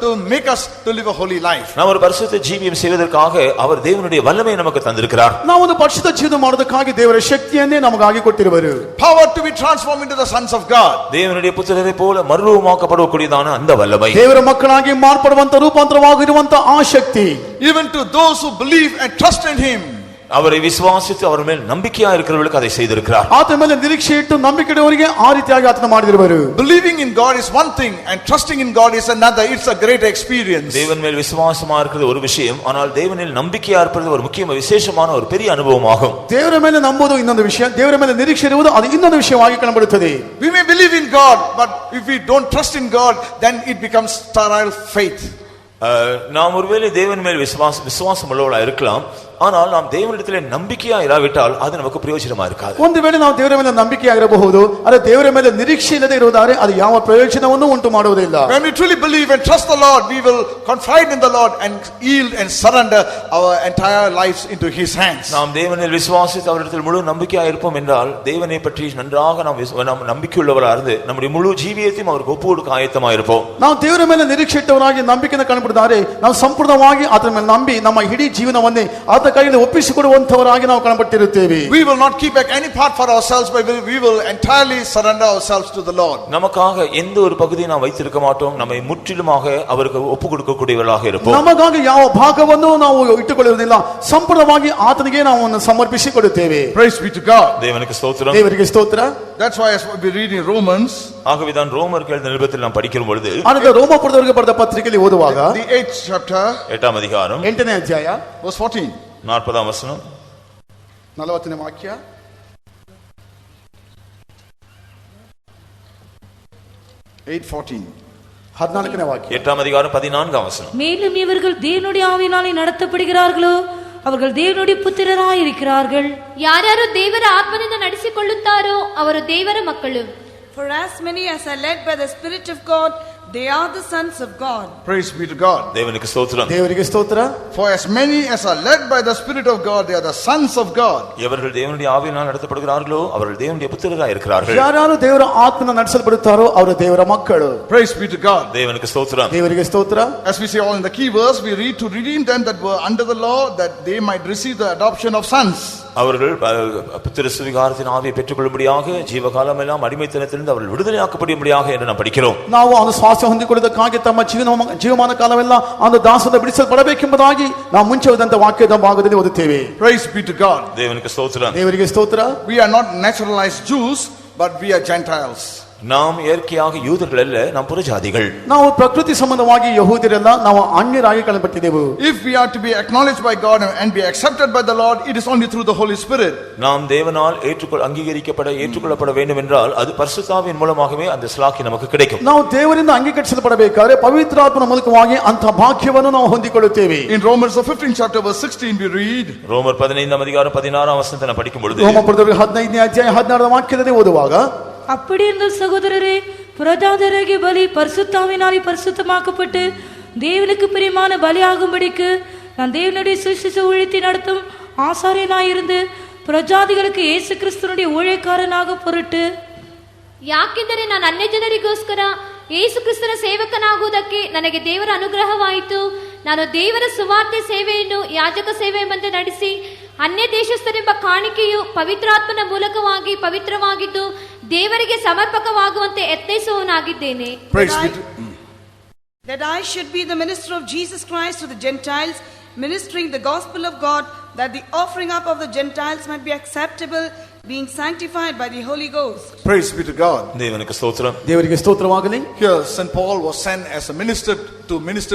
to make us to live a holy life. நாம் ஒரு பரிசுத்த ஜீவியம் செய்வதற்காக அவர் தேவனுடைய வல்லமையை நமக்கு தந்திருக்கிறார். ನಾವು ಒಂದು ಪರಿಶುದ್ಧ ಜೀವನ ಮಾಡೋದಕ್ಕಾಗಿ ದೇವರ ಶಕ್ತಿಯನ್ನೇ ನಮಗಾಗಿ ಕೊಟ್ಟಿರುವರು. Power to be transformed into the sons of God. தேவனுடைய புத்திரரை போல மறுரூபமாக்கப்படக்கூடியதான அந்த வல்லமை. ದೇವರ ಮಕ್ಕಳಾಗಿ ಮಾರ್ಪಡುವಂತ ರೂಪಾಂತರವಾಗಿರುವಂತ ಆ ಶಕ್ತಿ. Even to those who believe and trust in him. அவரை விசுவாசித்து அவர் மேல் நம்பிக்கையா இருக்கிறவர்களுக்கு அதை செய்திருக்கிறார். ಆತನ ಮೇಲೆ ನಿರೀಕ್ಷೆ ಇಟ್ಟು ನಂಬಿಕೆ ಇಡುವವರಿಗೆ ಆ ರೀತಿಯಾಗಿ ಆತನ ಮಾಡಿರುವರು. Believing in God is one thing and trusting in God is another. It's a great experience. தேவன் மேல் விசுவாசமா இருக்கிறது ஒரு விஷயம், ஆனால் தேவனில் நம்பிக்கையா இருப்பது ஒரு முக்கியமான விசேஷமான ஒரு பெரிய அனுபவமாகும். ದೇವರ ಮೇಲೆ ನಂಬುವುದು ಇನ್ನೊಂದು ವಿಷಯ, ದೇವರ ಮೇಲೆ ನಿರೀಕ್ಷೆ ಇರುವುದು ಅದು ಇನ್ನೊಂದು ವಿಷಯವಾಗಿ ಕಾಣಬರುತ್ತದೆ. We may believe in God, but if we don't trust in God, then it becomes sterile faith. நாம் ஒருவேளை தேவன் மேல் விசுவாசம் உள்ளவர்களா இருக்கலாம், ஆனால் நாம் தேவனிடத்திலே நம்பிக்கையா இராவிட்டால் அது நமக்கு பிரயோஜனமா இருக்காது. ಒಂದು ವೇಳೆ ನಾವು ದೇವರ ಮೇಲೆ ನಂಬಿಕೆಯಾಗಿರಬಹುದು, ಆದರೆ ದೇವರ ಮೇಲೆ ನಿರೀಕ್ಷೆ ಇಲ್ಲದೆ ಇರುವುದಾದರೆ ಅದು ಯಾವ ಪ್ರಯೋಜನವನ್ನು ಉಂಟು ಮಾಡುವುದಿಲ್ಲ. When we truly believe and trust the Lord, we will confide in the Lord and yield and surrender our entire lives into his hands. நாம் தேவனில் விசுவாசித்து அவரிடத்தில் முழு நம்பிக்கையா இருப்போம் என்றால் தேவனை பற்றி நன்றாக நாம் நம்பிக்கையுள்ளவராக இருந்து நம்முடைய முழு ஜீவியத்தையும் அவருக்கு ஒப்பு கொடுக்க ஆயத்தமா இருப்போம். ನಾವು ದೇವರ ಮೇಲೆ ನಿರೀಕ್ಷೆ ಇಟ್ಟವರಾಗಿ ನಂಬಿಕೆಯನ್ನು ಕಾಣಬಿಡುತ್ತಾರೆ, ನಾವು ಸಂಪೂರ್ಣವಾಗಿ ಆತನ ಮೇಲೆ ನಂಬಿ ನಮ್ಮ ಇಡೀ ಜೀವನವನ್ನೇ ಆತನ ಕೈಯಲ್ಲಿ ಒಪ್ಪಿಸಿಕೊಡುವಂತವರಾಗಿ ನಾವು ಕಾಣಪಟ್ಟಿರುತ್ತೇವೆ. We will not keep back any part for ourselves, but we will entirely surrender ourselves to the Lord. நமக்காக எந்த ஒரு பகுதியை நாம் வைத்திருக்க மாட்டோம், நம்மை முற்றிலுமாக அவருக்கு ஒப்பு கொடுக்கக்கூடியவர்களாக இருப்போம். ನಮಗಾಗಿ ಯಾವ ಭಾಗವನ್ನು ನಾವು ಇಟ್ಟುಕೊಳ್ಳುವುದಿಲ್ಲ, ಸಂಪೂರ್ಣವಾಗಿ ಆತನಿಗೆ ನಾವು ಸಮರ್ಪಿಸಿಕೊಡುತ್ತೇವೆ. Praise be to God. தேவனுக்கு ஸ்தோத்திரம். ದೇವರಿಗೆ ಸ್ತೋತ್ರ. That's why as we read in Romans, ஆகவேதான் ரோமருக்கு எழுதின நிருபத்தில் நாம் படிக்கும் பொழுது ಆನಂತರ ರೋಮಾಪುರದವರಿಗೆ ಬರೆದ ಪತ್ರಿಕೆಯಲ್ಲಿ ಓದುವಾಗ the 8th chapter, 8ஆம் அதிகாரம் 8ನೇ ಅಧ್ಯಾಯ verse 14. 40ஆம் வசனம் 40ನೇ ವಾಕ್ಯ. 8:14. 14ನೇ ವಾಕ್ಯ. 8ஆம் அதிகாரம் 14ஆம் வசனம். மேலும் இவர்கள் தேவனுடைய ஆவியினாலே நடத்தப்படுகிறார்களோ அவர்கள் தேவனுடைய புத்திரராய் இருக்கிறார்கள். ಯಾರ್ಯಾರು ದೇವರ ಆತ್ಮನಿಂದ ನಡೆಸಿಕೊಳ್ಳುತ್ತಾರೋ ಅವರು ದೇವರ ಮಕ್ಕಳು. For as many as are led by the Spirit of God, they are the sons of God. Praise be to God. தேவனுக்கு ஸ்தோத்திரம். ದೇವರಿಗೆ ಸ್ತೋತ್ರ. For as many as are led by the Spirit of God, they are the sons of God. எவர்கள் தேவனுடைய ஆவியினால் நடத்தப்படுகிறார்களோ அவர்கள் தேவனுடைய புத்திரராய் இருக்கிறார்கள். ಯಾರು ದೇವರ ಆತ್ಮನ ನಡೆಸಲ್ಪಡುತ್ತಾರೋ ಅವರು ದೇವರ ಮಕ್ಕಳು. Praise be to God. தேவனுக்கு ஸ்தோத்திரம். ದೇವರಿಗೆ ಸ್ತೋತ್ರ. As we see all in the key verse, we read to redeem them that were under the law, that they might receive the adoption of sons. அவர்கள் புத்திர சுவிகாரத்தின் ஆவியை பெற்றுக்கொள்ளும்படியாக ஜீவகாலமெல்லாம் அடிமைத்தனத்திலிருந்து அவர்கள் விடுதலையாக்கப்படும்படியாக என்று நாம் படிக்கிறோம். ನಾವು ಅವನು ಸ್ವಾಸ್ಥ್ಯ ಹೊಂದಿಕೊಳ್ಳುವುದಕ್ಕಾಗಿ ತಮ್ಮ ಜೀವಮಾನ ಕಾಲವೆಲ್ಲ ಒಂದು ದಾಸದ ಬಿಡಿಸಲ್ಪಡಬೇಕೆಂಬುದಾಗಿ ನಾವು ಮುಂಚೆ ಓದಿದಂತ ವಾಕ್ಯದ ಭಾಗದಲ್ಲಿ ಓದುತ್ತೇವೆ. Praise be to God. தேவனுக்கு ஸ்தோத்திரம். ದೇವರಿಗೆ ಸ್ತೋತ್ರ. We are not naturalized Jews, but we are Gentiles. நாம் இயற்கையாக யூதர்கள் அல்ல, நாம் புறஜாதிகள். ನಾವು ಪ್ರಕೃತಿ ಸಂಬಂಧವಾಗಿ ಯಹೂದ್ಯರಲ್ಲ, ನಾವು ಅನ್ಯರಾಗಿ ಕಾಣಲ್ಪಟ್ಟಿದ್ದೆವು. If we are to be acknowledged by God and be accepted by the Lord, it is only through the Holy Spirit. நாம் தேவனால் ஏற்றுக்கொள்ளப்பட வேண்டும் என்றால் அது பரிசுத்தாவின் மூலமாகவே அந்த ஸ்லாக்கி நமக்கு கிடைக்கும். ನಾವು ದೇವರಿಂದ ಅಂಗೀಕರಿಸಲ್ಪಡಬೇಕಾದರೆ ಪವಿತ್ರಾತ್ಮನ ಮೂಲಕವಾಗಿ ಅಂತ ಭಾಗ್ಯವನ್ನು ನಾವು ಹೊಂದಿಕೊಳ್ಳುತ್ತೇವೆ. In Romans the 15th chapter verse 16 we read, ரோமர் 15ஆம் அதிகாரம் 16ஆம் வசனத்தை நாம் படிக்கும் பொழுது ರೋಮಾಪುರದವರಿಗೆ 15ನೇ ಅಧ್ಯಾಯ 16ನೇ ವಾಕ್ಯದಲ್ಲಿ ಓದುವಾಗ அப்படி இருந்த சகோதரரே, புரஜாதராகிய பலி பரிசுத்தாவினாலே பரிசுத்தமாக்கப்பட்டு தேவனுக்கு பிரியமான பலியாகும்படிக்கு நான் தேவனுடைய சுவிசேஷ ஊழியத்தை நடத்தும் ஆசாரியனாயிருந்து ಪ್ರಜಾದಿಗಳಿಗೆ ಯೇಸು ಕ್ರಿಸ್ತனுடைய ஊழியக்காரனாக பொருட்டு. ಯಾಕೆಂದರೆ ನಾನು ಅನ್ಯ ಜನರಿಗೋಸ್ಕರ ಯೇಸು ಕ್ರಿಸ್ತನ ಸೇವಕನಾಗುವುದಕ್ಕೆ ನನಗೆ ದೇವರ ಅನುಗ್ರಹವಾಯಿತು. ನಾನು ದೇವರ ಸುವಾರ್ತೆ ಸೇವೆಯನ್ನು ಯಾಜಕ ಸೇವೆ ಎಂಬಂತೆ ನಡೆಸಿ ಅನ್ಯ ದೇಶಸ್ಥರೆಂಬ ಕಾಣಿಕೆಯು ಪವಿತ್ರಾತ್ಮನ ಮೂಲಕವಾಗಿ ಪವಿತ್ರವಾಗಿದ್ದು ದೇವರಿಗೆ ಸಮರ್ಪಕವಾಗುವಂತೆ ಯತ್ನಿಸುವವನಾಗಿದ್ದೇನೆ. That I should be the minister of Jesus Christ to the Gentiles, ministering the gospel of God, that the offering up of the Gentiles might be acceptable, being sanctified by the Holy Ghost. Praise be to God. தேவனுக்கு ஸ்தோத்திரம். ದೇವರಿಗೆ ಸ್ತೋತ್ರವಾಗಲಿ. Here St. Paul was sent as a minister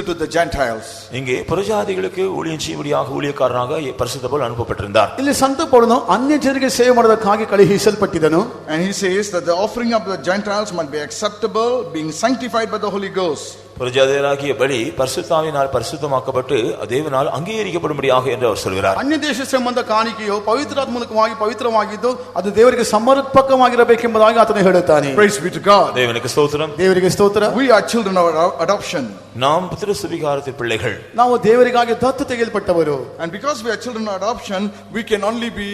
to the Gentiles. இங்கே புறஜாதிகளுக்கு ஊழியம் செய்யும்படியாக ஊழியக்காரனாக பரிசுத்த பவுல் அனுப்பப்பட்டிருந்தார். ಇಲ್ಲಿ ಸಂತ ಪೌಲನು ಅನ್ಯ ಜನರಿಗೆ ಸೇವೆ ಮಾಡೋದಕ್ಕಾಗಿ ಕಳುಹಿಸಲ್ಪಟ್ಟಿದ್ದನು. And he says that the offering of the Gentiles might be acceptable, being sanctified by the Holy Ghost. புறஜாதியராகிய பலி பரிசுத்தாவினால் பரிசுத்தமாக்கப்பட்டு தேவனால் அங்கீகரிக்கப்படும்படியாக என்று அவர் சொல்கிறார். ಅನ್ಯ ದೇಶ ಸಂಬಂಧ ಕಾಣಿಕೆಯು ಪವಿತ್ರಾತ್ಮ ಮೂಲಕವಾಗಿ ಪವಿತ್ರವಾಗಿದ್ದು ಅದು ದೇವರಿಗೆ ಸಮರ್ಪಕವಾಗಿರಬೇಕೆಂಬುದಾಗಿ ಆತನು ಹೇಳುತ್ತಾನೆ. Praise be to God. தேவனுக்கு ஸ்தோத்திரம். ದೇವರಿಗೆ ಸ್ತೋತ್ರ. We are children of adoption. நாம் புத்திர சுவிகாரத்தின் பிள்ளைகள். ನಾವು ದೇವರಿಗಾಗಿ ದತ್ತು ತೆಗೆಯಲ್ಪಟ್ಟವರು. And because we are children of adoption, we can only be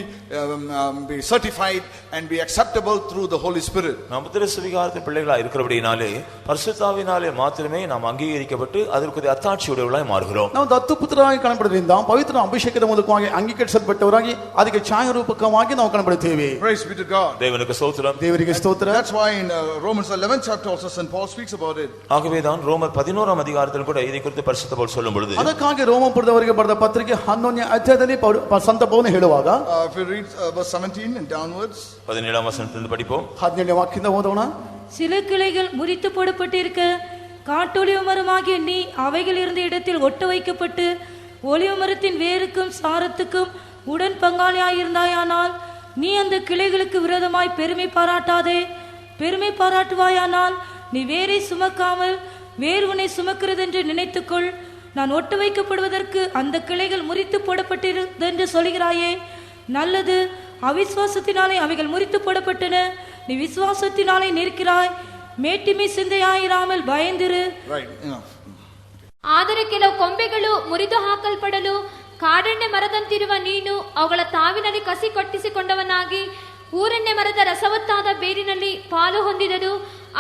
certified and be acceptable through the Holy Spirit. நாம் புத்திர சுவிகாரத்தின் பிள்ளைகளாக இருக்கிறபடினாலே பரிசுத்தாவினாலே மாத்திரமே நாம் அங்கீகரிக்கப்பட்டு அதற்கு அத்தாட்சியுடையவர்களாய் மாறுகிறோம். ನಾವು ದತ್ತು ಪುತ್ರರಾಗಿ ಕಾಣப்படுವುದರಿಂದ ಪವಿತ್ರ ಅಭಿಷೇಕದ ಮೂಲಕವಾಗಿ ಅಂಗೀಕರಿಸಲ್ಪಟ್ಟವರಾಗಿ ಅದಕ್ಕೆ ಛಾಯಾರೂಪಕವಾಗಿ ನಾವು ಕಾಣப்படுತ್ತೇವೆ. Praise be to God. தேவனுக்கு ஸ்தோத்திரம். ದೇವರಿಗೆ ಸ್ತೋತ್ರ. That's why in Romans 11th chapter also St. Paul speaks about it. ஆகவே தான் ரோமர் 11ஆம் அதிகாரத்தில் கூட இதை குறித்து பரிசுத்த பவுல் சொல்லும் பொழுது ಅದಕ್ಕಾಗಿ ರೋಮಪುರದವರಿಗೆ ಬರೆದ ಪತ್ರಿಕೆ 11ನೇ ಅಧ್ಯಾಯದಲ್ಲಿ ಸಂತ ಪೌಲನು ಹೇಳುವಾಗ If you read verse 17 and downwards, 17ஆம் வசனத்திலிருந்து படிப்போம். 17ನೇ ವಾಕ್ಯದಿಂದ ಓದೋಣ. சில கிளைகள் முறித்து போடப்பட்டிருக்க காட்டொலிவ மரமாகிய நீ அவைகள் இருந்த இடத்தில் ஒட்ட வைக்கப்பட்டு ஒலிவ மரத்தின் வேருக்கும் சாரத்துக்கும் உடன் பங்காளியாயிருந்தாயானால் நீ அந்த கிளைகளுக்கு விரோதமாய் பெருமை பாராட்டாதே. பெருமை பாராட்டுவாயானால் நீ வேரை சுமக்காமல் வேறு உன்னை சுமக்கிறது என்று நினைத்துக்கொள். நான் ஒட்ட வைக்கப்படுவதற்கு அந்த கிளைகள் முறித்து போடப்பட்டிருந்தென்று சொல்கிறாயே, நல்லது. அவிசுவாசத்தினாலே அவைகள் முறித்து போடப்பட்டன, நீ விசுவாசத்தினாலே நிற்கிறாய். மேட்டிமை சிந்தையாயிராமல் பயந்திரு. ಆದರೆ ಕೆಲವು ಕೊಂಬೆಗಳು ಮುರಿದು ಹಾಕಲ್ಪಡಲು ಕಾಡೆಣ್ಣೆ ಮರದಂತಿರುವ ನೀನು ಅವುಗಳ ತಾವಿನಲ್ಲಿ ಕಸಿ ಕಟ್ಟಿಸಿಕೊಂಡವನಾಗಿ ಊರೆಣ್ಣೆ ಮರದ ರಸವತ್ತಾದ ಬೇರಿನಲ್ಲಿ ಪಾಲು ಹೊಂದಿದರು.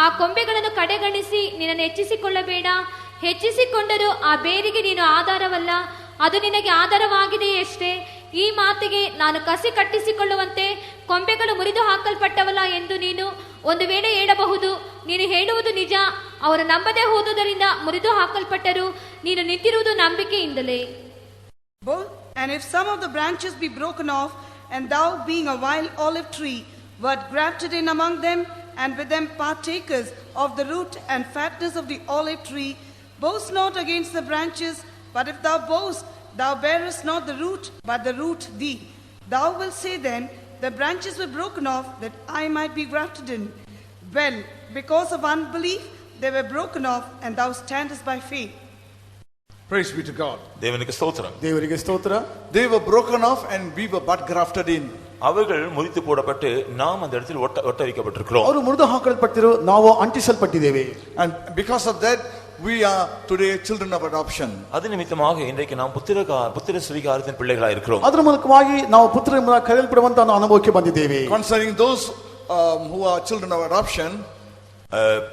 ಆ ಕೊಂಬೆಗಳನ್ನು ಕಡೆಗಣಿಸಿ ನಿನ್ನನ್ನು ಹೆಚ್ಚಿಸಿಕೊಳ್ಳಬೇಡ. ಹೆಚ್ಚಿಸಿಕೊಂಡರೂ ಆ ಬೇರಿಗೆ ನೀನು ಆಧಾರವಲ್ಲ, ಅದು ನಿನಗೆ ಆಧಾರವಾಗಿದೆಯಷ್ಟೇ. ಈ ಮಾತಿಗೆ ನಾನು ಕಸಿ ಕಟ್ಟಿಸಿಕೊಳ್ಳುವಂತೆ ಕೊಂಬೆಗಳು ಮುರಿದು ಹಾಕಲ್ಪಟ್ಟವಲ್ಲ ಎಂದು ನೀನು ಒಂದು ವೇಳೆ ಹೇಳಬಹುದು. ನೀನು ಹೇಳುವುದು ನಿಜ, ಅವರು ನಂಬದೆ ಹೋದುದರಿಂದ ಮುರಿದು ಹಾಕಲ್ಪಟ್ಟರು. ನೀನು ನಿಂತಿರುವುದು ನಂಬಿಕೆಯಿಂದಲೇ. And if some of the branches be broken off, and thou being a wild olive tree wert grafted in among them, and with them partakers of the root and fatness of the olive tree, boast not against the branches, but if thou boast, thou bearest not the root, but the root thee. Thou wilt say then, the branches were broken off, that I might be grafted in. Well, because of unbelief, they were broken off, and thou standest by faith. Praise be to God. தேவனுக்கு ஸ்தோத்திரம். ದೇವರಿಗೆ ಸ್ತೋತ್ರ. They were broken off and we were but grafted in. அவர்கள் முறித்து போடப்பட்டு நாம் அந்த இடத்தில் ஒட்ட வைக்கப்பட்டிருக்கிறோம். ಅವರು ಮುರಿದು ಹಾಕಲ್ಪಟ್ಟಿರು, ನಾವು ಅಂಟಿಸಲ್ಪಟ್ಟಿದ್ದೇವೆ. And because of that, we are today children of adoption. அது நிமித்தமாக இன்றைக்கு நாம் புத்திர சுவிகாரத்தின் பிள்ளைகளாக இருக்கிறோம். ಅದರ ಮೂಲಕವಾಗಿ ನಾವು ಪುತ್ರರಿಂದ ಕರೆಯಲ್ಪಡುವಂತ ಅನುಭವಕ್ಕೆ ಬಂದಿದ್ದೇವೆ. Concerning those who are children of adoption,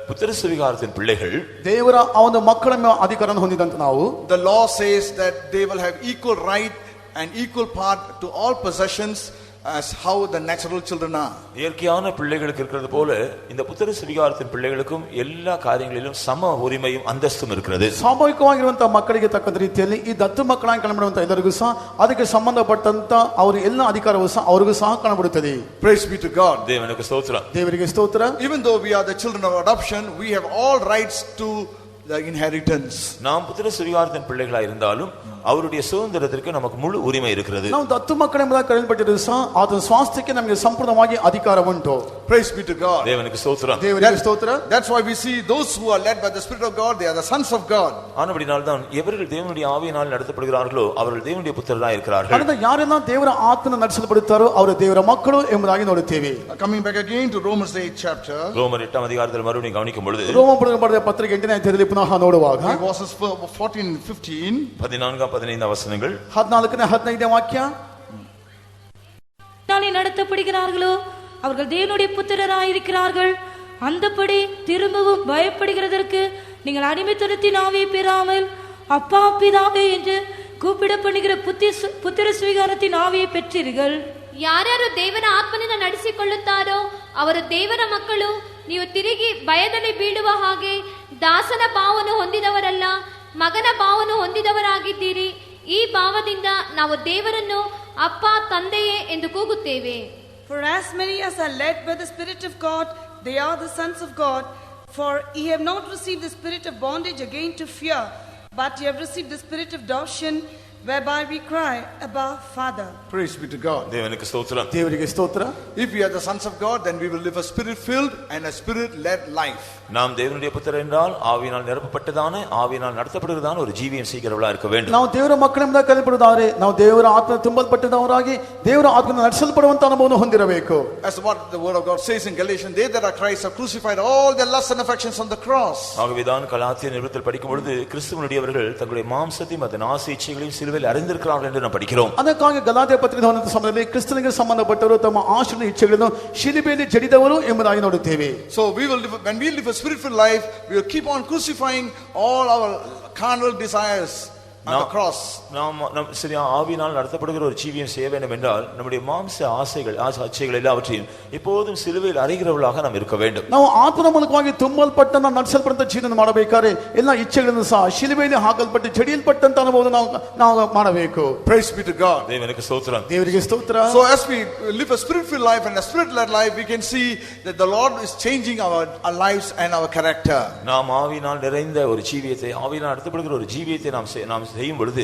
புத்திர சுவிகாரத்தின் பிள்ளைகள் ದೇವರ ಆ ಒಂದು ಮಕ್ಕಳ ಅಧಿಕಾರವನ್ನು ಹೊಂದಿದಂತ ನಾವು, the law says that they will have equal right and equal part to all possessions as how the natural children are. இயற்கையான பிள்ளைகளுக்கு இருக்கிறது போல இந்த புத்திர சுவிகாரத்தின் பிள்ளைகளுக்கும் எல்லா காரியங்களிலும் சம உரிமையும் அந்தஸ்தும் இருக்கிறது. ಸ್ವಾಭಾವಿಕವಾಗಿರುವಂತಹ ಮಕ್ಕಳಿಗೆ ತಕ್ಕಂತ ರೀತಿಯಲ್ಲಿ ಈ ದತ್ತು ಮಕ್ಕಳಾಗಿ ಕಾಣಬಿಡುವಂತ ಎಲ್ಲರಿಗೂ ಸಹ ಅದಕ್ಕೆ ಸಂಬಂಧಪಟ್ಟಂತ ಅವರ ಎಲ್ಲ ಅಧಿಕಾರವೂ ಸಹ ಅವರಿಗೂ ಸಹ ಕಾಣಬಿಡುತ್ತದೆ. Praise be to God. தேவனுக்கு ஸ்தோத்திரம். ದೇವರಿಗೆ ಸ್ತೋತ್ರ. Even though we are the children of adoption, we have all rights to the inheritance. நாம் புத்திர சுவிகாரத்தின் பிள்ளைகளாக இருந்தாலும் அவருடைய சுதந்திரத்திற்கு நமக்கு முழு உரிமை இருக்கிறது. ನಾವು ದತ್ತು ಮಕ್ಕಳೆಂಬುದಾಗಿ ಕರೆಯಲ್ಪಟ್ಟಿದ್ದು ಸಹ ಆತನ ಸ್ವಾಸ್ಥ್ಯಕ್ಕೆ ನಮಗೆ ಸಂಪೂರ್ಣವಾಗಿ ಅಧಿಕಾರ ಉಂಟು. Praise be to God. தேவனுக்கு ஸ்தோத்திரம். ದೇವರಿಗೆ ಸ್ತೋತ್ರ. That's why we see those who are led by the Spirit of God, they are the sons of God. ஆனபடியால்தான் எவர்கள் தேவனுடைய ஆவியினால் நடத்தப்படுகிறார்களோ அவர்கள் தேவனுடைய புத்திரராய் இருக்கிறார்கள். ಅದರಿಂದ ಯಾರೆಲ್ಲ ದೇವರ ಆತ್ಮನ ನಡೆಸಲ್ಪಡುತ್ತಾರೋ ಅವರು ದೇವರ ಮಕ್ಕಳು ಎಂಬುದಾಗಿ ನೋಡುತ್ತೇವೆ. Coming back again to Romans 8 chapter. ரோமர் 8 அதிகாரத்தில் மறுபடியும் கவனிக்கும் பொழுது ರೋಮಪುರಕ್ಕೆ ಬರೆದ ಪತ್ರಿಕೆ 8ನೇ ಅಧ್ಯಾಯದಲ್ಲಿ ಪುನಃ ನೋಡುವಾಗ Verses 14 and 15. 14-15 ವಚನங்கள். 14ನೇ 15ನೇ ವಾಕ್ಯ. நடத்தப்படுகிறார்களோ அவர்கள் தேவனுடைய புத்திரராயிருக்கிறார்கள். அந்தபடி திரும்பவும் பயப்படுகிறதற்கு நீங்கள் அடிமைத்தனத்தின் ஆவியை பெறாமல் அப்பா பிதாவே என்று கூப்பிட பண்ணுகிற புத்திர ಸ್ವೀகாರத்தின் ಆವಿயை பெற்றீர்கள். ಯಾರ್ಯಾರು ದೇವರ ಆತ್ಮನಿಂದ ನಡೆಸಿಕೊಳ್ಳುತ್ತಾರೋ ಅವರು ದೇವರ ಮಕ್ಕಳು. ನೀವು ತಿರುಗಿ ಭಯದಲ್ಲಿ ಬೀಳುವ ಹಾಗೆ ದಾಸನ ಭಾವವನ್ನು ಹೊಂದಿದವರಲ್ಲ, ಮಗನ ಭಾವವನ್ನು ಹೊಂದಿದವರಾಗಿದ್ದೀರಿ. ಈ ಭಾವದಿಂದ ನಾವು ದೇವರನ್ನು ಅಪ್ಪ ತಂದೆಯೇ ಎಂದು ಕೂಗುತ್ತೇವೆ. For as many as are led by the Spirit of God, they are the sons of God. For ye have not received the spirit of bondage again to fear, but ye have received the spirit of adoption, whereby we cry, Abba, Father. Praise be to God. தேவனுக்கு ஸ்தோத்திரம். ದೇವರಿಗೆ ಸ್ತೋತ್ರ. If we are the sons of God, then we will live a spirit-filled and a spirit-led life. நாம் தேவனுடைய புத்திரர் என்றால் ஆவியினால் நிரப்பப்பட்டதான ஆவியினால் நடத்தப்படுகிறதான ஒரு ஜீவியம் செய்கிறவர்களா இருக்க வேண்டும். ನಾವು ದೇವರ ಮಕ್ಕಳೆಂಬುದಾಗಿ ಕರೆಯಲ್ಪಡುತ್ತಾರೆ. ನಾವು ದೇವರ ಆತ್ಮ ತುಂಬಲ್ಪಟ್ಟವರಾಗಿ ದೇವರ ಆತ್ಮನ ನಡೆಸಲ್ಪಡುವಂತ ಅನುಭವವನ್ನು ಹೊಂದಿರಬೇಕು. As what the word of God says in Galatians, they that are Christ have crucified all their lusts and affections on the cross. ஆகவேதான் கலாத்திய நிருபத்தில் படிக்கும் பொழுது கிறிஸ்துவனுடையவர்கள் தங்களுடைய மாம்சத்தையும் அதன் ஆசை இச்சைகளையும் சிலுவையில் அறிந்திருக்கிறார்கள் என்று நாம் படிக்கிறோம். ಅದಕ್ಕಾಗಿ ಗಲಾತ್ಯ ಪತ್ರಿಕೆ ಓದುವ ಸಮಯದಲ್ಲಿ ಕ್ರಿಸ್ತನಿಗೆ ಸಂಬಂಧಪಟ್ಟವರು ತಮ್ಮ ಆಶಯ ಇಚ್ಛೆಗಳನ್ನು ಶಿಲುಬೆಯಲ್ಲಿ ಜಡಿದವರು ಎಂಬುದಾಗಿ ನೋಡುತ್ತೇವೆ. So we will live, when we live a spirit-filled life, we will keep on crucifying all our carnal desires on the cross. நாம் சரியா ஆவியினால் நடத்தப்படுகிற ஒரு ஜீவியம் செய்ய வேண்டும் என்றால் நம்முடைய மாம்ச ஆசைகள் இச்சைகள் எல்லாவற்றையும் எப்போதும் சிலுவையில் அறைகிறவர்களாக நாம் இருக்க வேண்டும். ನಾವು ಆತ್ಮನ ಮೂಲಕವಾಗಿ ತುಂಬಲ್ಪಟ್ಟ ನಡೆಸಲ್ಪಡುವಂತ ಜೀವನ ಮಾಡಬೇಕಾದ್ರೆ ಎಲ್ಲ ಇಚ್ಛೆಗಳನ್ನು ಸಹ ಶಿಲುಬೆಯಲ್ಲಿ ಹಾಕಲ್ಪಟ್ಟು ಜಡಿಯಲ್ಪಟ್ಟಂತ ಅನುಭವವನ್ನು ನಾವು ಮಾಡಬೇಕು. Praise be to God. தேவனுக்கு ஸ்தோத்திரம். ದೇವರಿಗೆ ಸ್ತೋತ್ರ. So as we live a spirit-filled life and a spirit-led life, we can see that the Lord is changing our lives and our character. நாம் ஆவியினால் நிறைந்த ஒரு ஜீவியத்தை ஆவியினால் நடத்தப்படுகிற ஒரு ஜீவியத்தை நாம் செய்யும் பொழுது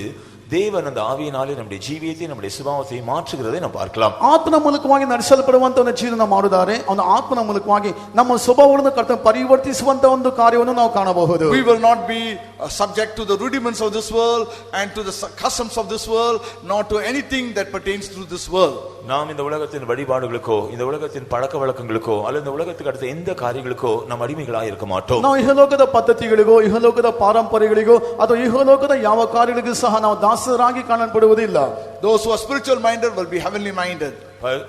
தேவன் அந்த ஆவியினாலே நம்முடைய ஜீவியத்தை நம்முடைய சுபாவத்தை மாற்றுகிறதை நாம் பார்க்கலாம். ಆತ್ಮನ ಮೂಲಕವಾಗಿ ನಡೆಸಲ್ಪಡುವಂತ ಒಂದು ಜೀವನ ಮಾಡುತ್ತಾರೆ. ಅವನ ಆತ್ಮನ ಮೂಲಕವಾಗಿ ನಮ್ಮ ಸ್ವಭಾವವನ್ನು ಕರ್ತನ ಪರಿವರ್ತಿಸುವಂತ ಒಂದು ಕಾರ್ಯವನ್ನು ನಾವು ಕಾಣಬಹುದು. We will not be subject to the rudiments of this world and to the customs of this world, not to anything that pertains to this world. நாம் இந்த உலகத்தின் வழிபாடுகளுக்கோ இந்த உலகத்தின் பழக்க வழக்கங்களுக்கோ அல்லது இந்த உலகத்துக்கு அடுத்த எந்த காரியங்களுக்கோ நாம் அடிமைகளாக இருக்க மாட்டோம். ನಾವು ಇಹಲೋಕದ ಪದ್ಧತಿಗಳಿಗೋ ಇಹಲೋಕದ ಪಾರಂಪರ್ಯಗಳಿಗೋ ಅಥವಾ ಇಹಲೋಕದ ಯಾವ ಕಾರ್ಯಗಳಿಗೂ ಸಹ ನಾವು ದಾಸರಾಗಿ ಕಾಣಲ್ಪಡುವುದಿಲ್ಲ. Those who are spiritual minded will be heavenly minded.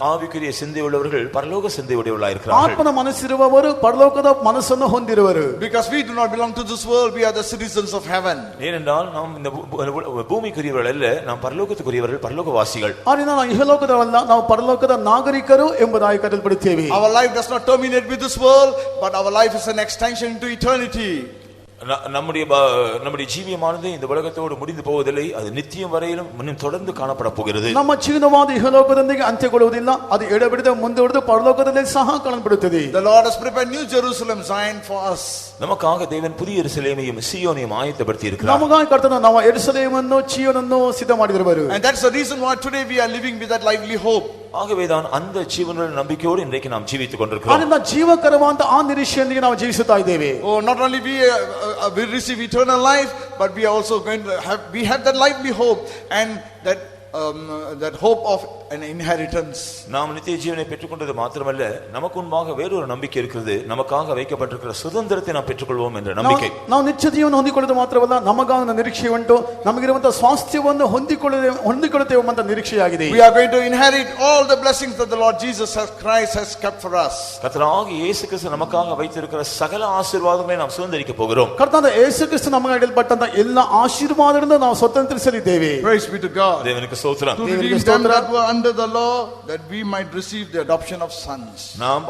ஆவிக்குரிய சிந்தை உள்ளவர்கள் பரலோக சிந்தை உடையவர்களாக இருக்கிறார்கள். ಆತ್ಮನ ಮನಸ್ಸಿರುವವರು ಪರಲೋಕದ ಮನಸ್ಸನ್ನು ಹೊಂದಿರುವರು. Because we do not belong to this world, we are the citizens of heaven. ஏனென்றால் நாம் இந்த பூமிக்குரியவர்கள் அல்ல, நாம் பரலோகத்துக்குரியவர்கள், பரலோகவாசிகள். ಆದರೆ ನಾವು ಇಹಲೋಕದವಲ್ಲ, ನಾವು ಪರಲೋಕದ ನಾಗರಿಕರು ಎಂಬುದಾಗಿ ಕರೆಯಲ್ಪಡುತ್ತೇವೆ. Our life does not terminate with this world, but our life is an extension into eternity. நம்முடைய ஜீவியமானது இந்த உலகத்தோடு முடிந்து போவதில்லை, அது நித்தியம் வரையிலும் இன்னும் தொடர்ந்து காணப்பட போகிறது. ನಮ್ಮ ಜೀವನವಾದ ಇಹಲೋಕದೊಂದಿಗೆ ಅಂತ್ಯಗೊಳ್ಳುವುದಿಲ್ಲ, ಅದು ಎಡಬಿಡದೆ ಮುಂದುವರೆದು ಪರಲೋಕದಲ್ಲಿ ಸಹ ಕಾಣಲ್ಪಡುತ್ತದೆ. The Lord has prepared New Jerusalem, Zion for us. நமக்காக தேவன் புதிய எருசலேமையும் சீயோனையும் ஆயத்தப்படுத்தி இருக்கிறார். ನಮಗಾಗಿ ಕರ್ತನು ನಾವು ಯೆರೂಸಲೇಮನ್ನು ಚೀಯೋನನ್ನು ಸಿದ್ಧ ಮಾಡಿರುವರು. And that's the reason why today we are living with that lively hope. ஆகவேதான் அந்த ஜீவனுள்ள நம்பிக்கையோடு இன்றைக்கு நாம் ஜீவித்துக் கொண்டிருக்கிறோம். ಆದ್ದರಿಂದ ಜೀವಕರವಾದ ಆ ನಿರೀಕ್ಷೆಯೊಂದಿಗೆ ನಾವು ಜೀವಿಸುತ್ತಾ ಇದ್ದೇವೆ. Oh, not only we receive eternal life, but we are also going to have that lively hope and that hope of an inheritance. நாம் நித்திய ஜீவனை பெற்றுக்கொண்டது மாத்திரமல்ல, நமக்கு முன்பாக வேறொரு நம்பிக்கை இருக்கிறது. நமக்காக வைக்கப்பட்டிருக்கிற சுதந்திரத்தை நாம் பெற்றுக்கொள்வோம் என்ற நம்பிக்கை. ನಾವು ನಿತ್ಯ ಜೀವನ ಹೊಂದಿಕೊಳ್ಳುವುದು ಮಾತ್ರವಲ್ಲ, ನಮಗಾದ ನಿರೀಕ್ಷೆ ಉಂಟು. ನಮಗಿರುವಂತಹ ಸ್ವಾಸ್ಥ್ಯವನ್ನು ಹೊಂದಿಕೊಳ್ಳುತ್ತೇವೆ ಎಂಬ ನಿರೀಕ್ಷೆಯಾಗಿದೆ. We are going to inherit all the blessings that the Lord Jesus Christ has kept for us. கர்த்தராகிய இயேசு கிறிஸ்து நமக்காக வைத்திருக்கிற சகல ஆசீர்வாதங்களை நாம் சுதந்தரிக்க போகிறோம். ಕರ್ತನಾದ ಯೇಸು ಕ್ರಿಸ್ತ ನಮಗೆ ನೀಡಲ್ಪಟ್ಟಂತ ಎಲ್ಲ ಆಶೀರ್ವಾದಗಳಿಂದ ನಾವು ಸ್ವತಂತ್ರಿಸಲಿದ್ದೇವೆ. Praise be to God. தேவனுக்கு ஸ்தோத்திரம். To redeem them that were under the law, that we might receive the adoption of sons. நாம்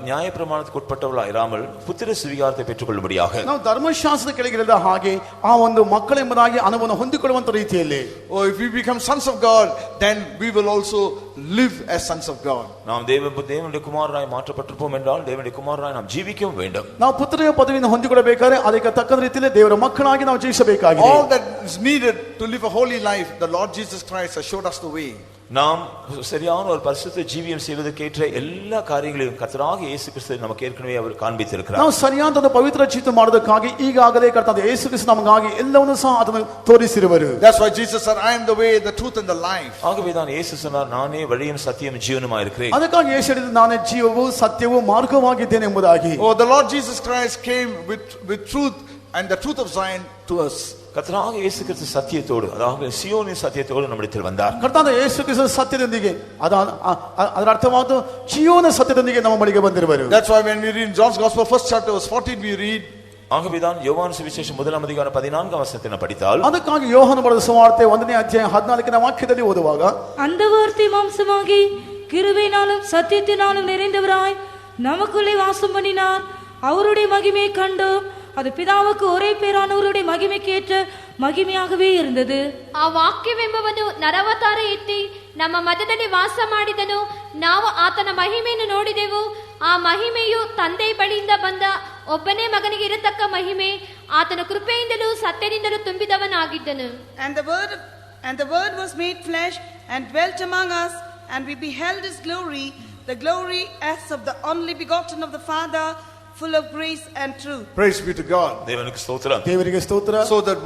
நியாயப்பிரமாணத்துக்கு உட்பட்டவர்களாக இராமல் புத்திர சுவிகாரத்தை பெற்றுக்கொள்ளும்படியாக ನಾವು ಧರ್ಮಶಾಸ್ತ್ರದ ಕೆಳಗಿರದ ಹಾಗೆ ಆ ಒಂದು ಮಕ್ಕಳೆಂಬುದಾಗಿ ಅನುಭವವನ್ನು ಹೊಂದಿಕೊಳ್ಳುವಂತ ರೀತಿಯಲ್ಲಿ, Oh, if we become sons of God, then we will also live as sons of God. நாம் தேவனுடைய குமாரராய் மாற்றப்பட்டிருப்போம் என்றால் தேவனுடைய குமாரராய் நாம் ஜீவிக்கவும் வேண்டும். ನಾವು ಪುತ್ರಿಯ ಪದವಿಯನ್ನು ಹೊಂದಿಕೊಳ್ಳಬೇಕಾದ್ರೆ ಅದಕ್ಕೆ ತಕ್ಕ ರೀತಿಯಲ್ಲಿ ದೇವರ ಮಕ್ಕಳಾಗಿ ನಾವು ಜೀವಿಸಬೇಕಾಗಿದೆ. All that is needed to live a holy life, the Lord Jesus Christ has showed us the way. நாம் சரியான ஒரு பரிசுத்த ஜீவியம் செய்வதற்கேற்ற எல்லா காரியங்களையும் கர்த்தராகிய இயேசு கிறிஸ்து நமக்கு ஏற்கனவே அவர் ಕಾಣ್ಬಿಟ್ಟಿರುತ್ತಾರೆ. ನಾವು ಸರಿಯಾದ ಒಂದು ಪವಿತ್ರ ಜೀವಿತ ಮಾಡೋದಕ್ಕಾಗಿ ಈಗಾಗಲೇ ಕರ್ತನಾದ ಯೇಸು ಕ್ರಿಸ್ತ ನಮಗಾಗಿ ಎಲ್ಲವನ್ನೂ ಸಹ ಅದನ್ನು ತೋರಿಸಿರುವರು. That's why Jesus said, I am the way, the truth and the life. ஆகவேதான் இயேசு சொன்னார், நானே வழியும் சத்தியம் ஜீவனுமாய் இருக்கிறேன். ಅದಕ್ಕಾಗಿ ಯೇಸು ಹೇಳಿದ ನಾನೇ ಜೀವವೂ ಸತ್ಯವೂ ಮಾರ್ಗವಾಗಿದ್ದೇನೆ ಎಂಬುದಾಗಿ. Oh, the Lord Jesus Christ came with truth and the truth of Zion to us. கர்த்தராகிய இயேசு கிறிஸ்து சத்தியத்தோடு, அதாவது சியோனின் சத்தியத்தோடு நம்மிடத்தில் வந்தார். ಕರ್ತನಾದ ಯೇಸು ಕ್ರಿಸ್ತ ಸತ್ಯದೊಂದಿಗೆ ಅದರ ಅರ್ಥವಾದ ಜೀವನ ಸತ್ಯದೊಂದಿಗೆ ನಮ್ಮ ಬಳಿಗೆ ಬಂದಿರುವರು. That's why when we read John's Gospel, 1st chapter, verse 14, we read, ஆகவேதான் யோவான் சுவிசேஷம் 1ஆம் அதிகாரம் 14ஆம் வசனத்தை படித்தால், ಅದಕ್ಕಾಗಿ ಯೋಹಾನ ಬರೆದ ಸುವಾರ್ತೆ 1ನೇ ಅಧ್ಯಾಯ 14ನೇ ವಾಕ್ಯದಲ್ಲಿ ಓದುವಾಗ, அந்த வார்த்தை மாம்சமாகி கிருபையினாலும் சத்தியத்தினாலும் நிறைந்தவராய் நமக்குள்ளே வாசம் பண்ணினார். அவருடைய மகிமையை கண்டோம். அது பிதாவுக்கு ஒரே பேரானவருடைய மகிமைக்கேற்ற ಮಹಿಮೆಯಾಗவே இருந்தது. ಆ ವಾಕ್ಯವೆಂಬವನು ನರವತಾರ ಎತ್ತಿ ನಮ್ಮ ಮಧ್ಯದಲ್ಲಿ ವಾಸ ಮಾಡಿದನು. ನಾವು ಆತನ ಮಹಿಮೆಯನ್ನು ನೋಡಿದೆವು. ಆ ಮಹಿಮೆಯು ತಂದೆ ಬಳಿಯಿಂದ ಬಂದ ಒಬ್ಬನೇ ಮಗನಿಗೆ ಇರತಕ್ಕ ಮಹಿಮೆ. ಆತನ ಕೃಪೆಯಿಂದಲೂ ಸತ್ಯದಿಂದಲೂ ತುಂಬಿದವನಾಗಿದ್ದನು. And the word was made flesh and dwelt among us, and we beheld his glory, the glory as of the only begotten of the Father, full of grace and truth. Praise be to God. தேவனுக்கு ஸ்தோத்திரம். ದೇವರಿಗೆ ಸ್ತೋತ್ರ. So that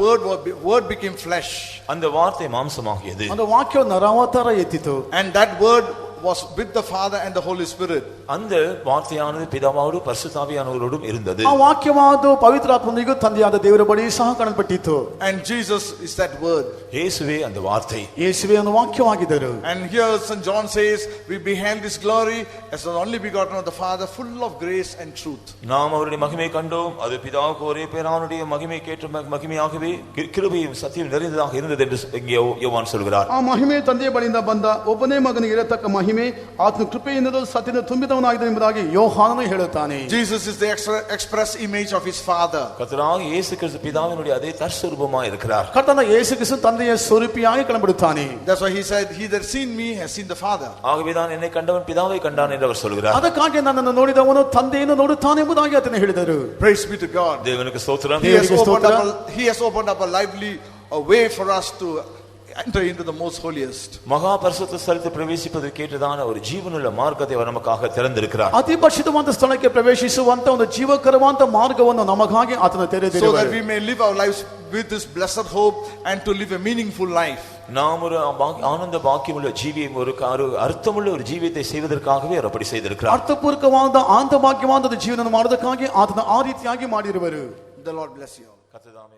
word became flesh. அந்த வார்த்தை மாம்சமாகியது. அந்த ವಾಕ್ಯವು ನರಾವತಾರ ಎತ್ತಿತು. And that word was with the Father and the Holy Spirit. அந்த வார்த்தையானது பிதாவோடு பரிசுத்த ஆவியானவரோடும் இருந்தது. ಆ ವಾಕ್ಯವಾದ ಪವಿತ್ರಾತ್ಮನಿಗೂ ತಂದೆಯಾದ ದೇವರ ಬಳಿ ಸಹ ಕಾಣಲ್ಪಟ್ಟಿತು. And Jesus is that word. ಯೇಸುವೇ அந்த வார்த்தை. ಯೇಸುವೇ ಒಂದು ವಾಕ್ಯವಾಗಿದ್ದರು. And here St. John says, we beheld his glory as the only begotten of the Father, full of grace and truth. நாம் அவருடைய மகிமையை கண்டோம். அது பிதாவுக்கு ஒரே பேரானுடைய மகிமைக்கேற்ற மகிமையாகவே கிருபையும் சத்தியம் நிறைந்ததாக இருந்தது என்று இங்கே யோவான் சொல்கிறார். ಆ ಮಹಿಮೆ ತಂದೆಯ ಬಳಿಯಿಂದ ಬಂದ ಒಬ್ಬನೇ ಮಗನಿಗೆ ಇರತಕ್ಕ ಮಹಿಮೆ, ಆತನ ಕೃಪೆಯಿಂದಲೂ ಸತ್ಯದಿಂದ ತುಂಬಿದವನಾಗಿದ್ದಾನೆ ಎಂಬುದಾಗಿ ಯೋಹಾನನು ಹೇಳುತ್ತಾನೆ. Jesus is the express image of his Father. கர்த்தராகிய இயேசு கிறிஸ்து பிதாவினுடைய அதே தற்சரூபமாய் இருக்கிறார். ಕರ್ತನ ಯೇಸು ಕ್ರಿಸ್ತ ತಂದೆಯ ಸ್ವರೂಪಿಯಾಗಿ ಕಾಣಬಿಡುತ್ತಾನೆ. That's why he said, he that seen me has seen the Father. ஆகவேதான் என்னை கண்டவன் பிதாவை கண்டான் என்று அவர் சொல்கிறார். ಅದಕ್ಕಾಗಿ ನನ್ನನ್ನು ನೋಡಿದವನು ತಂದೆಯನ್ನು ನೋಡುತ್ತಾನೆ ಎಂಬುದಾಗಿ ಆತನು ಹೇಳಿದರು. Praise be to God. தேவனுக்கு ஸ்தோத்திரம். He has opened up a lively way for us to enter into the most holiest. மகா பரிசுத்த ஸ்தலத்தில் பிரவேசிப்பதற்கேற்றதான ஒரு ஜீவனுள்ள மார்க்கத்தை அவர் நமக்காக திறந்திருக்கிறார். ಅತಿ ಪರಿಶುದ್ಧವಾದ ಸ್ಥಳಕ್ಕೆ ಪ್ರವೇಶಿಸುವಂತ ಒಂದು ಜೀವಕರವಾದ ಮಾರ್ಗವನ್ನು ನಮಗಾಗಿ ಆತನು So ತೆರೆದಿರುವರು. that we may live our lives with this blessed hope and to live a meaningful life. நாம் ஒரு ஆனந்த பாக்கியமுள்ள ஜீவியம், ஒரு அர்த்தமுள்ள ஒரு ஜீவியத்தை செய்வதற்காகவே அவர் அப்படி செய்திருக்கிறார். ಅರ್ಥಪೂರ್ವಕವಾದ ಆಂತ ಭಾಗ್ಯವಾದ ಜೀವನ ಮಾಡೋದಕ್ಕಾಗಿ ಆತನ ಆ ರೀತಿಯಾಗಿ ಮಾಡಿರುವರು. The Lord bless you all. கர்த்தர் தாமே